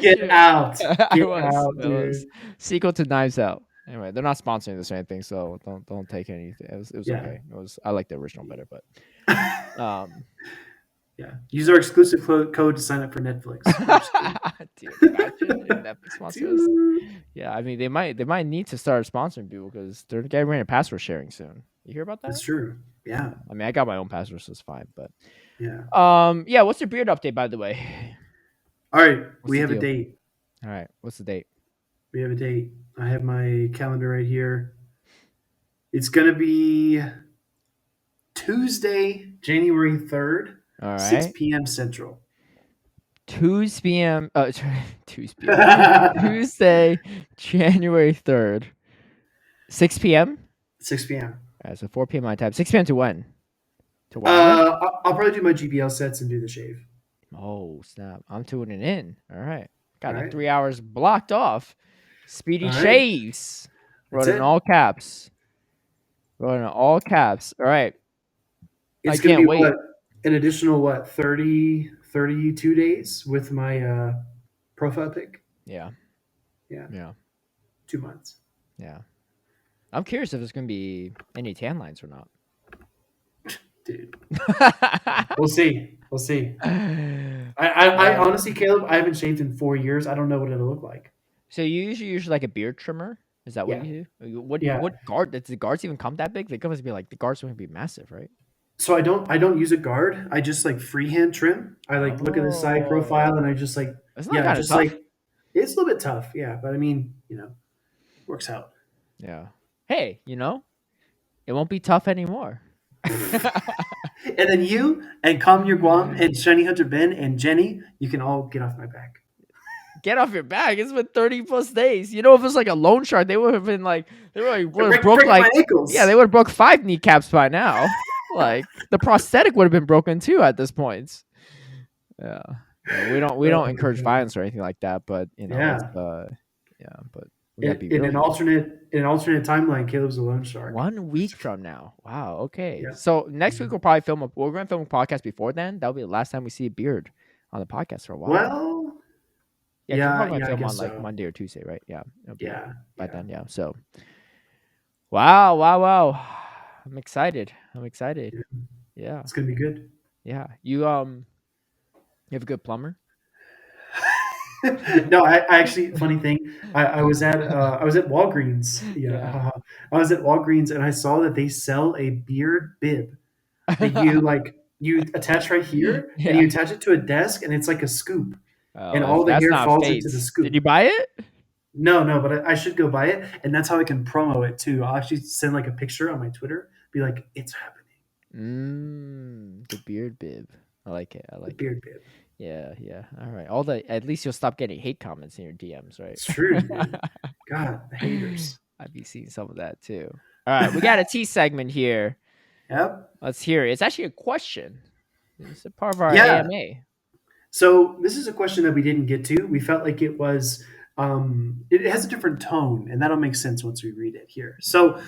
Get out. Get out, dude. Sequel to Knives Out. Anyway, they're not sponsoring this or anything, so don't take anything. It was Yeah. okay. I like the original better, but Yeah. Use our exclusive code to sign up for Netflix. dude, imagine if Netflix sponsors. Dude. Yeah, I mean they might need to start sponsoring people because they're getting rid of password sharing soon. You hear about that? That's true. Yeah. I mean, I got my own password, so it's fine. But Yeah. yeah. What's your beard update, by the way? All right. What's We the have deal? a date. All right, what's the date? We have a date. I have my calendar right here. It's going to be Tuesday, January 3rd, All right, 6 p.m. Central. 2 p.m. 2 p.m. Tuesday, January 3rd, 6 p.m. 6 p.m. All right, so 4 p.m. my time. 6 p.m. to when? To when? I'll probably do my GPL sets and do the shave. Oh snap! I'm tuning in. All right, got All like right. 3 hours blocked off. Speedy All right. shaves. That's Wrote in it. all caps. Wrote in all caps. All right. It's I going to can't be wait. an additional 32 days with my profile pic. Yeah. Yeah. Yeah. 2 months. Yeah. I'm curious if there's going to be any tan lines or not. Dude. We'll see. I honestly, Caleb, I haven't shaved in 4 years. I don't know what it'll look like. So you usually use like a beard trimmer? Is that what Yeah. you do? What Yeah. what guard? Does the guards even come that big? They must be like the guards going to be massive, right? So I don't use a guard. I just like freehand trim. I like look at the side profile and I just like It's not kind of just tough. like it's a little bit tough, yeah. But I mean, works out. Yeah. Hey, it won't be tough anymore. And then you and Kam Your Guam and Shiny Hunter Ben and Jenny, you can all get off my back. Get off your back. It's been 30 plus days. If it was like a loan shark, they would have been like, they would have broke Break like, my ankles. yeah, they would have broke 5 kneecaps by now. Like the prosthetic would have been broken too at this point. Yeah. We don't encourage violence or anything like that, but Yeah. but we gotta be in real. an alternate timeline, Caleb's a loan shark. 1 week from now. Wow. Okay. Yeah. So next week we'll probably we're gonna film a podcast before then. That'll be the last time we see a beard on the podcast for a while. Well, yeah, yeah, we're probably gonna I film on guess like so. Monday or Tuesday, right? Yeah. It'll be Yeah. by then, yeah. So wow. I'm excited. Yeah. It's gonna be good. Yeah. You have a good plumber? No, I actually, funny thing, I was at Walgreens. Yeah. I was at Walgreens and I saw that they sell a beard bib that you attach right here Yeah. and you attach it to a desk and it's like a scoop. Oh, And all the that's hair not falls Fates. into the scoop. Did you buy it? No, but I should go buy it, and that's how I can promo it too. I'll actually send like a picture on my Twitter, be like, "It's happening." The beard bib. I like it. The beard bib. Yeah. All right. At least you'll stop getting hate comments in your DMs, right? It's true, dude. God, the haters. I'd be seeing some of that too. All right, we got a T segment here. Yep. Let's hear it. It's actually a question. It's a part of our Yeah. AMA. So this is a question that we didn't get to. We felt like it was. It has a different tone, and that'll make sense once we read it here. So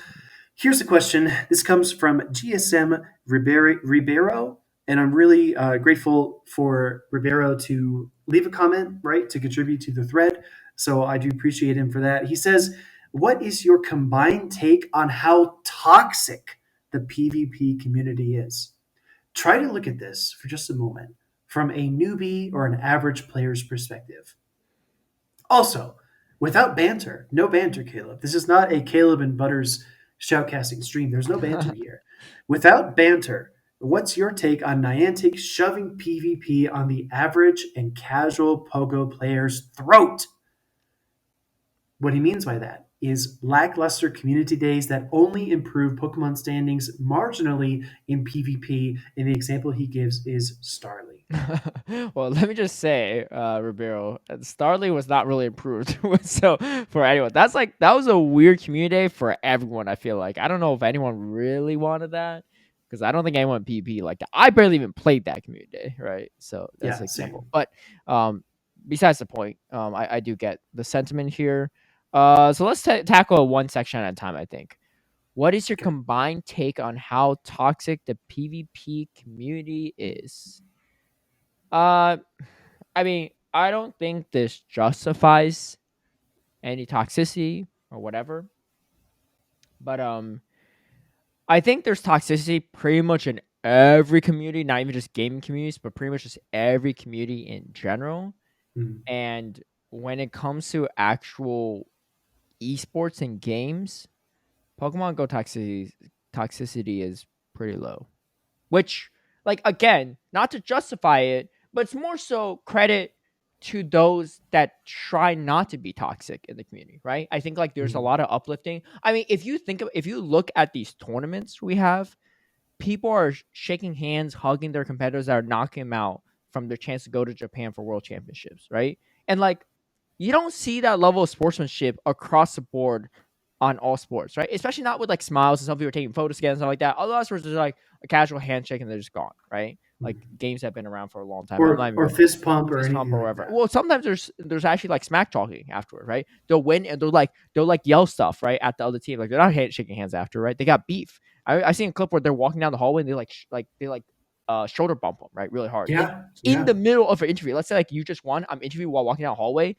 here's the question. This comes from GSM Ribeiro, and I'm really grateful for Ribeiro to leave a comment, right, to contribute to the thread. So I do appreciate him for that. He says, "What is your combined take on how toxic the PvP community is? Try to look at this for just a moment from a newbie or an average player's perspective. Also, without banter, no banter, Caleb. This is not a Caleb and Butters shoutcasting stream. There's no banter here. Without banter, What's your take on Niantic shoving PvP on the average and casual Pogo player's throat? What he means by that is lackluster community days that only improve Pokemon standings marginally in PvP, and the example he gives is Starly. Well, let me just say, Ribeiro, Starly was not really improved. So for anyone, that was a weird community day for everyone. I feel like I don't know if anyone really wanted that because I don't think anyone PvP like that. I barely even played that community day, right? So that's Yeah, an example. same. But besides the point, I do get the sentiment here. So let's tackle one section at a time. I think. What is your Okay. combined take on how toxic the PvP community is? Uh, I mean, I don't think this justifies any toxicity or whatever, but I think there's toxicity pretty much in every community, not even just gaming communities, but pretty much just every community in general. Mm, And when it comes to actual esports and games, Pokemon Go toxicity is pretty low. Which, like, again, not to justify it, but it's more so credit to those that try not to be toxic in the community, right? I think like there's a mm, lot of uplifting. I mean, if you look at these tournaments we have, people are shaking hands, hugging their competitors that are knocking them out from their chance to go to Japan for world championships, right? And like you don't see that level of sportsmanship across the board on all sports, right? Especially not with like smiles and some people are taking photos again and stuff like that. Other sports are like a casual handshake and they're just gone, right? Like mm. games that have been around for a long time. I'm not even Or gonna fist pump or fist pump anything or like whatever. that. Well, sometimes there's actually like smack talking afterward, right? They'll win and they'll like yell stuff right at the other team. Like they're not shaking hands after, right? They got beef. I seen a clip where they're walking down the hallway and they shoulder bump them right really hard Yeah, in the yeah. middle of an interview. Let's say like you just won. I'm interviewing while walking down the hallway.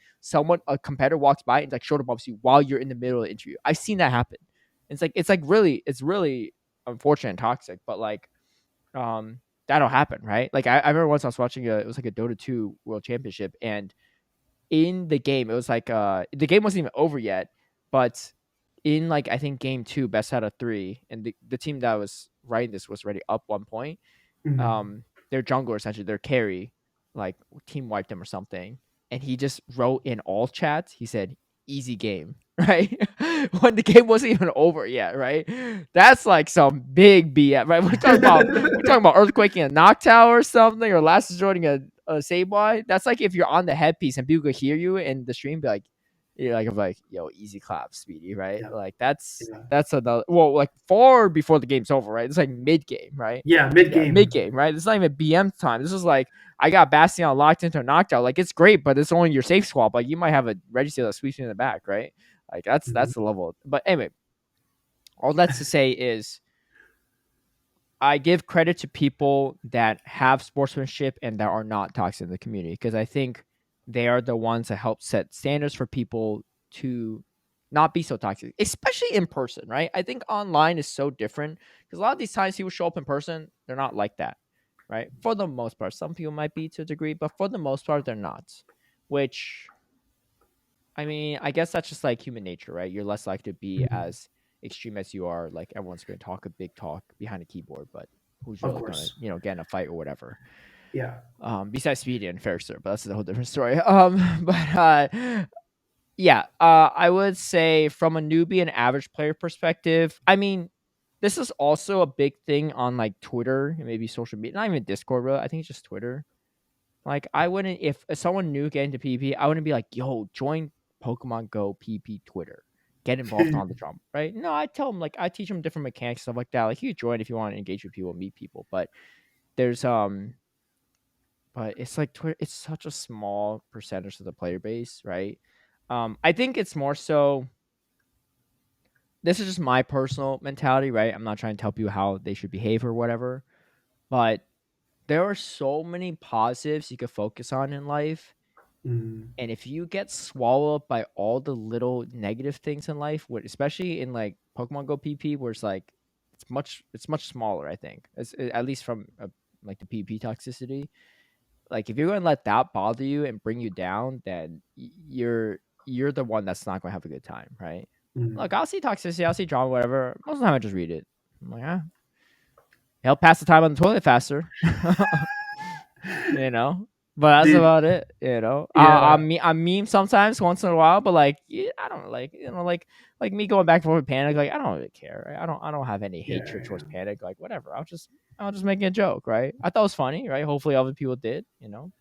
A competitor walks by and like shoulder bumps you while you're in the middle of the interview. I've seen that happen. It's really unfortunate and toxic, but like um that'll happen, right? Like I remember once I was watching it was like a Dota 2 World Championship, and in the game it was like the game wasn't even over yet, but in like I think game 2 best out of 3, and the team that was writing this was already up 1 point. Mm. Their jungler essentially their carry like team wiped them or something, and he just wrote in all chats, he said easy game, right? When the game wasn't even over yet, right? That's like some big BS, right? We're talking about earthquaking a knock tower or something, or last joining a Sableye. That's like if you're on the headpiece and people could hear you in the stream, be like, you're like, I'm like, yo, easy clap, Speedy, right? Yeah, Like that's yeah. that's another, well, like far before the game's over, right? It's like mid game, right? Yeah, mid Yeah, mid game. game, right? It's not even BM time. This is like I got Bastion locked into a knockdown. Like it's great, but it's only your safe swap. Like you might have a Registeel that sweeps you in the back, right? Like Mhm. that's the level. But anyway, all that's to say is I give credit to people that have sportsmanship and that are not toxic in the community because I think they are the ones that help set standards for people to not be so toxic, especially in person, right? I think online is so different because a lot of these times people show up in person, they're not like that, right? For the most part, some people might be to a degree, but for the most part, they're not. Which I mean, I guess that's just like human nature, right? You're less likely to be Mhm. as extreme as you are. Like everyone's going to talk a big talk behind a keyboard, but who's Of really going to, course. get in a fight or whatever? Yeah. Besides Speedy and Fairster, but that's a whole different story. But yeah, I would say from a newbie and average player perspective, I mean, this is also a big thing on like Twitter and maybe social media, not even Discord, really. I think it's just Twitter. Like I wouldn't if someone new get into PvP, I wouldn't be like, "Yo, join Pokemon Go PP Twitter. Get involved on the drum." Right? No, I tell them like I teach them different mechanics stuff like that. Like you join if you want to engage with people, meet people, but there's but it's like Twitter it's such a small percentage of the player base, right? I think it's more so this is just my personal mentality, right? I'm not trying to tell people how they should behave or whatever, but there are so many positives you could focus on in life. Mm, And if you get swallowed up by all the little negative things in life, especially in like Pokemon Go PP, where it's like it's much smaller. I think, at least from like the PP toxicity. Like if you're going to let that bother you and bring you down, then you're the one that's not going to have a good time, right? mm. Look, I'll see toxicity, I'll see drama, whatever. Most of the time, I just read it. I'm like, ah. Help pass the time on the toilet faster. you know. But that's Dude, about it, you know. yeah, I'm meme sometimes once in a while, but like I don't like like me going back and forth with Panic. Like I don't really care. Right? I don't have any yeah, hatred yeah. towards Panic. Like whatever. I'll just make a joke, right? I thought it was funny, right? Hopefully other people did. You know,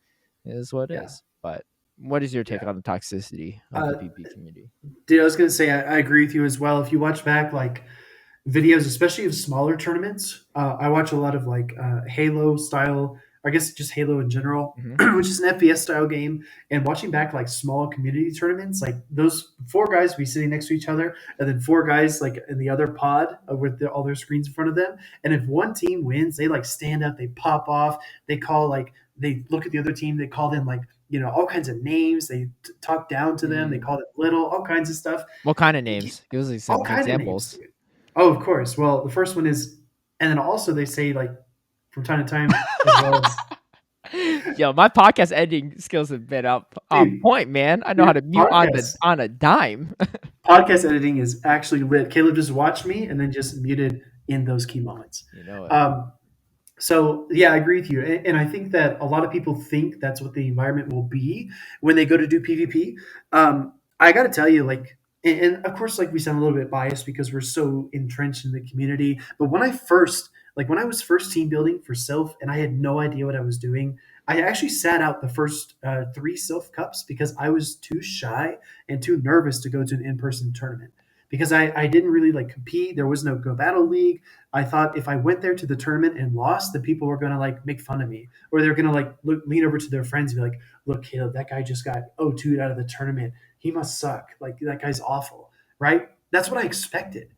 it is what it Yeah. is. But what is your take Yeah. on the toxicity of Uh, the PP community? Dude, I was gonna say I agree with you as well. If you watch back like videos, especially of smaller tournaments, I watch a lot of like Halo style, or I guess just Halo in general, Hmm. which is an FPS style game. And watching back like small community tournaments, like those four guys be sitting next to each other, and then four guys like in the other pod with all their screens in front of them. And if one team wins, they like stand up, they pop off, they call like they look at the other team, they call them like all kinds of names. They talk down to them. They Mm. call them little, all kinds of stuff. What kind of names? Give us All some kind of names, examples. dude. Oh, of course. Well, the first one is, and then also they say like from time to time as well as, Yo, my podcast editing skills have been up on dude, point, man. I know how dude, to mute on a dime. podcast editing is actually lit. Caleb just watched me and then just muted in those key moments. You know it. Um, So yeah, I agree with you, and I think that a lot of people think that's what the environment will be when they go to do PvP. I got to tell you, like, and of course, like we sound a little bit biased because we're so entrenched in the community. But when I was first team building for Sylph, and I had no idea what I was doing, I actually sat out the first three Sylph Cups because I was too shy and too nervous to go to an in-person tournament because I didn't really like compete. There was no Go Battle League. I thought if I went there to the tournament and lost, the people were going to like make fun of me, or they're going to like lean over to their friends and be like, "Look, Caleb, that guy just got O2'd out of the tournament. He must suck. Like that guy's awful." Right? That's what I expected.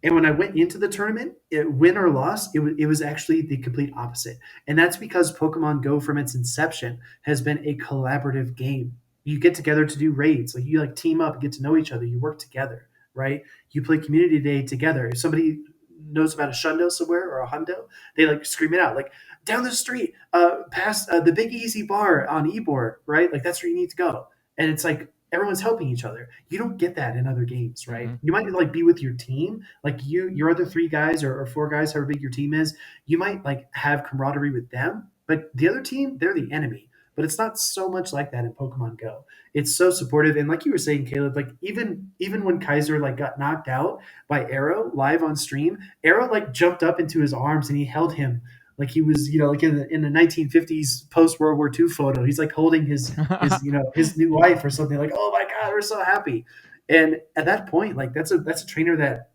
And when I went into the tournament, win or loss, it was actually the complete opposite. And that's because Pokemon Go, from its inception, has been a collaborative game. You get together to do raids, like you like team up, get to know each other, you work together, right? You play Community Day together. If somebody knows about a Shundo somewhere or a Hundo, they like scream it out, like down the street, past the Big Easy Bar on Ebor, right? Like that's where you need to go. And it's like everyone's helping each other. You don't get that in other games, right? Hmm. You might like be with your team, like your other three guys or four guys, however big your team is. You might like have camaraderie with them, but the other team, they're the enemy. But it's not so much like that in Pokemon Go. It's so supportive, and like you were saying, Caleb, like even when Kaiser like got knocked out by Arrow live on stream, Arrow like jumped up into his arms and he held him like he was like in the 1950s post World War II photo. He's like holding his his new wife or something, like, oh my god, we're so happy. And at that point, like that's a trainer that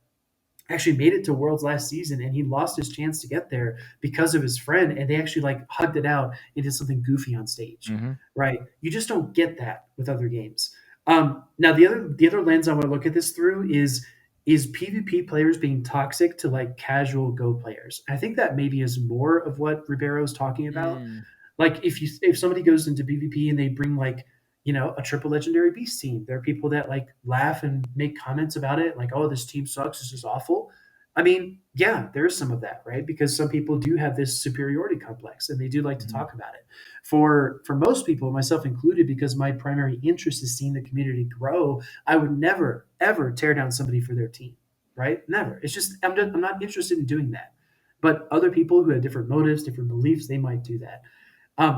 actually made it to Worlds last season, and he lost his chance to get there because of his friend, and they actually like hugged it out and did something goofy on stage, Hmm. right? You just don't get that with other games. Now the other lens I want to look at this through is PvP players being toxic to like casual Go players. I think that maybe is more of what Ribeiro is talking about. Mm. Like if somebody goes into PvP and they bring like a triple legendary beast team, there are people that like laugh and make comments about it, like, oh, this team sucks, this is awful. I mean, yeah, there is some of that, right? Because some people do have this superiority complex and they do like to Mhm. talk about it. For most people, myself included, because my primary interest is seeing the community grow, I would never ever tear down somebody for their team, right? Never. It's just I'm not interested in doing that. But other people who have different motives, different beliefs, they might do that.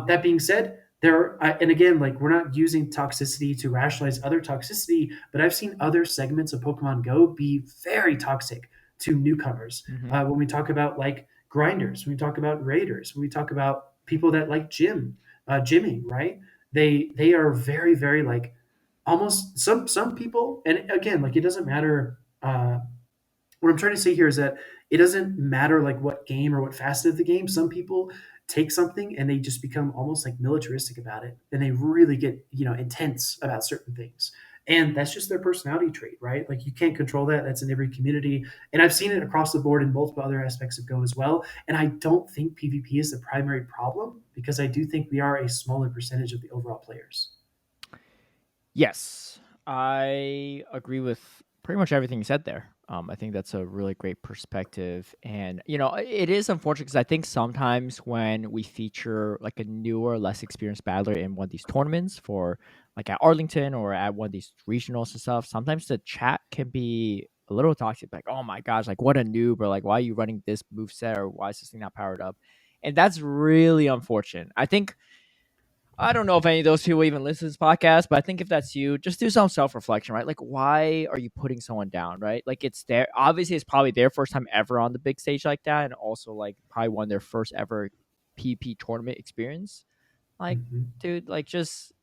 That being said, and again, like we're not using toxicity to rationalize other toxicity, but I've seen other segments of Pokemon Go be very toxic to newcomers. Mhm. When we talk about like grinders, when we talk about raiders, when we talk about people that like gymming, right? They are very very like almost some people, and again, like it doesn't matter. What I'm trying to say here is that it doesn't matter like what game or what facet of the game. Some people take something and they just become almost like militaristic about it, and they really get intense about certain things. And that's just their personality trait, right? Like you can't control that. That's in every community, and I've seen it across the board in multiple other aspects of Go as well. And I don't think PvP is the primary problem because I do think we are a smaller percentage of the overall players. Yes, I agree with pretty much everything you said there. I think that's a really great perspective, and it is unfortunate because I think sometimes when we feature like a newer, less experienced battler in one of these tournaments, for like at Arlington or at one of these regionals and stuff, sometimes the chat can be a little toxic, like, oh my gosh, like what a noob, or like why are you running this move set, or why is this thing not powered up? And that's really unfortunate. I don't know if any of those people even listen to this podcast, but I think if that's you, just do some self reflection, right? Like, why are you putting someone down, right? Like, it's their obviously it's probably their first time ever on the big stage like that, and also like probably one of their first ever PP tournament experience. Like, Mhm. dude, like just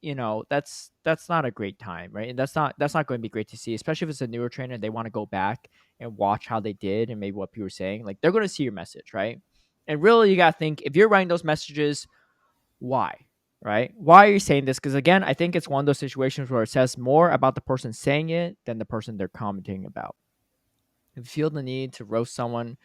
that's not a great time, right? And that's not going to be great to see, especially if it's a newer trainer and they want to go back and watch how they did and maybe what people were saying. Like, they're going to see your message, right? And really, you got to think if you're writing those messages, why? Right? Why are you saying this? Because again, I think it's one of those situations where it says more about the person saying it than the person they're commenting about. If you feel the need to roast someone,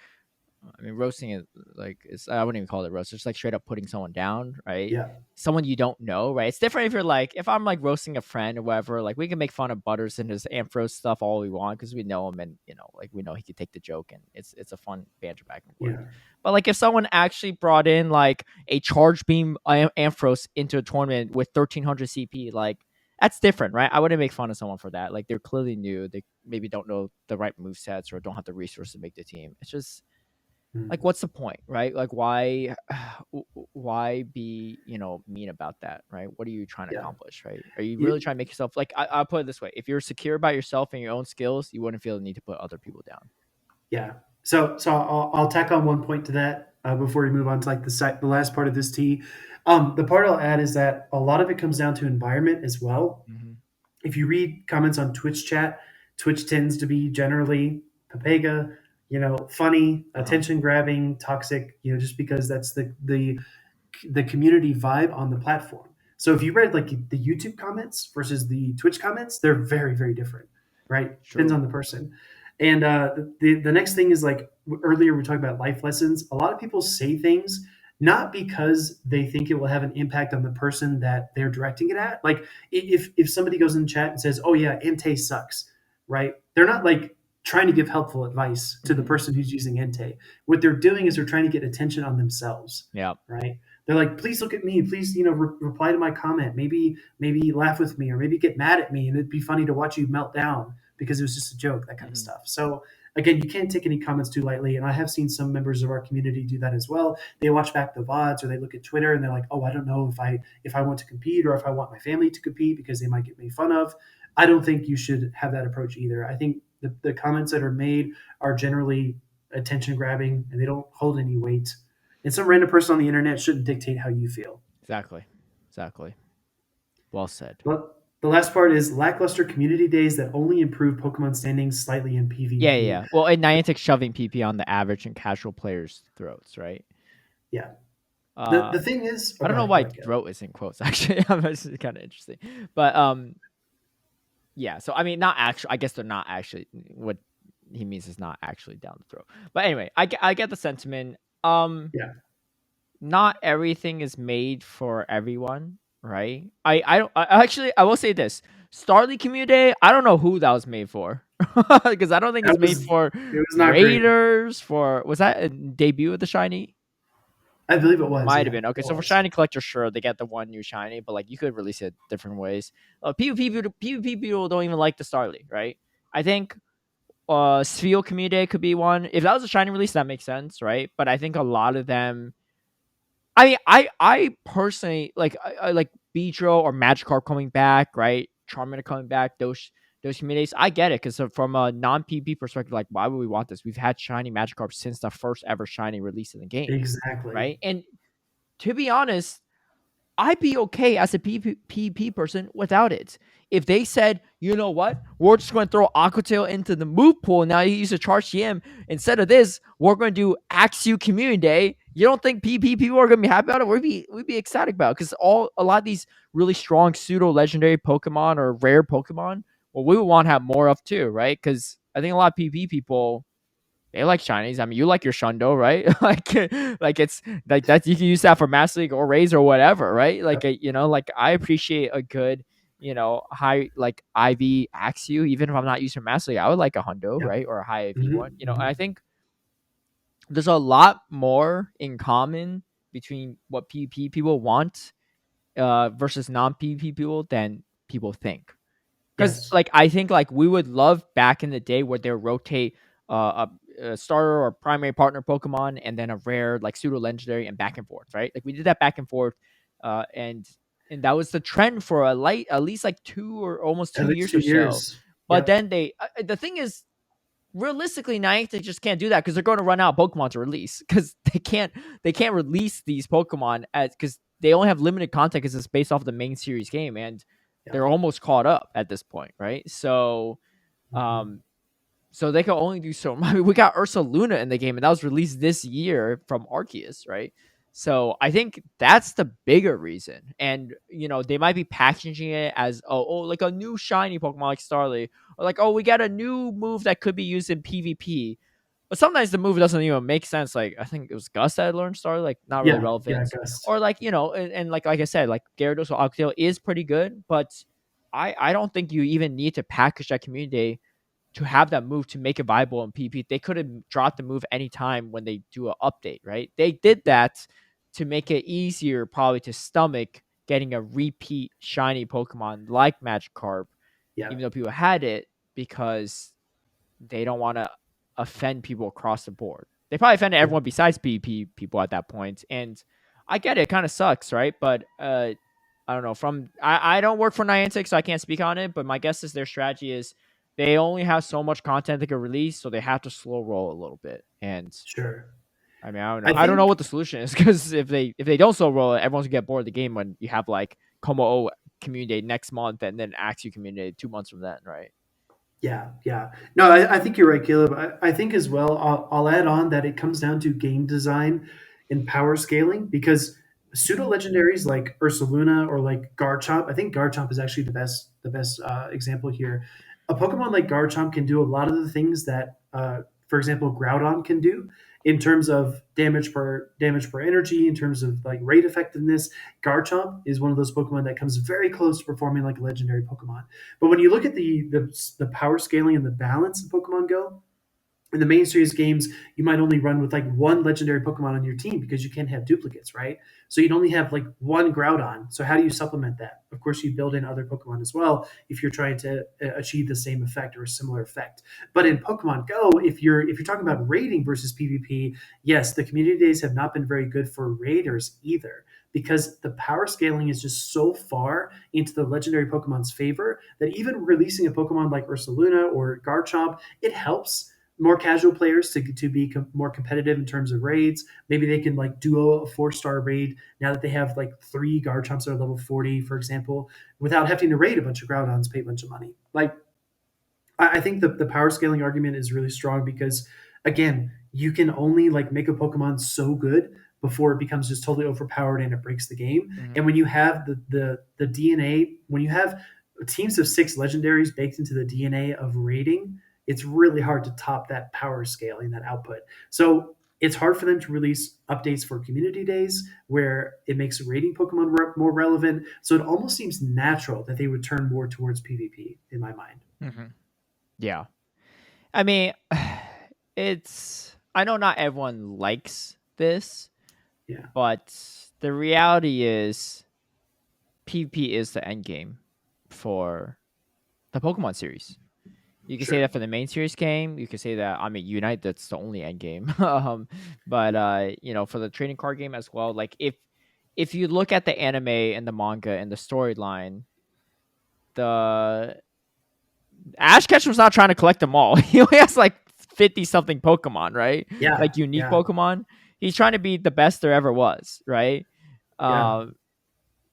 I mean, roasting is like I wouldn't even call it roast. It's like straight up putting someone down, right? Yeah. Someone you don't know, right? It's different if you're like if I'm like roasting a friend or whatever. Like we can make fun of Butters and his Amphros stuff all we want because we know him and like we know he could take the joke and it's a fun banter back and forth. Yeah. But like if someone actually brought in like a charge beam Amphros into a tournament with 1300 CP, like that's different, right? I wouldn't make fun of someone for that. Like they're clearly new. They maybe don't know the right move sets or don't have the resources to make the team. It's just Mm. like what's the point, right? Like why be mean about that, right? What are you trying to Yeah. accomplish, right? Are you really You- trying to make yourself like I'll put it this way: if you're secure about yourself and your own skills, you wouldn't feel the need to put other people down. yeah. So I'll tack on one point to that before we move on to like the last part of this tea. The part I'll add is that a lot of it comes down to environment as well. Mm-hmm. If you read comments on Twitch chat, Twitch tends to be generally papega, funny, Uh-huh. attention grabbing, toxic, just because that's the community vibe on the platform. So if you read like the YouTube comments versus the Twitch comments, they're very, very different, right? Depends True. on the person. And the next thing is like earlier we talked about life lessons. A lot of people say things not because they think it will have an impact on the person that they're directing it at. Like if somebody goes in the chat and says, "Oh yeah, Entei sucks," right? They're not like trying to give helpful advice to the Mm-hmm. person who's using Entei. What they're doing is they're trying to get attention on themselves, Yeah. right? They're like, please look at me, please, reply to my comment, maybe laugh with me, or maybe get mad at me, and it'd be funny to watch you melt down because it was just a joke, that kind of Mm-hmm. stuff. So again, you can't take any comments too lightly, and I have seen some members of our community do that as well. They watch back the VODs or they look at Twitter and they're like, oh, I don't know if I want to compete or if I want my family to compete because they might get made fun of. I don't think you should have that approach either. I think the comments that are made are generally attention grabbing and they don't hold any weight, and some random person on the internet shouldn't dictate how you feel. Exactly. Exactly. Well said. But the last part is lackluster community days that only improve Pokemon standings slightly in Yeah, PvP. yeah. Well, and Niantic shoving PP on the average and casual players' throats, right? Yeah. The Uh, the thing is, oh, I don't go know ahead, go why ahead, Caleb. throat is in quotes. Actually, this is kind of interesting. But yeah. So I mean, not actually. I guess they're not actually. What he means is not actually down the throat. But anyway, I get the sentiment. Yeah, Not everything is made for everyone, right? I don't. Actually, I will say this: Starly Community Day. I don't know who that was made for, because I don't think that it's made was for it was not great. Raiders. For was that a debut of the shiny? I believe it was. Might have Yeah, been. Okay, it so for was. shiny collector, sure, they get the one new shiny, but like you could release it different ways. PvP people don't even like the Starly, right? I think Sphere Community could be one. If that was a shiny release, that makes sense, right? But I think a lot of them. I mean, I personally I like Beedrill or Magikarp coming back, right? Charmander coming back. Those communities, I get it because from a non PvP perspective, like why would we want this? We've had shiny Magikarp since the first ever shiny release in the game, Exactly. right? And to be honest, I'd be okay as a PvP person without it. If they said, you know what, we're just going to throw Aquatail into the move pool, now you use a charge TM. Instead of this, we're going to do Axew Community Day. You don't think PvP people are going to be happy about it? We'd be ecstatic about it because a lot of these really strong pseudo legendary Pokemon or rare Pokemon, well, we would want to have more of too, right? Because I think a lot of PvP people they like shinies. I mean, you like your Shundo, right? like it's like that. You can use that for Master League or Raise or whatever, right? Like, Yep. like I appreciate a good, high like IV Axew. Even if I'm not using Master League, I would like a Hundo, Yep. right, or a high IV Hmm. one. And Hmm. I think there's a lot more in common between what PvP people want versus non PvP people than people think. Because Yes. like I think like we would love back in the day where they rotate a starter or primary partner Pokemon and then a rare like pseudo legendary and back and forth, right? Like we did that back and forth, uh, and and that was the trend for at least like 2 or almost At two least years two or so. years. But Yep. then the thing is realistically Niantic just can't do that because they're going to run out of Pokemon to release because they can't release these Pokemon as because they only have limited content because it's based off the main series game and Yeah. they're almost caught up at this point, right? So Mhm. um so they can only do so. I mean, we got Ursa Luna in the game, and that was released this year from Arceus, right? So I think that's the bigger reason. And they might be packaging it as like a new shiny Pokemon like Starly, or like we got a new move that could be used in PvP. But sometimes the move doesn't even make sense. Like I think it was Gus that learned Starly, like not really Yeah. Yeah. relevant. Gust. Or like and like I said, like Gyarados or Octale is pretty good, but I don't think you even need to package that community to have that move to make it viable in PvP. They could have dropped the move anytime when they do an update, right? They did that to make it easier probably to stomach getting a repeat shiny Pokemon like Magikarp, Yeah. even though people had it because they don't want to offend people across the board. They probably offended Yeah. everyone besides PvP people at that point. And I get it, it kind of sucks, right? But I don't know. I don't work for Niantic, so I can't speak on it. But my guess is their strategy is they only have so much content they can release, so they have to slow roll a little bit. And Sure. I mean, I don't know. I I don't know think what the solution is because if they don't slow roll it, everyone's gonna get bored of the game when you have like Como O community Day next month and then Axie community Day 2 months from then, right? Yeah, yeah. No, I think you're right, Caleb. I think as well, I'll add on that it comes down to game design and power scaling because pseudo legendaries like Ursaluna or like Garchomp, I think Garchomp is actually the best example here. A Pokemon like Garchomp can do a lot of the things that, for example, Groudon can do in terms of damage per energy, in terms of like rate effectiveness. Garchomp is one of those Pokemon that comes very close to performing like a legendary Pokemon. But when you look at the power scaling and the balance in Pokemon Go, in the main series games, you might only run with like one legendary Pokemon on your team because you can't have duplicates, right? So you'd only have like one Groudon. So how do you supplement that? Of course, you build in other Pokemon as well if you're trying to achieve the same effect or a similar effect. But in Pokemon Go, if you're talking about raiding versus PvP, yes, the community days have not been very good for raiders either because the power scaling is just so far into the legendary Pokemon's favor that even releasing a Pokemon like Ursaluna or Garchomp, it helps more casual players to be more competitive in terms of raids. Maybe they can like duo a 4-star raid now that they have like 3 Garchomps that are level 40, for example, without having to raid a bunch of Groudons, pay a bunch of money. Like I think the power scaling argument is really strong because again, you can only like make a Pokemon so good before it becomes just totally overpowered and it breaks the game. Mm-hmm. And when you have the DNA, when you have teams of 6 legendaries baked into the DNA of raiding, it's really hard to top that power scaling, that output. So it's hard for them to release updates for community days where it makes raiding Pokemon more relevant. So it almost seems natural that they would turn more towards PvP in my mind. Mm-hmm. Yeah. I mean, I know not everyone likes this, Yeah, but the reality is PvP is the end game for the Pokemon series. You can say sure. that for the main series game. You can say that Unite that's the only end game. But for the trading card game as well. Like if you look at the anime and the manga and the storyline, the Ash Ketchum's not trying to collect them all. He only has like 50 something Pokemon, right? Yeah, Like unique yeah, Pokemon. He's trying to be the best there ever was, right? yeah. Um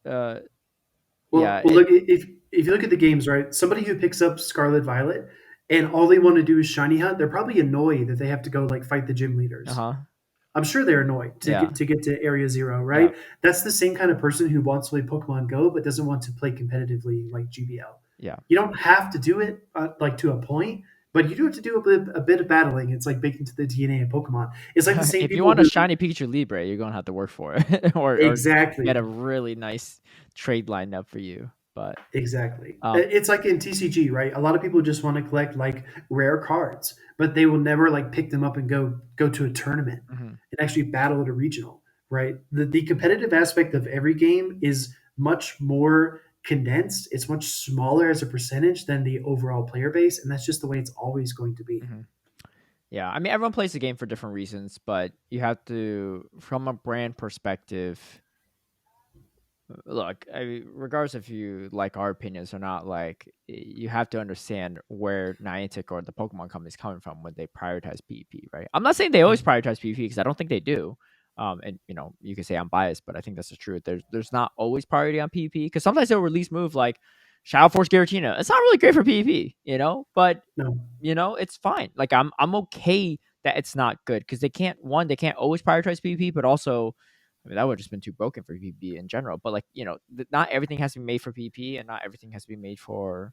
uh Well, yeah, well, look if you look at the games, right? Somebody who picks up Scarlet Violet and all they want to do is shiny hunt, they're probably annoyed that they have to go like fight the gym leaders. uh-huh. I'm sure they're annoyed to Yeah. get to Area Zero, Yeah. right? That's the same kind of person who wants to play Pokemon Go but doesn't want to play competitively like GBL. Yeah. You don't have to do it like to a point, but you do have to do a bit of battling. It's like baked into the DNA of Pokemon. It's like the same If you people want a who shiny Pikachu Libre, you're gonna have to work for it, or get a exactly. really nice trade lined up for you. But Exactly. um, It's like in TCG, right? A lot of people just want to collect like rare cards, but they will never like pick them up and go to a tournament mhm. and actually battle at a regional, right? The competitive aspect of every game is much more condensed. It's much smaller as a percentage than the overall player base, and that's just the way it's always going to be. Mhm. Yeah, I mean, everyone plays the game for different reasons, but you have to, from a brand perspective, look, regardless if you like our opinions or not, like you have to understand where Niantic or the Pokemon company is coming from when they prioritize PvP, right? I'm not saying they always prioritize PvP because I don't think they do. And you can say I'm biased, but I think that's the truth. There's not always priority on PvP because sometimes they'll release move like Shadow Force Giratina. It's not really great for PvP, but No, it's fine. Like I'm okay that it's not good because they can't always prioritize PvP, but also, I mean, that would have just been too broken for PvP in general. But like not everything has to be made for PvP, and not everything has to be made for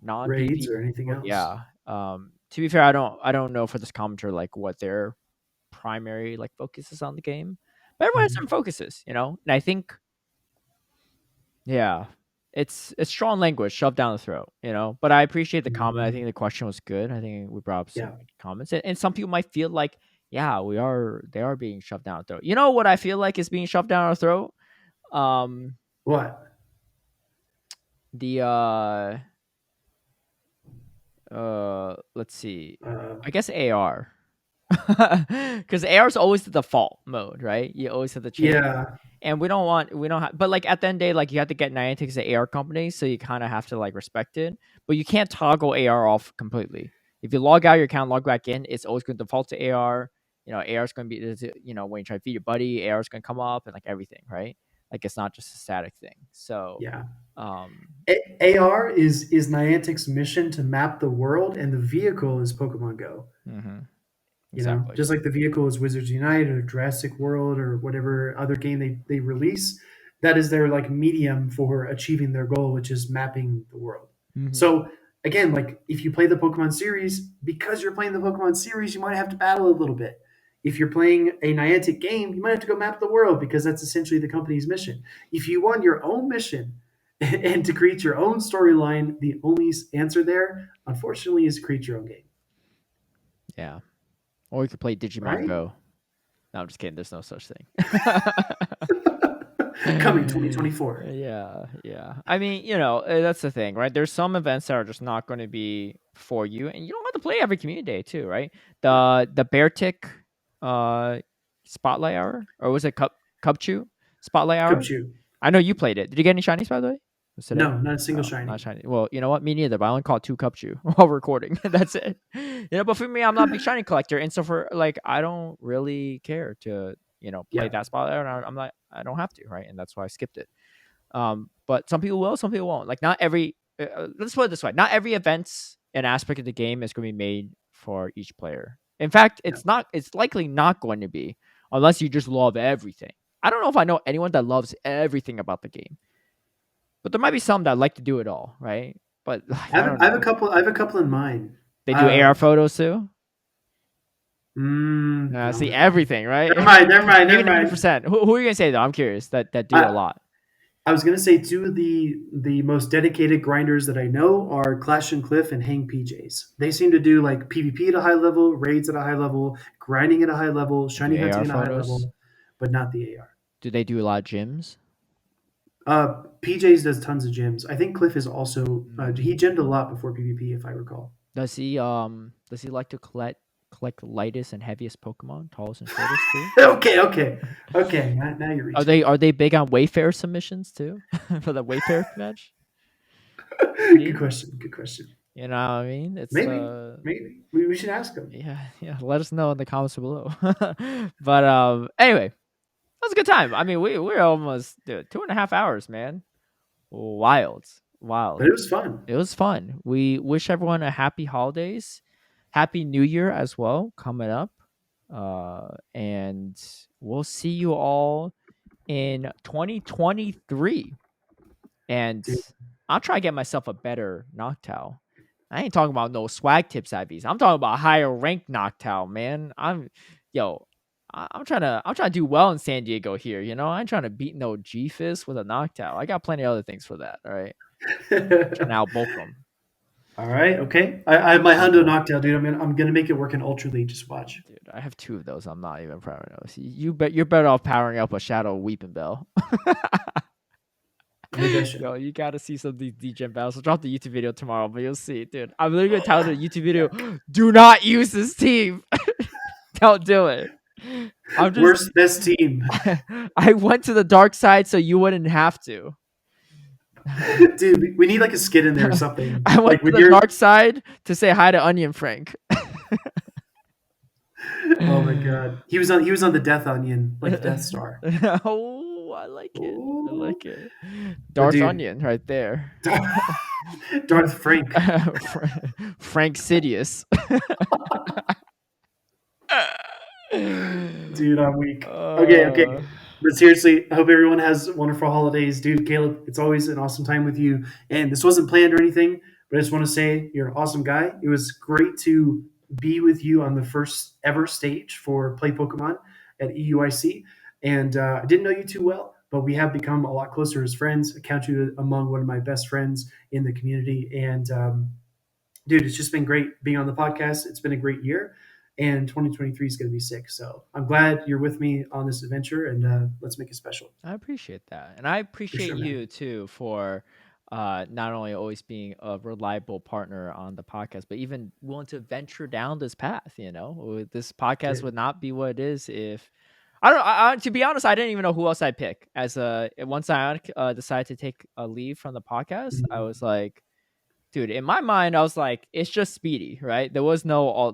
non PvP. raids or anything else. Yeah. To be fair, I don't know for this commenter like what their primary like focus is on the game, but everyone has Mhm. some focuses, and I think yeah. It's strong language shoved down the throat, But I appreciate the comment. I think the question was good. I think we brought up some Yeah. good comments. And some people might feel like, yeah, they are being shoved down our throat. You know what I feel like is being shoved down our throat? Um What? the let's see. Uh, I guess AR. Because AR is always the default mode, right? You always have to change. yeah. And we don't have, but like at the end of the day, like you have to get Niantic as an AR company, so you kind of have to like respect it. But you can't toggle AR off completely. If you log out your account, log back in, it's always going to default to AR. AR is going to be, when you try to feed your buddy, AR is going to come up and like everything, right? Like it's not just a static thing. So, Yeah. um, AR is Niantic's mission to map the world, and the vehicle is Pokemon Go. mhm, You know, exactly. just like the vehicle is Wizards Unite or Jurassic World or whatever other game they release, that is their like medium for achieving their goal, which is mapping the world. Hmm. So again, like if you play the Pokemon series, because you're playing the Pokemon series, you might have to battle a little bit. If you're playing a Niantic game, you might have to go map the world because that's essentially the company's mission. If you want your own mission and to create your own storyline, the only answer there, unfortunately, is to create your own game, Yeah. Or you could play Digimon right? Go. No, I'm just kidding. There's no such thing. Coming 2024. Yeah, yeah. I mean, that's the thing, right? There's some events that are just not going to be for you, and you don't have to play every community day too, right? Yeah. The Bear Tick uh Spotlight Hour, or was it Cupchew Spotlight Hour? Cubchoo. I know you played it. Did you get any shinies by the way? Was today? No, not a single No, not shiny. shiny. Well, you know what? Me neither. But I only caught two Cupchew while recording. That's it. But for me, I'm not a big shiny collector, and so for like, I don't really care to play Yeah. that spotlight. And I'm like, I don't have to, right? And that's why I skipped it. But some people will, some people won't. Like not every. Let's put it this way: not every event's an aspect of the game is going to be made for each player. In fact, Yeah. it's not. It's likely not going to be unless you just love everything. I don't know if I know anyone that loves everything about the game, but there might be some that like to do it all, right? But like, I don't I have a know. couple. I have a couple in mind. They do Uh, AR photos too. no, See everything, never right? mind. Never mind. Maybe Never 90%. mind. Who are you gonna say though? I'm curious that do a I lot. I was gonna say two of the most dedicated grinders that I know are Clash and Cliff and Hang PJs. They seem to do like PvP at a high level, raids at a high level, grinding at a high level, They do shiny AR hunting at a high photos. level, but not the AR. Do they do a lot of gyms? PJs does tons of gyms. I think Cliff is also Mm. he gemmed a lot before PvP, if I recall. Does he like to collect the lightest and heaviest Pokemon, tallest and shortest too? Okay, okay, okay. Now you're Are reaching. they big on Wayfair submissions too for the Wayfair match? Good See, question. Good question. you know what I mean? It's Maybe we should ask him. yeah, yeah. Let us know in the comments below. But anyway, that was a good time. I mean, we're almost 2.5 hours, man. Wild, But wild. it was fun. It was fun. We wish everyone a happy holidays, happy New Year as well coming up. And we'll see you all in 2023. And Dude. I'll try to get myself a better Noctowl. I ain't talking about no swag tips IVs. I'm talking about higher rank Noctowl, man. Yo, I'm trying to do well in San Diego here. I ain't trying to beat no G Fist with a Noctowl. I got plenty of other things for that. All right, trying to outbulk them. All right. Okay. I have my Hundo Noctowl, dude. I'm gonna make it work in Ultra League. Just watch. Dude, I have two of those. I'm not even proud of those. You're better off powering up a Shadow Weeping Bell. Maybe I should. Yo, you gotta see some of these DGen battles. I'll drop the YouTube video tomorrow, but you'll see, dude. I'm literally gonna tell the YouTube video, do not use this team. Don't do it. I'm just Worst best team. I went to the dark side so you wouldn't have to. Dude, we need like a skit in there or something. I went Like to when the you're dark side to say hi to Onion Frank. oh my god. He was on the Death Onion, like the Death Star. Oh, I like it. I Ooh. like it. But Darth dude, Onion right there. Darth Frank. Frank Sidious. Dude, I'm weak. Okay. But seriously, I hope everyone has wonderful holidays. Dude, Caleb, it's always an awesome time with you. And this wasn't planned or anything, but I just want to say you're an awesome guy. It was great to be with you on the first ever stage for Play Pokemon at EUIC. And I didn't know you too well, but we have become a lot closer as friends. I count you among one of my best friends in the community. And dude, it's just been great being on the podcast. It's been a great year, and 2023 is going to be sick. So I'm glad you're with me on this adventure, and let's make it special. I appreciate that. And I For appreciate sure, man. you too for not only always being a reliable partner on the podcast, but even willing to venture down this path. This podcast Dude. would not be what it is if I don't know. To be honest, I didn't even know who else I'd pick. Once I decided to take a leave from the podcast, I was like, dude, in my mind, I was like, it's just Speedy, right? There was no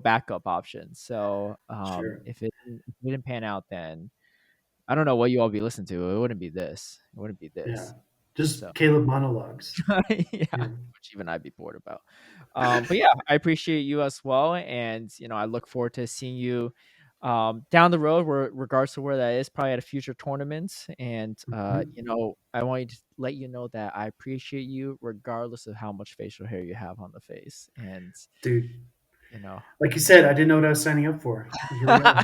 backup option. So Sure. if it didn't pan out, then I don't know what you all be listening to. It wouldn't be this. It wouldn't be Yeah. this. Just So Caleb monologues. yeah, Yeah. which even I'd be bored about. But yeah, I appreciate you as well, and I look forward to seeing you down the road, regards to where that is, probably at a future tournament. And Mhm. I want to let you know that I appreciate you regardless of how much facial hair you have on the face, and Dude, you know. like you said, I didn't know what I was signing up for. Here we are.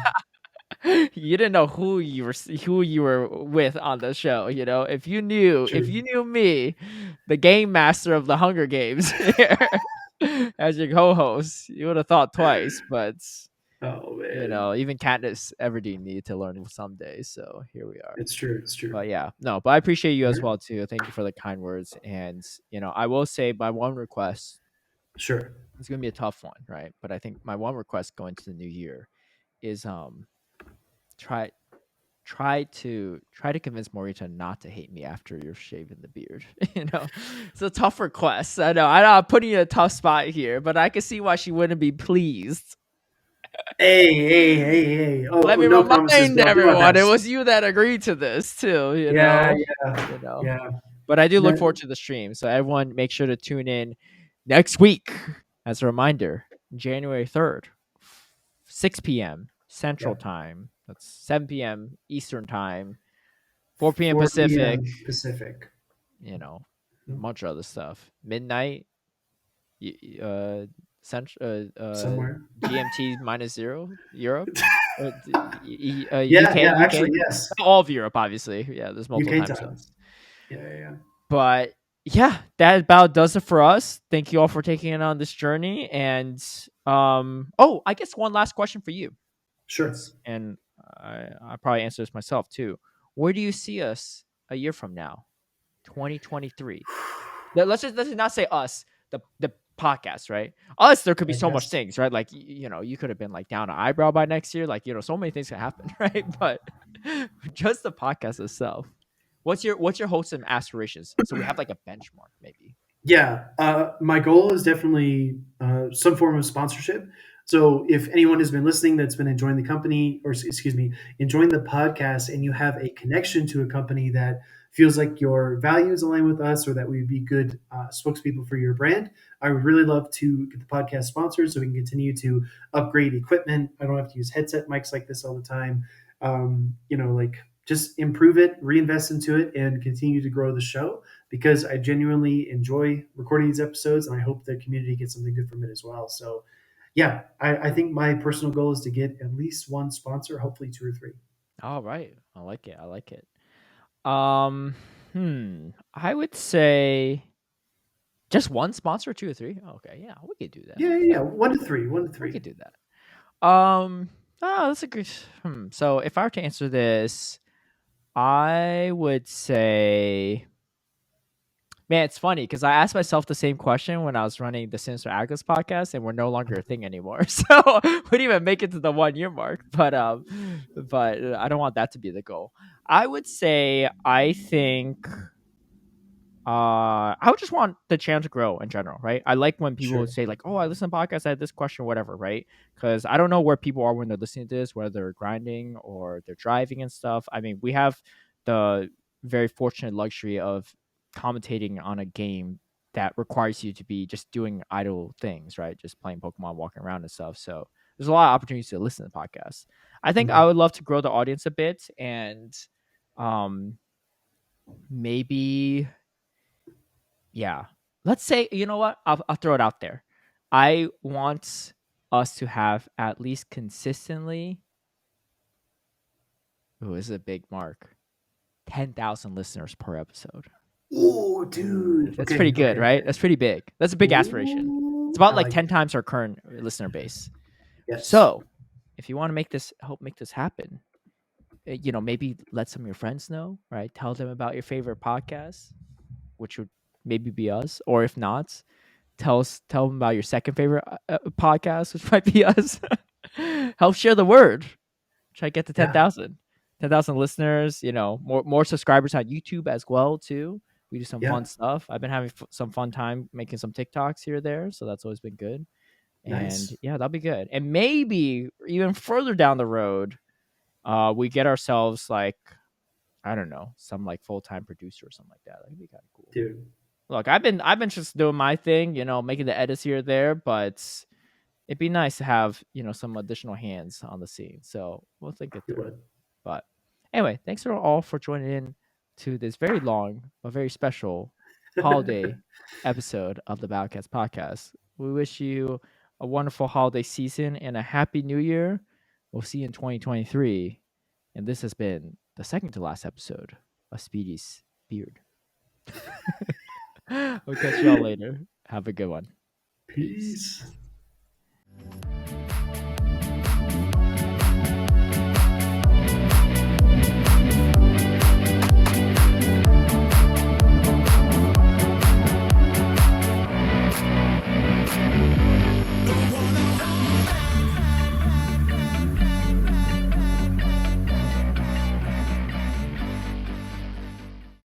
You didn't know who you were with on the show. If True. you knew me, the game master of the Hunger Games here as your co-host, you would have thought twice. But Oh man. even Katniss Everdeen needed to learn someday. So here we are. It's true. It's true. But yeah, no. But I appreciate you All as right. well too. Thank you for the kind words. And I will say my one request. Sure. It's gonna be a tough one, right? But I think my one request going to the new year is try try to convince Morita not to hate me after you're shaving the beard. It's a tough request. I know I'm putting you in a tough spot here, but I can see why she wouldn't be pleased. Hey. Let Oh, me no promises, remind but I'll do my everyone, it best. was you that agreed to this too. Yeah. You know. Yeah. But I do look No, forward to the stream. So everyone, make sure to tune in next week. As a reminder, January 3rd, 6 p.m. Central yeah. Time. That's 7 p.m. Eastern Time, 4 p.m. 4 Pacific. p.m. Pacific. You know, a bunch of other stuff. Midnight, Somewhere. GMT -0 Europe, Yeah. UK, Actually, yes. all of Europe, obviously. Yeah, there's multiple UK time time. zones. Yeah. But yeah, that about does it for us. Thank you all for taking it on this journey. And I guess one last question for you. Sure. And I probably answer this myself too. Where do you see us a year from now, 2023? Let's just not say us, the podcast, right? Us, there could be so much Podcast. things, right? Like you could have been like down an eyebrow by next year, like so many things can happen, right? But just the podcast itself. What's your hopes and aspirations? So we have like a benchmark, maybe. Yeah, my goal is definitely some form of sponsorship. So if anyone has been listening that's been enjoying the company, or excuse me, enjoying the podcast, and you have a connection to a company that feels like your values align with us, or that we would be good spokespeople for your brand, I would really love to get the podcast sponsored so we can continue to upgrade equipment. I don't have to use headset mics like this all the time. Like just improve it, reinvest into it, and continue to grow the show because I genuinely enjoy recording these episodes, and I hope the community gets something good from it as well. So, yeah, I think my personal goal is to get at least one sponsor, hopefully two or three. All right, I like it. I like it. I would say just one sponsor, two or three. Okay, yeah, we could do that. Yeah. 1 to 3, We could do that. That's a good. So if I were to answer this, I would say Man, it's funny because I asked myself the same question when I was running the Sinister Atlas podcast, and we're no longer a thing anymore. So we didn't even make it to the 1 year mark. But I don't want that to be the goal. I would say I think I would just want the channel to grow in general, right? I like when people would Sure. say like, "Oh, I listen to podcasts, I had this question, whatever," right? Because I don't know where people are when they're listening to this, whether they're grinding or they're driving and stuff. I mean, we have the very fortunate luxury of commentating on a game that requires you to be just doing idle things, right? Just playing Pokemon, walking around and stuff. So there's a lot of opportunities to listen to podcasts. I think I Mhm. would love to grow the audience a bit and um maybe yeah. Let's say, you know what? I'll throw it out there. I want us to have at least consistently, oh, this is a big mark, 10,000 listeners per episode. Oh, dude. That's Okay. pretty good, Okay. right? Okay. That's pretty big. That's a big aspiration. It's Ooh, about I like like 10 it. times our current listener base. Yes. So, if you want to help make this happen, maybe let some of your friends know, right? Tell them about your favorite podcast, which would maybe be us, or if not, tell them about your second favorite podcast, which might be us. Help share the word. Try to get to Yeah. 10,000 listeners. More subscribers on YouTube as well too. We do some fun Yeah. stuff. I've been having some fun time making some TikToks here or there, so that's always been good. And Nice. yeah, that'll be good. And maybe even further down the road, we get ourselves like I don't know, some like full time producer or something like that. That'd be kind of cool. Dude. Look, I've been just doing my thing, making the edits here or there, but it'd be nice to have, some additional hands on the scene. So we'll think it You through. would. But anyway, thanks for all for joining in to this very long but very special holiday episode of the Battlecast podcast. We wish you a wonderful holiday season and a happy new year. We'll see you in 2023. And this has been the second to last episode of Speedy's Beard. We'll catch y'all later. Have a good one. Peace. Peace.